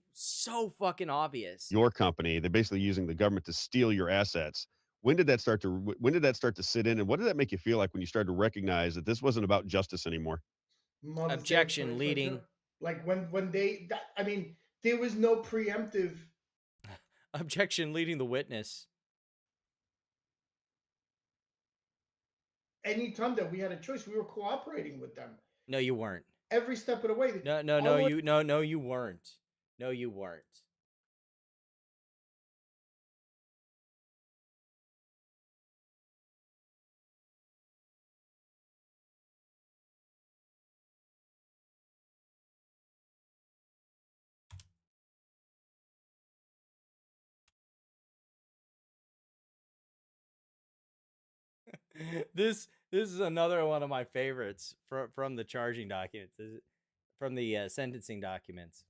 fucking obvious. Your company, they're basically using the government to steal your assets. When did that start to sit in? And what did that make you feel like when you started to recognize that this wasn't about justice anymore? Objection leading. Like when they, I mean, there was no preemptive. Objection leading the witness. Anytime that we had a choice, we were cooperating with them. No, you weren't. Every step of the way. No, you weren't. No, you weren't. This is another one of my favorites from the charging documents, from the sentencing documents.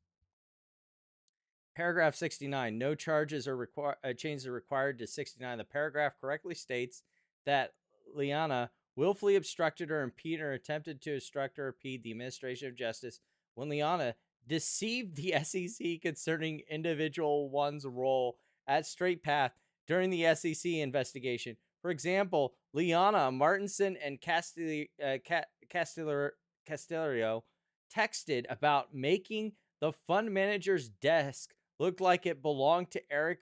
Paragraph 69, no charges or changes are required to 69. The paragraph correctly states that Liana willfully obstructed or impeded or attempted to obstruct or impede the administration of justice when Liana deceived the SEC concerning individual one's role at StraightPath during the SEC investigation. For example, Liana, Martinson, and Castillero texted about making the fund manager's desk look like it belonged to Eric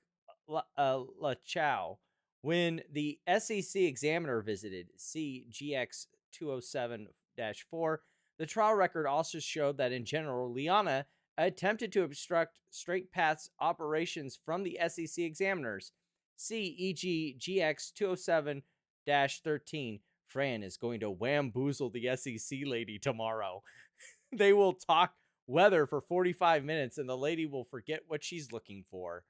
LaChow when the SEC examiner visited. See GX 207-4. The trial record also showed that in general, Liana attempted to obstruct StraightPath's operations from the SEC examiners. See EG GX 207-13. Fran is going to whamboozle the SEC lady tomorrow. They will talk weather for 45 minutes and the lady will forget what she's looking for.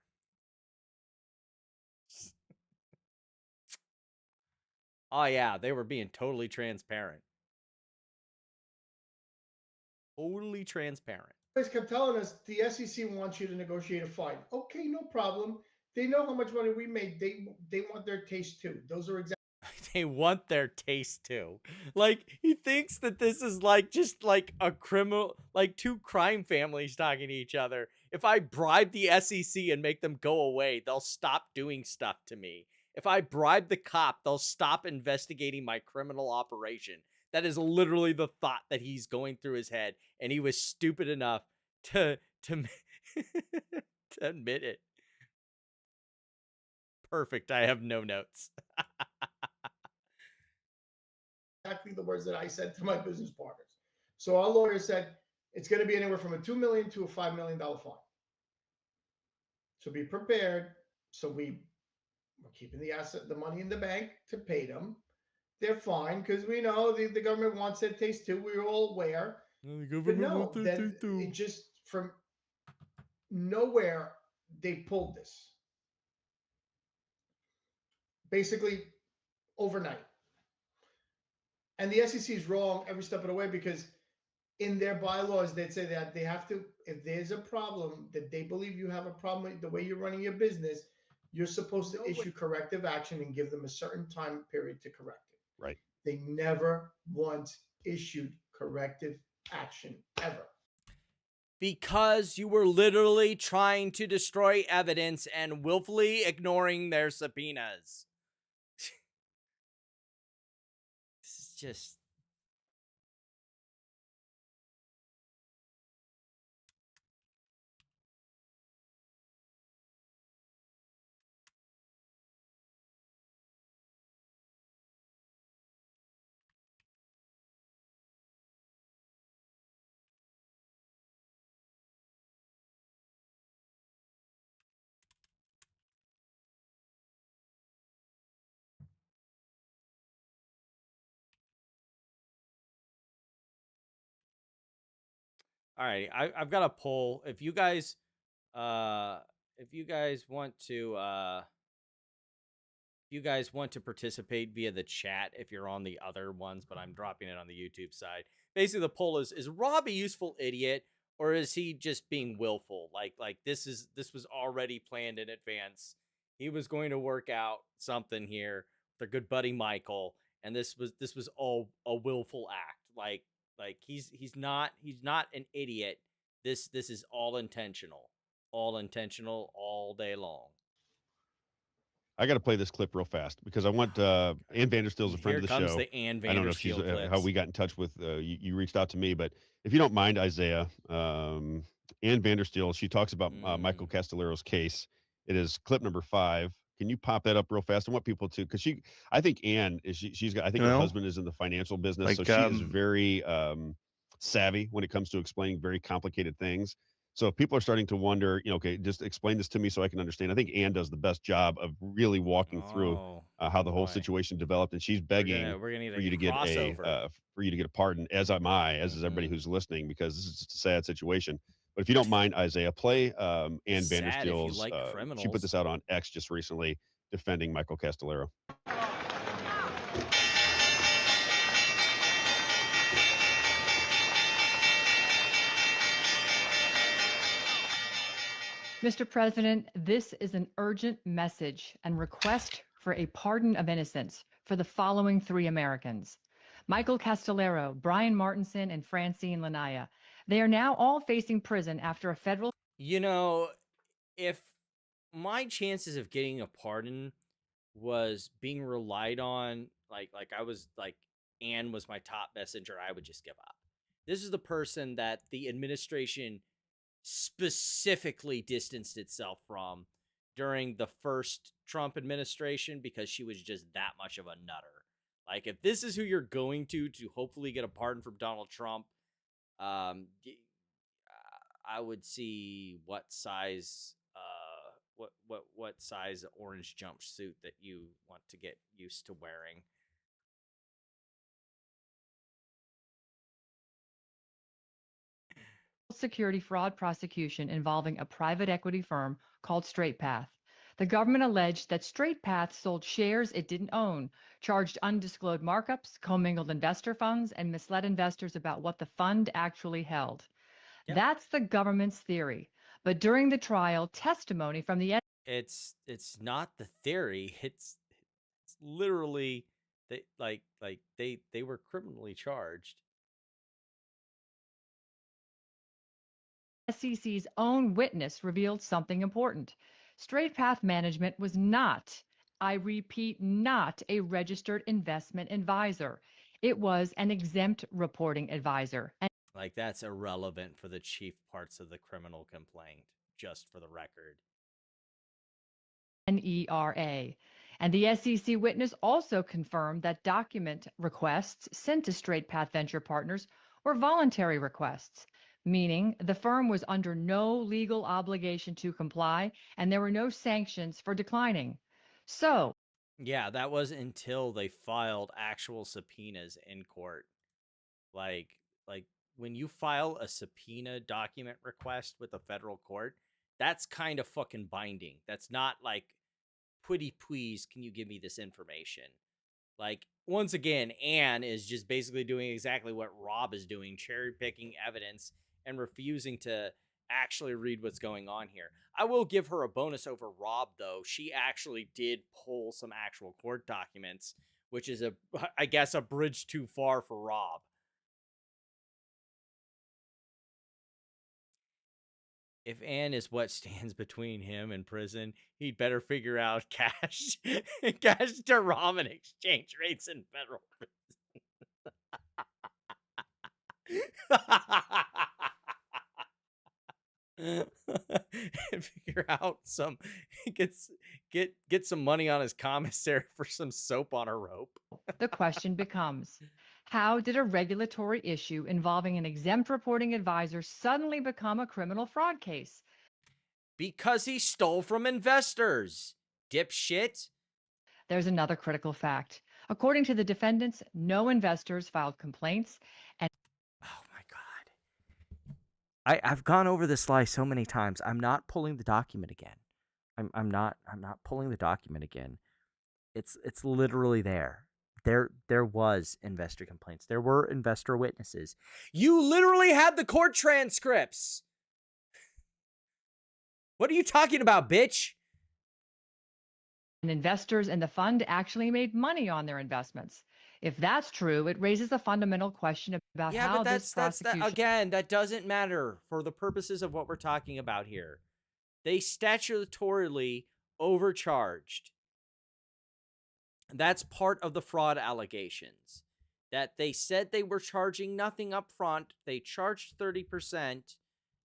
Oh yeah, they were being totally transparent. Totally transparent. Guys kept telling us the SEC wants you to negotiate a fine. Okay, no problem. They know how much money we made. They want their taste too. Those are exactly. They want their taste too. Like, he thinks that this is like just like a criminal, like two crime families talking to each other. If I bribe the SEC and make them go away, they'll stop doing stuff to me. If I bribe the cop, they'll stop investigating my criminal operation. That is literally the thought that he's going through his head, and he was stupid enough to to admit it. Perfect. I have no notes. Exactly the words that I said to my business partners. So our lawyer said it's going to be anywhere from a $2 million to a $5 million fine. So be prepared. So we're keeping the money in the bank to pay them. They're fine because we know the government wants their taste too. We're all aware. But no, then it just from nowhere they pulled this. Basically overnight. And the SEC is wrong every step of the way because in their bylaws, they'd say that they have to, if there's a problem that they believe you have a problem with the way you're running your business, you're supposed to issue corrective action and give them a certain time period to correct it. Right. They never once issued corrective action ever. Because you were literally trying to destroy evidence and willfully ignoring their subpoenas. This is just... All right, I've got a poll. If you guys want to participate via the chat, if you're on the other ones, but I'm dropping it on the YouTube side. Basically, the poll is Rob a useful idiot, or is he just being willful? Like this was already planned in advance. He was going to work out something here with their good buddy Michael, and this was all a willful act. Like he's not an idiot. This is all intentional all day long. I got to play this clip real fast because I want Ann Vandersteel's a friend of the show. Here comes the Ann Vandersteel. I don't know if she's how we got in touch with you reached out to me, but if you don't mind, Isaiah, Ann Vandersteel, she talks about Michael Castellero's case. It is clip number 5. Can you pop that up real fast? I want people to, because I think Ann is she's got. I think her husband is in the financial business, like, so she is very savvy when it comes to explaining very complicated things. So if people are starting to wonder, okay, just explain this to me so I can understand. I think Ann does the best job of really walking through how the whole situation developed, and she's begging for you to get a pardon, as am I, as is everybody who's listening, because this is just a sad situation. But if you don't mind, Isaiah, play Ann Vandersteel's. She put this out on X just recently, defending Michael Castillero. Mr. President, this is an urgent message and request for a pardon of innocence for the following 3 Americans: Michael Castillero, Brian Martinson, and Francine Lanaya. They are now all facing prison after a federal... If my chances of getting a pardon was being relied on, like I was, like, Ann was my top messenger, I would just give up. This is the person that the administration specifically distanced itself from during the first Trump administration, because she was just that much of a nutter. Like, if this is who you're going to hopefully get a pardon from Donald Trump, I would see what size orange jumpsuit that you want to get used to wearing. security fraud prosecution involving a private equity firm called Straight Path. The government alleged that Straight Path sold shares it didn't own, charged undisclosed markups, commingled investor funds, and misled investors about what the fund actually held. Yep. That's the government's theory. But during the trial, testimony from the it's not the theory. It's literally they were criminally charged. SEC's own witness revealed something important. Straight Path Management was not, I repeat, not a registered investment advisor. It was an exempt reporting advisor. Like, that's irrelevant for the chief parts of the criminal complaint, just for the record. NERA. And the SEC witness also confirmed that document requests sent to Straight Path Venture Partners were voluntary requests, meaning the firm was under no legal obligation to comply and there were no sanctions for declining. So, yeah, that was until they filed actual subpoenas in court. Like when you file a subpoena document request with a federal court, that's kind of fucking binding. That's not like, pretty please, can you give me this information? Like, once again, Anne is just basically doing exactly what Rob is doing, cherry picking evidence and refusing to actually read what's going on here. I will give her a bonus over Rob, though. She actually did pull some actual court documents, which is I guess a bridge too far for Rob. If Anne is what stands between him and prison, he'd better figure out cash to Rob and exchange rates in federal prison. And figure out some get some money on his commissary for some soap on a rope. the question becomes, how did a regulatory issue involving an exempt reporting advisor suddenly become a criminal fraud case? Because he stole from investors, dipshit. There's another critical fact. According to the defendants, no investors filed complaints. And oh my God. I've gone over this lie so many times. I'm not pulling the document again. I'm not pulling the document again. It's literally there. There was investor complaints. There were investor witnesses. You literally had the court transcripts. What are you talking about, bitch? investors in the fund actually made money on their investments. If that's true, it raises a fundamental question about how this prosecution... Again, that doesn't matter for the purposes of what we're talking about here. They statutorily overcharged. That's part of the fraud allegations. That they said they were charging nothing up front. They charged 30%.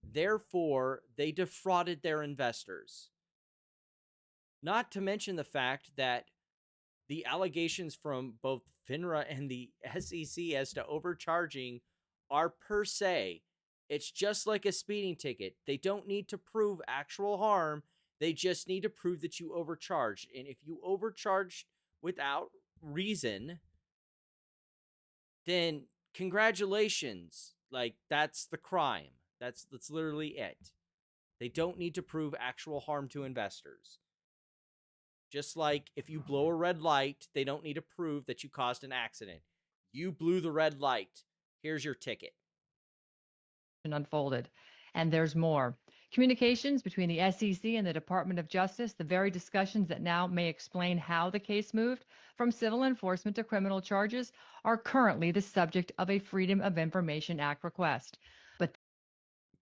Therefore, they defrauded their investors. Not to mention the fact that the allegations from both FINRA and the SEC as to overcharging are per se. It's just like a speeding ticket. They don't need to prove actual harm. They just need to prove that you overcharged. And if you overcharged without reason, then congratulations. Like, that's the crime. That's literally it. They don't need to prove actual harm to investors. Just like if you blow a red light, they don't need to prove that you caused an accident. You blew the red light. Here's your ticket. Unfolded. And there's more. Communications between the SEC and the Department of Justice, the very discussions that now may explain how the case moved from civil enforcement to criminal charges, are currently the subject of a Freedom of Information Act request. But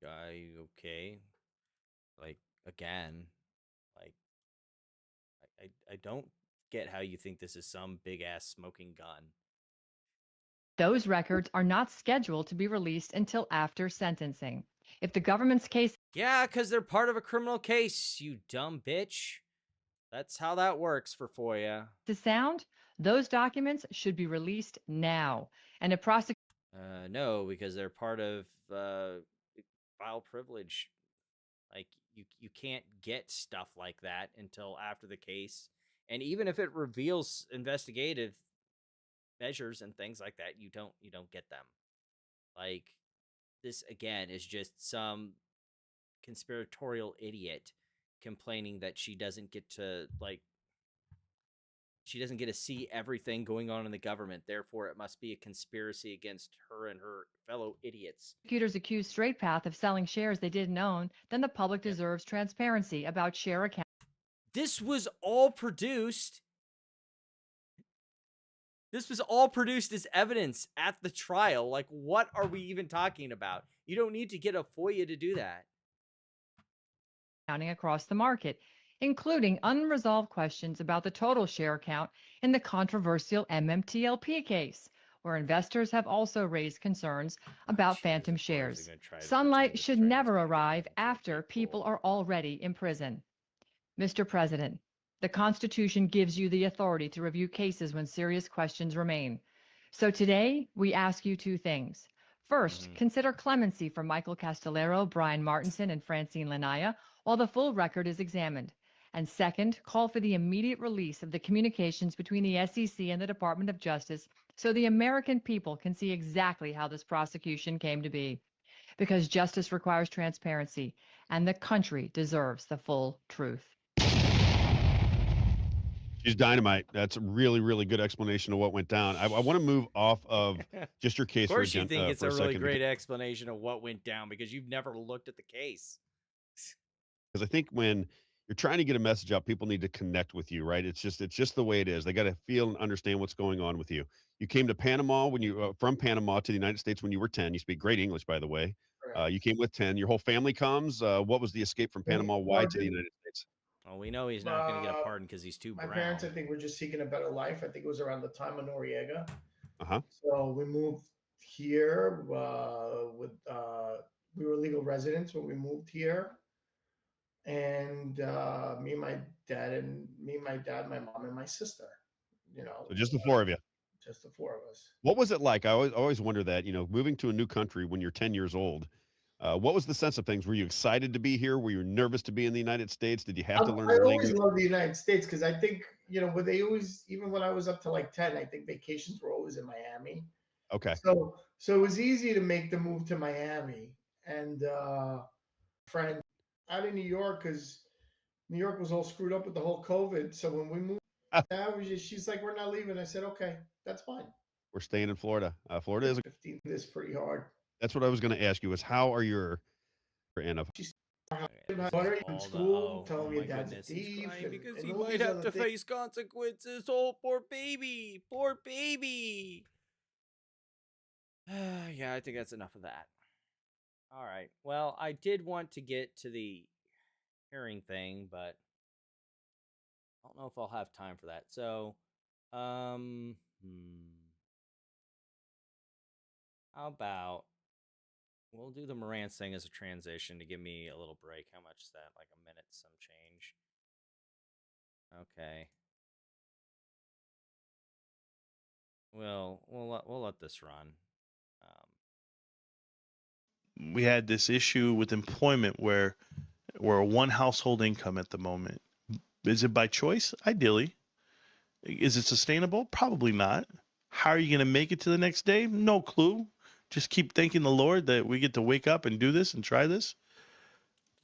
okay. Like, again, like, I don't get how you think this is some big ass smoking gun. those records are not scheduled to be released until after sentencing. If the government's case... Yeah, because they're part of a criminal case, you dumb bitch. That's how that works for FOIA. ...to sound, those documents should be released now. And a prosecutor... No, because they're part of file privilege. Like, you can't get stuff like that until after the case. And even if it reveals investigative measures and things like that, you don't get them. Like, this again is just some conspiratorial idiot complaining that she doesn't get to see everything going on in the government. Therefore, it must be a conspiracy against her and her fellow idiots. Prosecutors accused Straight Path of selling shares they didn't own, then the public deserves transparency about share accounts. This was all produced. This was all produced as evidence at the trial. Like, what are we even talking about? You don't need to get a FOIA to do that. Counting across the market, including unresolved questions about the total share count in the controversial MMTLP case, where investors have also raised concerns about phantom shares. Sunlight should never arrive after people are already in prison. Mr. President, the Constitution gives you the authority to review cases when serious questions remain. So today, we ask you two things. First, consider clemency for Michael Castillero, Brian Martinson, and Francine Lanaya while the full record is examined. And second, call for the immediate release of the communications between the SEC and the Department of Justice so the American people can see exactly how this prosecution came to be. Because justice requires transparency, and the country deserves the full truth. She's dynamite. That's a really, really good explanation of what went down. I want to move off of just your case. Of course, you think it's a really second, great explanation of what went down because you've never looked at the case. Because I think when you're trying to get a message out, people need to connect with you, right? It's just the way it is. They got to feel and understand what's going on with you. You came to Panama when you from Panama to the United States when you were 10. You speak great English, by the way. You came with 10. Your whole family comes. What was the escape from Panama? Why to the United States? Well, we know he's not going to get a pardon because he's too brown. My parents, I think, were just seeking a better life. I think it was around the time of Noriega. Uh-huh. So we moved here we were legal residents when we moved here. And me, my dad, my mom, and my sister, So just the four of you. Just the four of us. What was it like? I always wonder that, moving to a new country when you're 10 years old, what was the sense of things? Were you excited to be here? Were you nervous to be in the United States? Did you have to learn the language? I always loved the United States because I think, where they always, even when I was up to like 10, I think vacations were always in Miami. Okay. So it was easy to make the move to Miami. And friend out in New York, because New York was all screwed up with the whole COVID. So when we moved, she's like, we're not leaving. I said, okay, that's fine. We're staying in Florida. Florida is 15 is pretty hard. That's what I was going to ask you. Is how are your Anna? What are you in school? Telling me your dad's a thief because he might have to face consequences. Oh, poor baby, poor baby. Yeah, I think that's enough of that. All right. Well, I did want to get to the hearing thing, but I don't know if I'll have time for that. So, how about we'll do the Morantz thing as a transition to give me a little break. How much is that? Like a minute, some change. Okay. We'll let this run. We had this issue with employment where we're a one household income at the moment. Is it by choice? Ideally. Is it sustainable? Probably not. How are you going to make it to the next day? No clue. Just keep thanking the Lord that we get to wake up and do this and try this.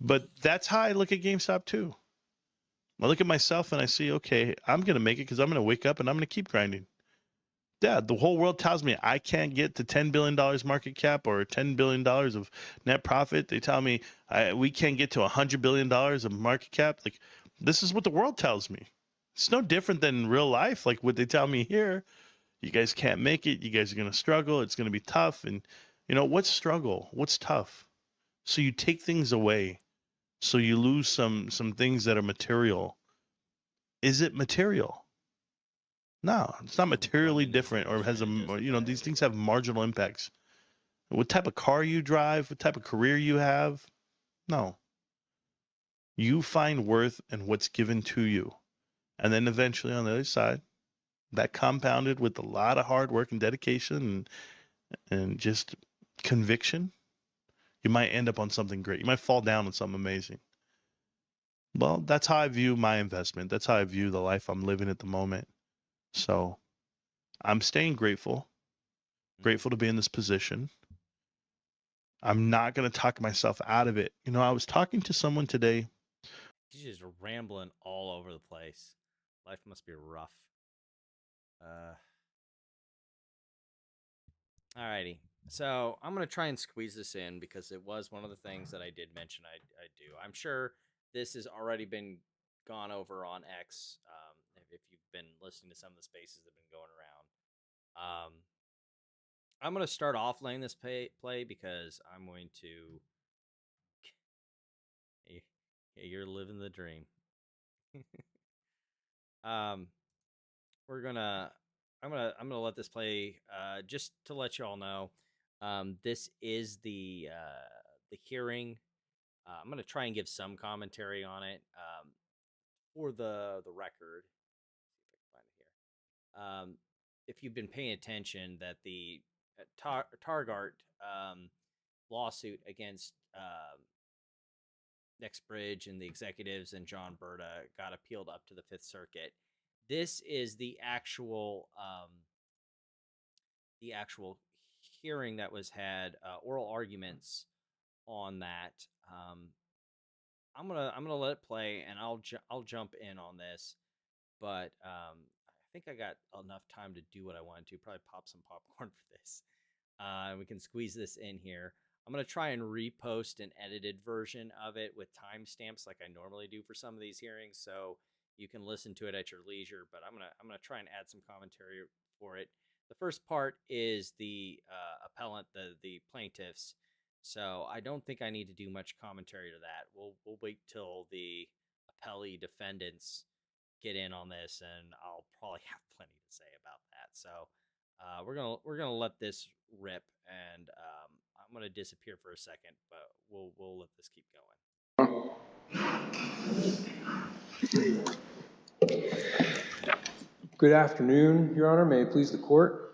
But that's how I look at GameStop too. I look at myself and I see, okay, I'm going to make it because I'm going to wake up and I'm going to keep grinding. Yeah, the whole world tells me I can't get to $10 billion market cap or $10 billion of net profit. They tell me we can't get to $100 billion of market cap. Like, this is what the world tells me. It's no different than real life. Like what they tell me here, you guys can't make it. You guys are going to struggle. It's going to be tough. And, what's struggle? What's tough? So you take things away. So you lose some things that are material. Is it material? No, it's not materially different or has these things have marginal impacts. What type of car you drive, what type of career you have. No. You find worth in what's given to you. And then eventually on the other side, that compounded with a lot of hard work and dedication and just conviction, you might end up on something great. You might fall down on something amazing. Well, that's how I view my investment. That's how I view the life I'm living at the moment. So I'm staying grateful to be in this position. I'm not going to talk myself out of it. I was talking to someone today He's just rambling all over the place. Life must be rough. Alrighty. So I'm gonna try and squeeze this in because it was one of the things that I did mention I do. I'm sure this has already been gone over on X. If you've been listening to some of the spaces that have been going around. I'm gonna start off laying this play because I'm going to. Hey, you're living the dream. We're gonna. I'm gonna let this play. Just to let you all know, this is the hearing. I'm gonna try and give some commentary on it for the record. See if I can find it here. If you've been paying attention, that the Targart lawsuit against Nextbridge and the executives and John Berta got appealed up to the Fifth Circuit. This is the actual hearing that was had, oral arguments on that. I'm gonna let it play, and I'll jump in on this, but I think I got enough time to do what I wanted to. Probably pop some popcorn for this. We can squeeze this in here. I'm gonna try and repost an edited version of it with timestamps like I normally do for some of these hearings, so you can listen to it at your leisure. But I'm gonna try and add some commentary for it. The first part is the appellant, the plaintiffs. So I don't think I need to do much commentary to that. We'll wait till the appellee defendants get in on this, and I'll probably have plenty to say about that. So we're gonna let this rip, and I'm gonna disappear for a second, but we'll let this keep going. Good afternoon, Your Honor. May it please the court.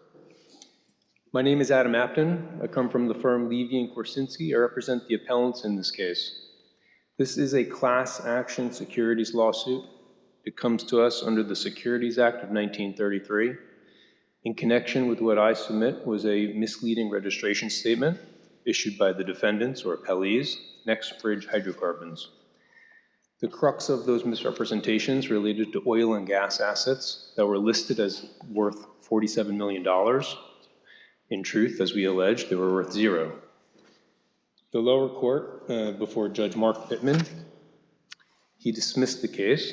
My name is Adam Apton. I come from the firm Levy and Korsinski. I represent the appellants in this case. This is a class action securities lawsuit. It comes to us under the Securities Act of 1933 in connection with what I submit was a misleading registration statement issued by the defendants or appellees, Nextbridge Hydrocarbons. The crux of those misrepresentations related to oil and gas assets that were listed as worth $47 million. In truth, as we allege, they were worth zero. The lower court, before Judge Mark Pittman, he dismissed the case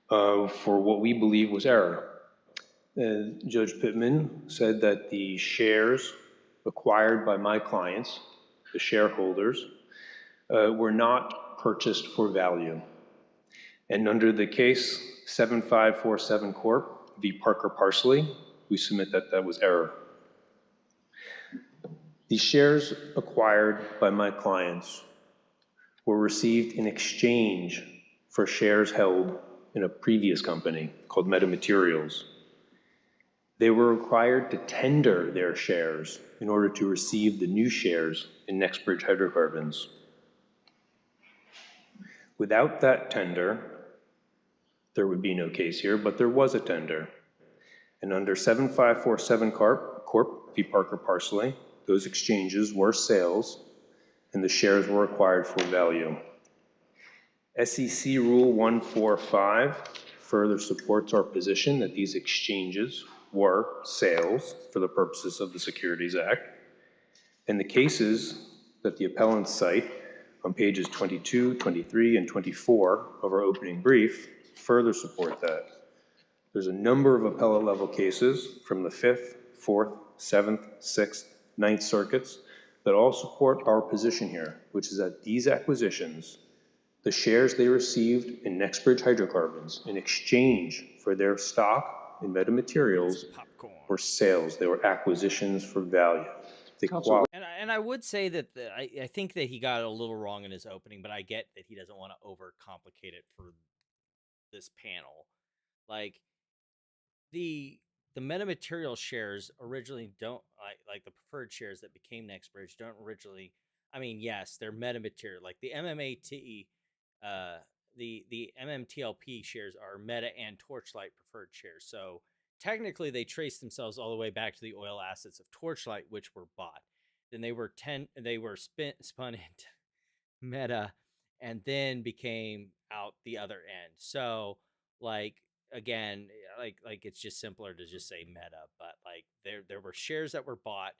for what we believe was error. Judge Pittman said that the shares acquired by my clients, the shareholders, were not purchased for value. And under the case 7547 Corp. v. Parker Parsley, we submit that that was error. The shares acquired by my clients were received in exchange for shares held in a previous company called Metamaterials. They were required to tender their shares in order to receive the new shares in Nextbridge Hydrocarbons. Without that tender, there would be no case here, but there was a tender. And under 7547 Corp. v. Parker Parsley, those exchanges were sales, and the shares were acquired for value. SEC Rule 145 further supports our position that these exchanges were sales for the purposes of the Securities Act. And the cases that the appellants cite on pages 22, 23, and 24 of our opening brief further support that. There's a number of appellate level cases from the 5th, 4th, 7th, 6th, 9th circuits that all support our position here, which is that these acquisitions, the shares they received in Nextbridge Hydrocarbons in exchange for their stock in Metamaterials were sales. They were acquisitions for value. And I would say that I think that he got a little wrong in his opening, but I get that he doesn't want to overcomplicate it for this panel. Like the metamaterial shares originally don't like the preferred shares that became Nextbridge don't originally. I mean, yes, they're metamaterial. Like the MMAT, the MMTLP shares are Meta and Torchlight preferred shares. So technically, they trace themselves all the way back to the oil assets of Torchlight, which were bought. Then they were spun into Meta, and then became out the other end. So like, again, like it's just simpler to just say meta, but like there were shares that were bought,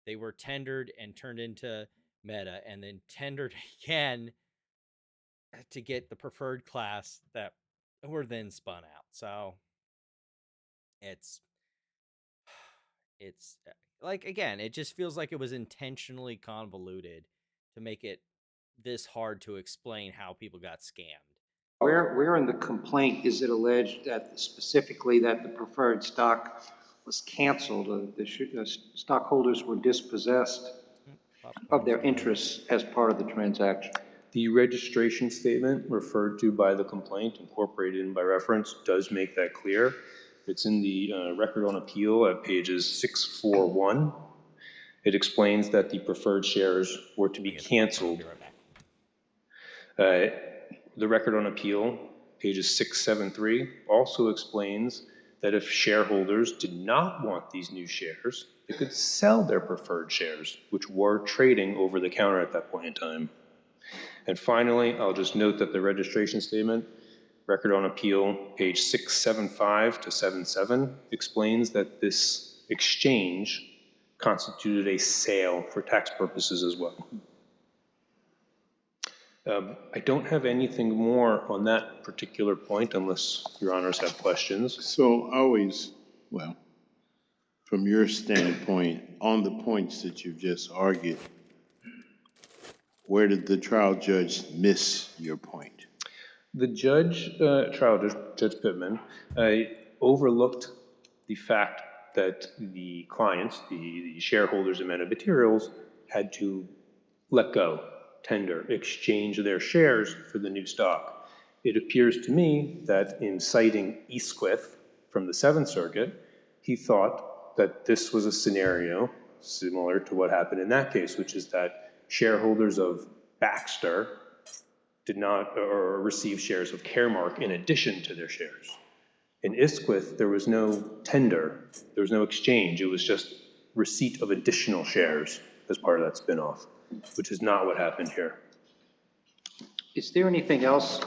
they were tendered and turned into meta, and then tendered again to get the preferred class that were then spun out. So it's like, again, it just feels like it was intentionally convoluted to make it this hard to explain how people got scammed. Where in the complaint is it alleged that specifically that the preferred stock was canceled, the stockholders were dispossessed of their interests as part of the transaction? The registration statement referred to by the complaint, incorporated in by reference, does make that clear. It's in the record on appeal at pages 641. It explains that the preferred shares were to be canceled. The record on appeal, pages 673, also explains that if shareholders did not want these new shares, they could sell their preferred shares, which were trading over the counter at that point in time. And finally, I'll just note that the registration statement, record on appeal, page 675 to 77, explains that this exchange constituted a sale for tax purposes as well. I don't have anything more on that particular point unless your honors have questions. So always, well, from your standpoint, on the points that you've just argued, where did the trial judge miss your point? The judge, trial Judge Pittman, overlooked the fact that the clients, the shareholders of MMAT Materials, had to let go, tender, exchange their shares for the new stock. It appears to me that in citing Eastquith from the Seventh Circuit, he thought that this was a scenario similar to what happened in that case, which is that shareholders of Baxter did not or receive shares of Caremark in addition to their shares. In Isquith, there was no tender, there was no exchange, it was just receipt of additional shares as part of that spinoff, which is not what happened here. Is there anything else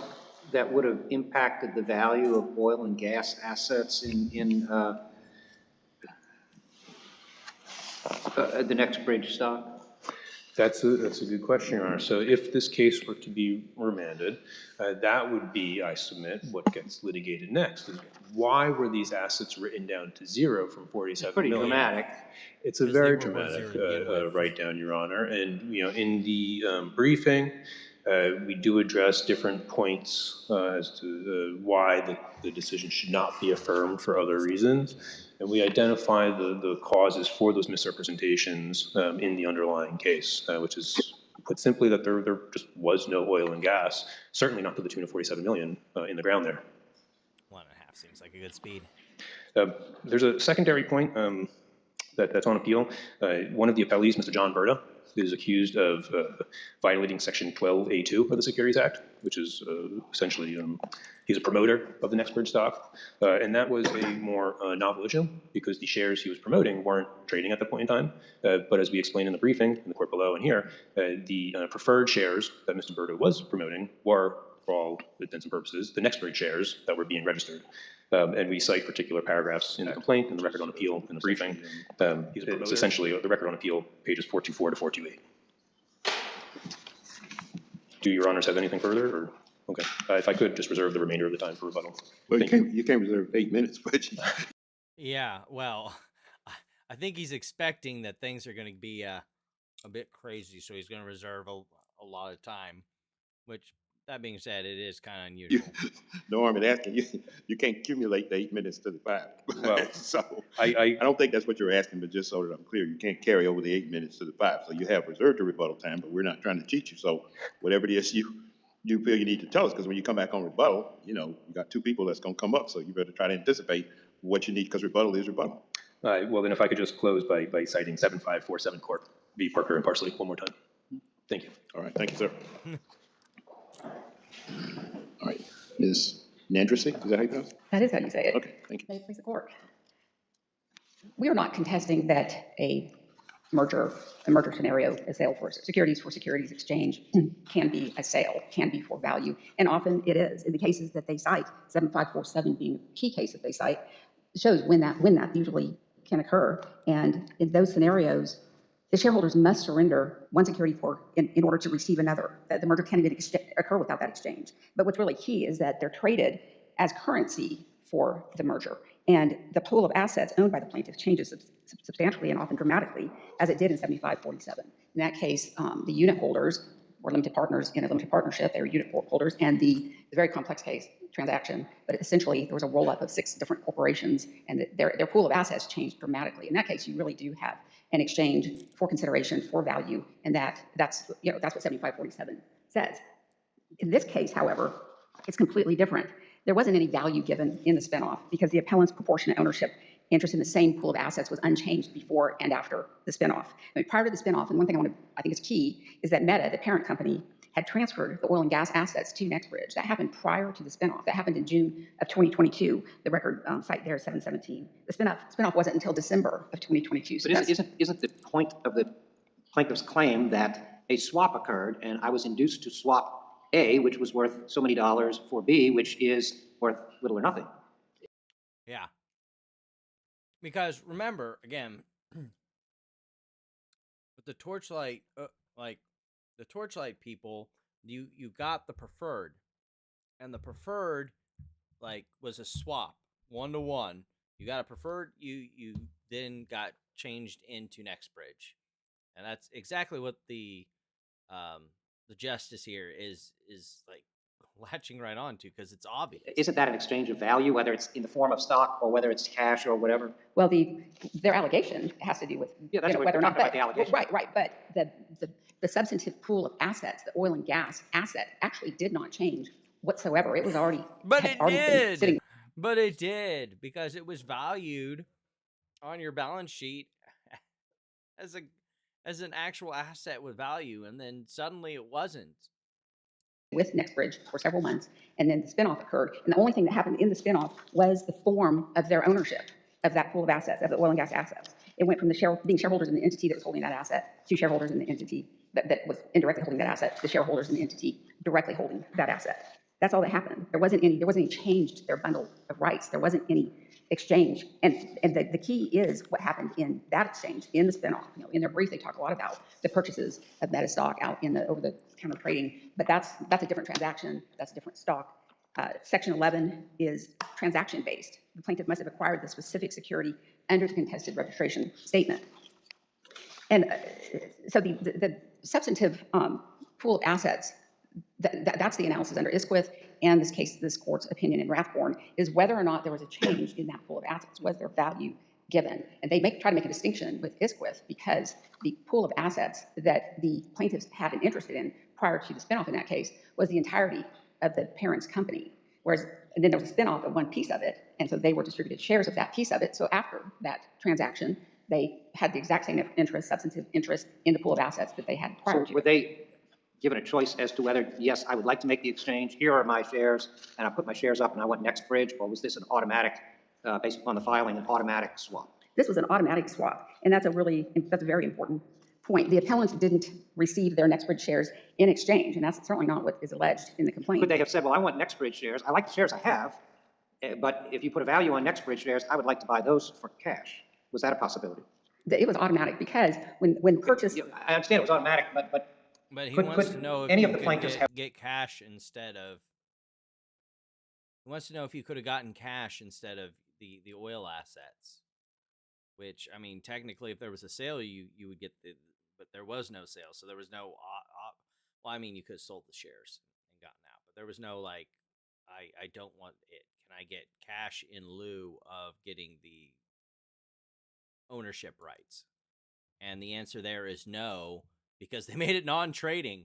that would have impacted the value of oil and gas assets in the next bridge stock? That's a good question, Your Honor. So if this case were to be remanded, that would be, I submit, what gets litigated next. Is why were these assets written down to zero from 47 million? Pretty dramatic. It's a very dramatic write-down, Your Honor. And in the briefing, we do address different points as to why the decision should not be affirmed for other reasons. And we identify the causes for those misrepresentations in the underlying case, which is put simply that there just was no oil and gas, certainly not to the tune of 47 million in the ground there. 1.5 seems like a good speed. There's a secondary point that's on appeal. One of the appellees, Mr. John Berta, is accused of violating Section 12A2 of the Securities Act, which is essentially, he's a promoter of the next bridge stock. And that was a more novel issue because the shares he was promoting weren't trading at that point in time. But as we explained in the briefing, in the court below and here, the preferred shares that Mr. Berta was promoting were, for all intents and purposes, the next bridge shares that were being registered. And we cite particular paragraphs in the complaint, in the record on appeal, in the briefing. It's essentially the record on appeal, pages 424 to 428. Do your honors have anything further? Or okay, if I could just reserve the remainder of the time for rebuttal. Well, you can't reserve 8 minutes, but yeah, well, I think he's expecting that things are going to be a bit crazy, so he's going to reserve a lot of time, which, that being said, it is kind of unusual. No, I'm asking you. You can't accumulate the 8 minutes to the 5. Well, so I don't think that's what you're asking, but just so that I'm clear, you can't carry over the 8 minutes to the 5. So you have reserved your rebuttal time, but we're not trying to cheat you. So whatever it is you feel you need to tell us, because when you come back on rebuttal, you got 2 people that's going to come up, so you better try to anticipate what you need, because rebuttal is rebuttal. All right. Well, then if I could just close by citing 7547 Court v. Parker and Parsley one more time. Thank you. All right. Thank you, sir. All right, Ms. Nandrasy, is that how you pronounce it? That is how you say it. Okay, thank you. May it please the court. We are not contesting that a merger, a merger scenario, a sale for securities exchange can be a sale, can be for value, and often it is. In the cases that they cite, 7547 being a key case that they cite, shows when that usually can occur. And in those scenarios, the shareholders must surrender one security in order to receive another. The merger can't even occur without that exchange. But what's really key is that they're traded as currency for the merger. And the pool of assets owned by the plaintiff changes substantially and often dramatically, as it did in 7547. In that case, the unit holders were limited partners in a limited partnership. They were unit holders, and the very complex case transaction, but essentially there was a roll-up of 6 different corporations, and their pool of assets changed dramatically. In that case, you really do have an exchange for consideration, for value, and that's what 7547 says. In this case, however, it's completely different. There wasn't any value given in the spinoff because the appellant's proportionate ownership interest in the same pool of assets was unchanged before and after the spinoff. I mean, prior to the spinoff, and one thing I think is key, is that Meta, the parent company, had transferred the oil and gas assets to NextBridge. That happened prior to the spinoff. That happened in June of 2022. The record site there is 717. The spinoff wasn't until December of 2022. So but isn't the point of the plaintiff's claim that a swap occurred and I was induced to swap A, which was worth so many dollars, for B, which is worth little or nothing? Yeah. Because remember, again, with the Torchlight, the Torchlight people, you got the preferred, and the preferred was a swap 1-to-1. You got a preferred, you then got changed into NextBridge, and that's exactly what the justice here is latching right on to, because it's obvious. Isn't that an exchange of value, whether it's in the form of stock or whether it's cash or whatever? Well, their allegation has to do with whether or not about the allegation. Right. But the substantive pool of assets, the oil and gas asset, actually did not change whatsoever. It was already. But it did. But it did, because it was valued on your balance sheet as an actual asset with value, and then suddenly it wasn't. With NextBridge for several months, and then the spinoff occurred. And the only thing that happened in the spinoff was the form of their ownership of that pool of assets, of the oil and gas assets. It went from being shareholders in the entity that was holding that asset to shareholders in the entity that was indirectly holding that asset, to shareholders in the entity directly holding that asset. That's all that happened. There wasn't any change to their bundle of rights. There wasn't any exchange. And the key is what happened in that exchange, in the spinoff. In their brief, they talk a lot about the purchases of Meta stock out in the over-the-counter trading, but that's a different transaction. That's a different stock. Section 11 is transaction-based. The plaintiff must have acquired the specific security under the contested registration statement. And so the substantive pool of assets, that's the analysis under Isquith, and this case, this court's opinion in Rathborn, is whether or not there was a change in that pool of assets. Was there value given? And they try to make a distinction with Isquith because the pool of assets that the plaintiffs had an interest in prior to the spinoff in that case was the entirety of the parent's company. And then there was a spinoff of one piece of it, and so they were distributed shares of that piece of it. So after that transaction, they had the exact same interest, substantive interest, in the pool of assets that they had prior to. So were they given a choice as to whether, yes, I would like to make the exchange, here are my shares, and I put my shares up and I want NextBridge, or was this an automatic, based upon the filing, an automatic swap? This was an automatic swap, and that's a very important point. The appellants didn't receive their NextBridge shares in exchange, and that's certainly not what is alleged in the complaint. Could they have said, well, I want NextBridge shares, I like the shares I have, but if you put a value on NextBridge shares, I would like to buy those for cash? Was that a possibility? It was automatic because when purchased... I understand it was automatic, but he wants to know if any you of the could plaintiffs get cash instead of... He wants to know if you could have gotten cash instead of the oil assets. Which, I mean, technically, if there was a sale, you would get the... But there was no sale, so there was no... well, I mean, you could have sold the shares and gotten out. But there was no, I don't want it. Can I get cash in lieu of getting the ownership rights? And the answer there is no, because they made it non-trading.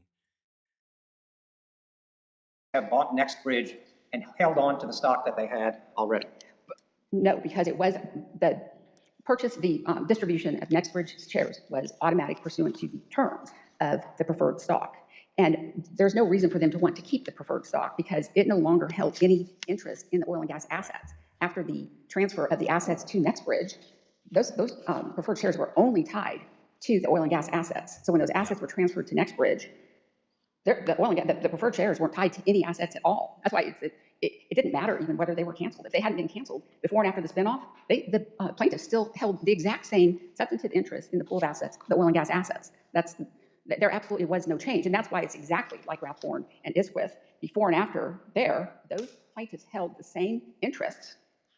Have bought NextBridge and held on to the stock that they had already? No, because it was the distribution of NextBridge shares was automatic pursuant to the terms of the preferred stock. And there's no reason for them to want to keep the preferred stock because it no longer held any interest in the oil and gas assets. After the transfer of the assets to NextBridge, those preferred shares were only tied to the oil and gas assets. So when those assets were transferred to NextBridge, the oil and gas, the preferred shares weren't tied to any assets at all. That's why it didn't matter even whether they were canceled. If they hadn't been canceled before and after the spinoff, the plaintiffs still held the exact same substantive interest in the pool of assets, the oil and gas assets. There absolutely was no change. And that's why it's exactly like Rathborn and Isquith. Before and after those plaintiffs held the same interests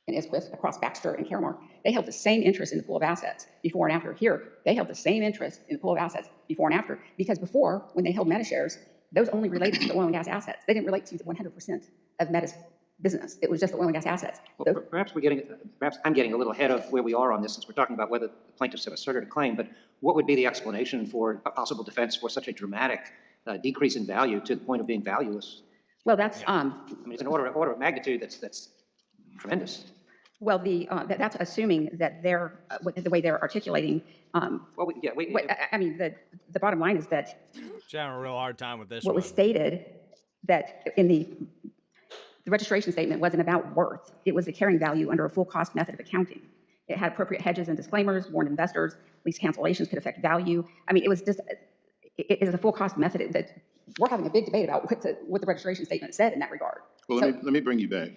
in Isquith across Baxter and Caremark. They held the same interest in the pool of assets before and after. Here, they held the same interest in the pool of assets before and after. Because before, when they held Meta shares, those only related to the oil and gas assets. They didn't relate to the 100% of Meta's business. It was just the oil and gas assets. Well, perhaps I'm getting a little ahead of where we are on this, since we're talking about whether the plaintiffs have asserted a claim, but what would be the explanation for a possible defense for such a dramatic decrease in value to the point of being valueless? Well, that's, I mean, it's an order of magnitude that's tremendous. well, that's assuming that the way they're articulating, I mean, the bottom line is that She's having a real hard time with this what one. was stated that in the registration statement wasn't about worth. It was the carrying value under a full cost method of accounting. It had appropriate hedges and disclaimers, warned investors, lease cancellations could affect value. I mean, it was just, it is a full cost method that we're having a big debate about what the registration statement said in that regard. Well, let me bring you back.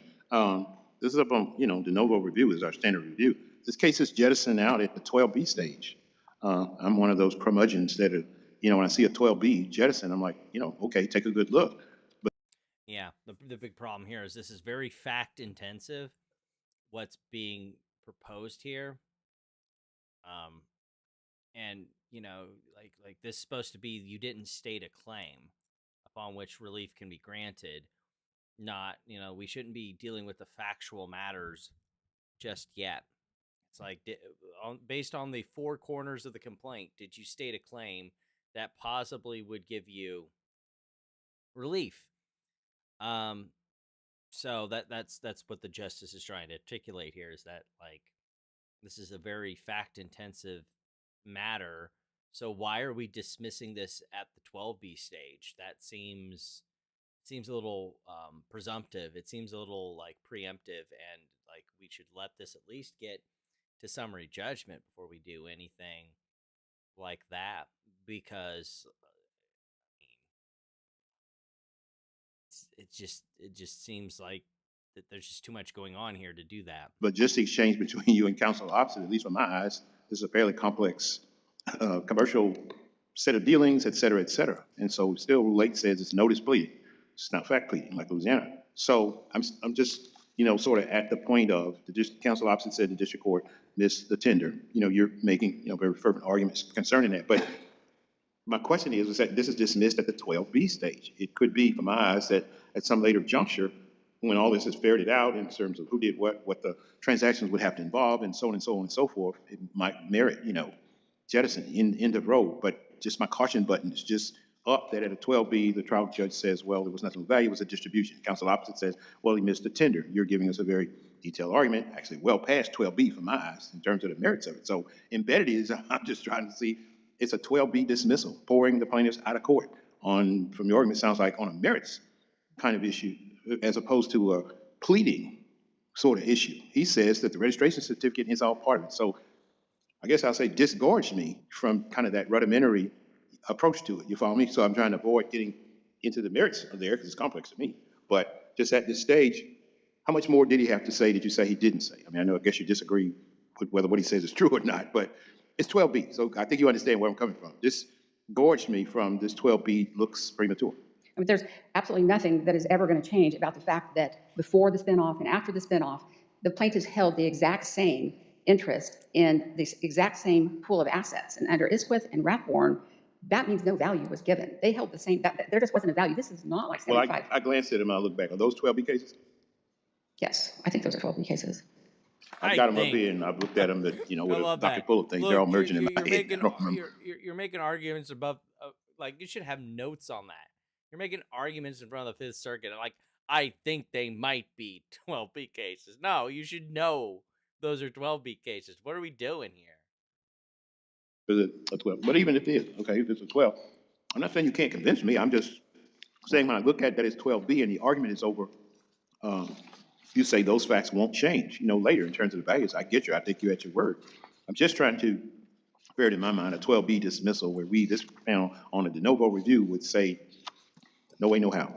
This is up on, de novo review is our standard review. This case is jettisoned out at the 12B stage. I'm one of those curmudgeons that are, when I see a 12B jettison, I'm like, okay, take a good look. But yeah, the big problem here is this is very fact intensive, what's being proposed here. And, like this is supposed to be, you didn't state a claim upon which relief can be granted. Not, we shouldn't be dealing with the factual matters just yet. It's like, based on the four corners of the complaint, did you state a claim that possibly would give you relief? So that's what the justice is trying to articulate here, is that, like, this is a very fact intensive matter. So why are we dismissing this at the 12B stage? That seems a little presumptive. It seems a little like preemptive, and like we should let this at least get to summary judgment before we do anything like that, because it just seems like that there's just too much going on here to do that. But just the exchange between you and counsel opposite, at least from my eyes, this is a fairly complex commercial set of dealings, et cetera, et cetera. And so still Rule 8 says it's notice pleading. It's not fact pleading like Louisiana. So I'm just, sort of at the point of the counsel opposite said the district court missed the tender. You're making, very fervent arguments concerning that. But my question is that this is dismissed at the 12B stage. It could be, from my eyes, that at some later juncture, when all this is ferreted out in terms of who did what the transactions would have to involve, and so on and so on and so forth, it might merit, jettison, end of road. But just my caution button is just up that at a 12B, the trial judge says, well, there was nothing of value, it was a distribution. Counsel opposite says, well, he missed the tender. You're giving us a very detailed argument, actually well past 12B from my eyes in terms of the merits of it. So embedded is, I'm just trying to see, it's a 12B dismissal, pouring the plaintiffs out of court from your argument, sounds like on a merits kind of issue, as opposed to a pleading sort of issue. He says that the registration certificate is all part of it. So I guess I'll say disgorge me from kind of that rudimentary approach to it. You follow me? So I'm trying to avoid getting into the merits of there because it's complex to me. But just at this stage, how much more did he have to say that you say he didn't say? I mean, I guess you disagree with whether what he says is true or not, but it's 12B. So I think you understand where I'm coming from. This gorged me from this 12B looks premature. I mean, there's absolutely nothing that is ever going to change about the fact that before the spinoff and after the spinoff, the plaintiffs held the exact same interest in this exact same pool of assets. And under Isquith and Rathborn, that means no value was given. They held the same, there just wasn't a value. This is not like 75. Well, I glanced at them and I look back. Are those 12B cases? Yes, I think those are 12B cases. I've got them up here and I've looked at them, but, with a docket full of things. They're all merging in my head. You're making arguments above, like, you should have notes on that. You're making arguments in front of the Fifth Circuit. Like, I think they might be 12B cases. No, you should know those are 12B cases. What are we doing here? Is it a 12? But even if it is, okay, if it's a 12, I'm not saying you can't convince me. I'm just saying when I look at that it's 12B and the argument is over, you say those facts won't change, later in terms of the values. I get you. I think you're at your word. I'm just trying to fair in my mind, a 12B dismissal where we, this panel on a de novo review would say, no way, no how.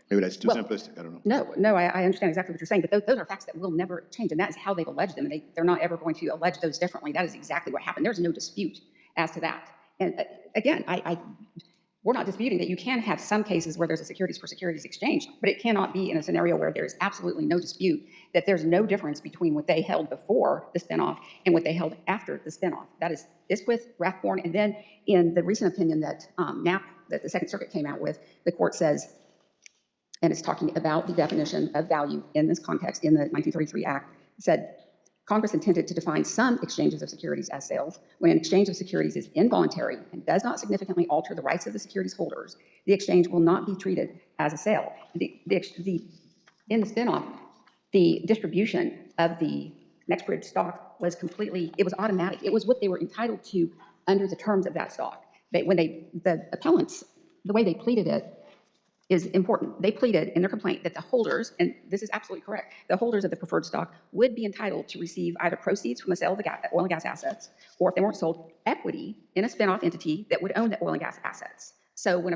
Maybe that's too simplistic, I don't know. No, I understand exactly what you're saying, but those are facts that will never change, and that is how they've alleged them, and they're not ever going to allege those differently. That is exactly what happened. There's no dispute as to that. And again, we're not disputing that you can have some cases where there's a securities for securities exchange, but it cannot be in a scenario where there's absolutely no dispute that there's no difference between what they held before the spinoff and what they held after the spinoff. That is with Rathborn, and then in the recent opinion that NAP, that the Second Circuit came out with, the court says, and it's talking about the definition of value in this context in the 1933 Act, said Congress intended to define some exchanges of securities as sales. When an exchange of securities is involuntary and does not significantly alter the rights of the securities holders, the exchange will not be treated as a sale. In the spinoff, the distribution of the NextBridge stock was completely, it was automatic. It was what they were entitled to under the terms of that stock. The appellants, the way they pleaded it, is important. They pleaded in their complaint that the holders, and this is absolutely correct, the holders of the preferred stock would be entitled to receive either proceeds from the sale of the oil and gas assets, or if they weren't sold, equity in a spinoff entity that would own the oil and gas assets. So when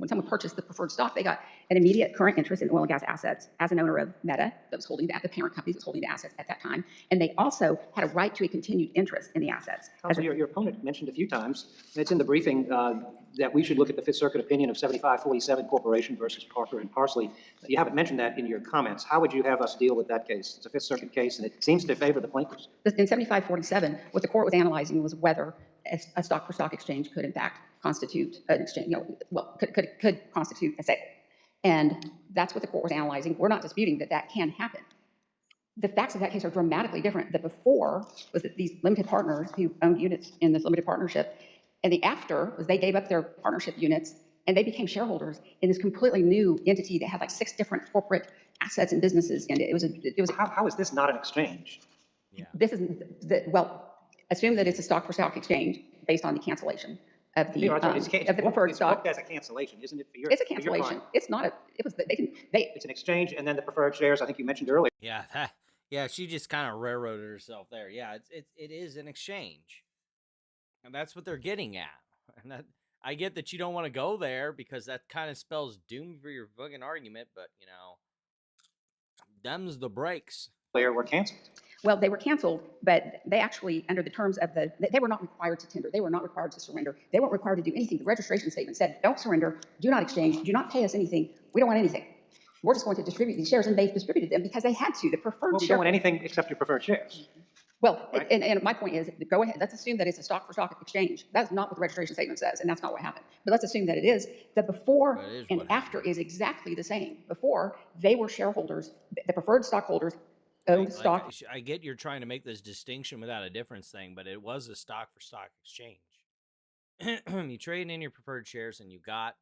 someone purchased the preferred stock, they got an immediate current interest in oil and gas assets as an owner of Meta that was holding that, the parent company that was holding the assets at that time. And they also had a right to a continued interest in the assets. Counsel, your opponent mentioned a few times, and it's in the briefing, that we should look at the Fifth Circuit opinion of 7547 Corporation versus Parker and Parsley. You haven't mentioned that in your comments. How would you have us deal with that case? It's a Fifth Circuit case, and it seems to favor the plaintiffs. In 7547, what the court was analyzing was whether a stock-for-stock exchange could, in fact, constitute an exchange, could constitute a sale. And that's what the court was analyzing. We're not disputing that that can happen. The facts of that case are dramatically different. The before was that these limited partners who owned units in this limited partnership, and the after was they gave up their partnership units and they became shareholders in this completely new entity that had like 6 different corporate assets and businesses. And it was how is this not an exchange? Yeah. This is assume that it's a stock for stock exchange based on the cancellation of the preferred stock. It's booked as a cancellation, isn't it? It's a cancellation. It's not a. It was. It's an exchange, and then the preferred shares. I think you mentioned earlier. Yeah, she just kind of railroaded herself there. Yeah, it is an exchange, and that's what they're getting at. And I get that you don't want to go there because that kind of spells doom for your fucking argument, but them's the breaks. They were canceled. Well, they were canceled, but they actually, under the terms of they were not required to tender. They were not required to surrender. They weren't required to do anything. The registration statement said, don't surrender, do not exchange, do not pay us anything. We don't want anything. We're just going to distribute these shares, and they've distributed them because they had to. The preferred we don't want anything except your preferred shares. Well, right? and my point is, go ahead. Let's assume that it's a stock-for-stock exchange. That's not what the registration statement says, and that's not what happened. But let's assume that it is. The before and after is exactly the same. Before, they were shareholders. The preferred stockholders owned stock. I get you're trying to make this distinction without a difference thing, but it was a stock-for-stock exchange. You trade in your preferred shares, and you got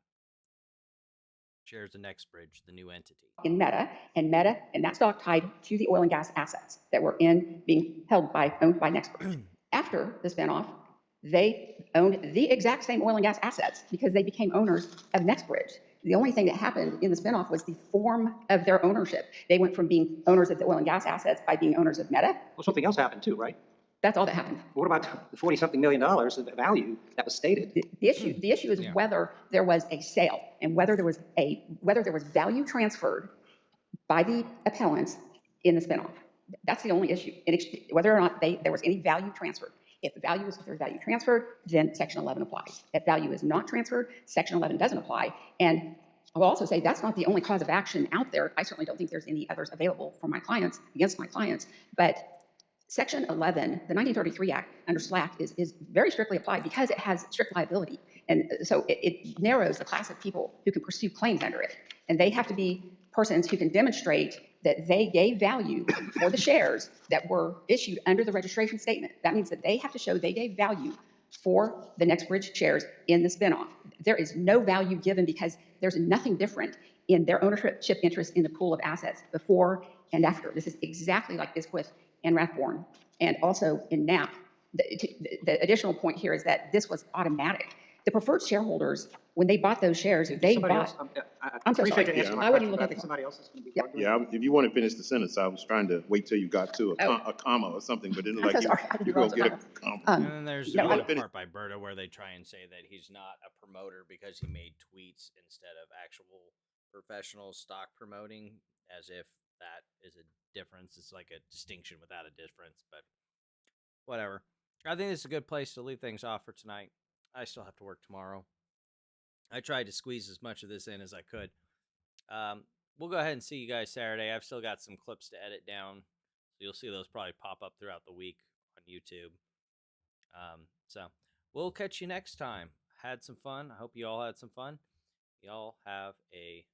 shares of NextBridge, the new entity. In Meta, and that stock tied to the oil and gas assets that were being owned by NextBridge. After the spinoff, they owned the exact same oil and gas assets because they became owners of NextBridge. The only thing that happened in the spinoff was the form of their ownership. They went from being owners of the oil and gas assets by being owners of Meta. Well, something else happened too, right? That's all that happened. What about the $40-something million of value that was stated? The issue is whether there was a sale and whether there was value transferred by the appellants in the spinoff. That's the only issue. Whether or not there was any value transferred. If there's value transferred, then Section 11 applies. If value is not transferred, Section 11 doesn't apply. And I will also say that's not the only cause of action out there. I certainly don't think there's any others available for my clients, against my clients. But Section 11, the 1933 Act under SLAC is very strictly applied because it has strict liability. And so it narrows the class of people who can pursue claims under it. And they have to be persons who can demonstrate that they gave value for the shares that were issued under the registration statement. That means that they have to show they gave value for the NextBridge shares in the spinoff. There is no value given because there's nothing different in their ownership interest in the pool of assets before and after. This is exactly like Isquith and Rathborn, and also in NAP. The additional point here is that this was automatic. The preferred shareholders, when they bought those shares, they Somebody bought. else, I'm I'm so appreciate sorry. you answering my I wasn't question, even but I looking think at somebody else is going to be Yep. arguing. Yeah, if you want to finish the sentence, I was trying to wait till you got to Oh. a comma or something, but then I'm like so sorry. I didn't you go realize get it a was comma. And then there's no, another I- part by Berta where they try and say that he's not a promoter because he made tweets instead of actual professional stock promoting, as if that is a difference. It's like a distinction without a difference, but whatever. I think this is a good place to leave things off for tonight. I still have to work tomorrow. I tried to squeeze as much of this in as I could. We'll go ahead and see you guys Saturday. I've still got some clips to edit down, so you'll see those probably pop up throughout the week on YouTube. So we'll catch you next time. Had some fun. I hope you all had some fun. Y'all have a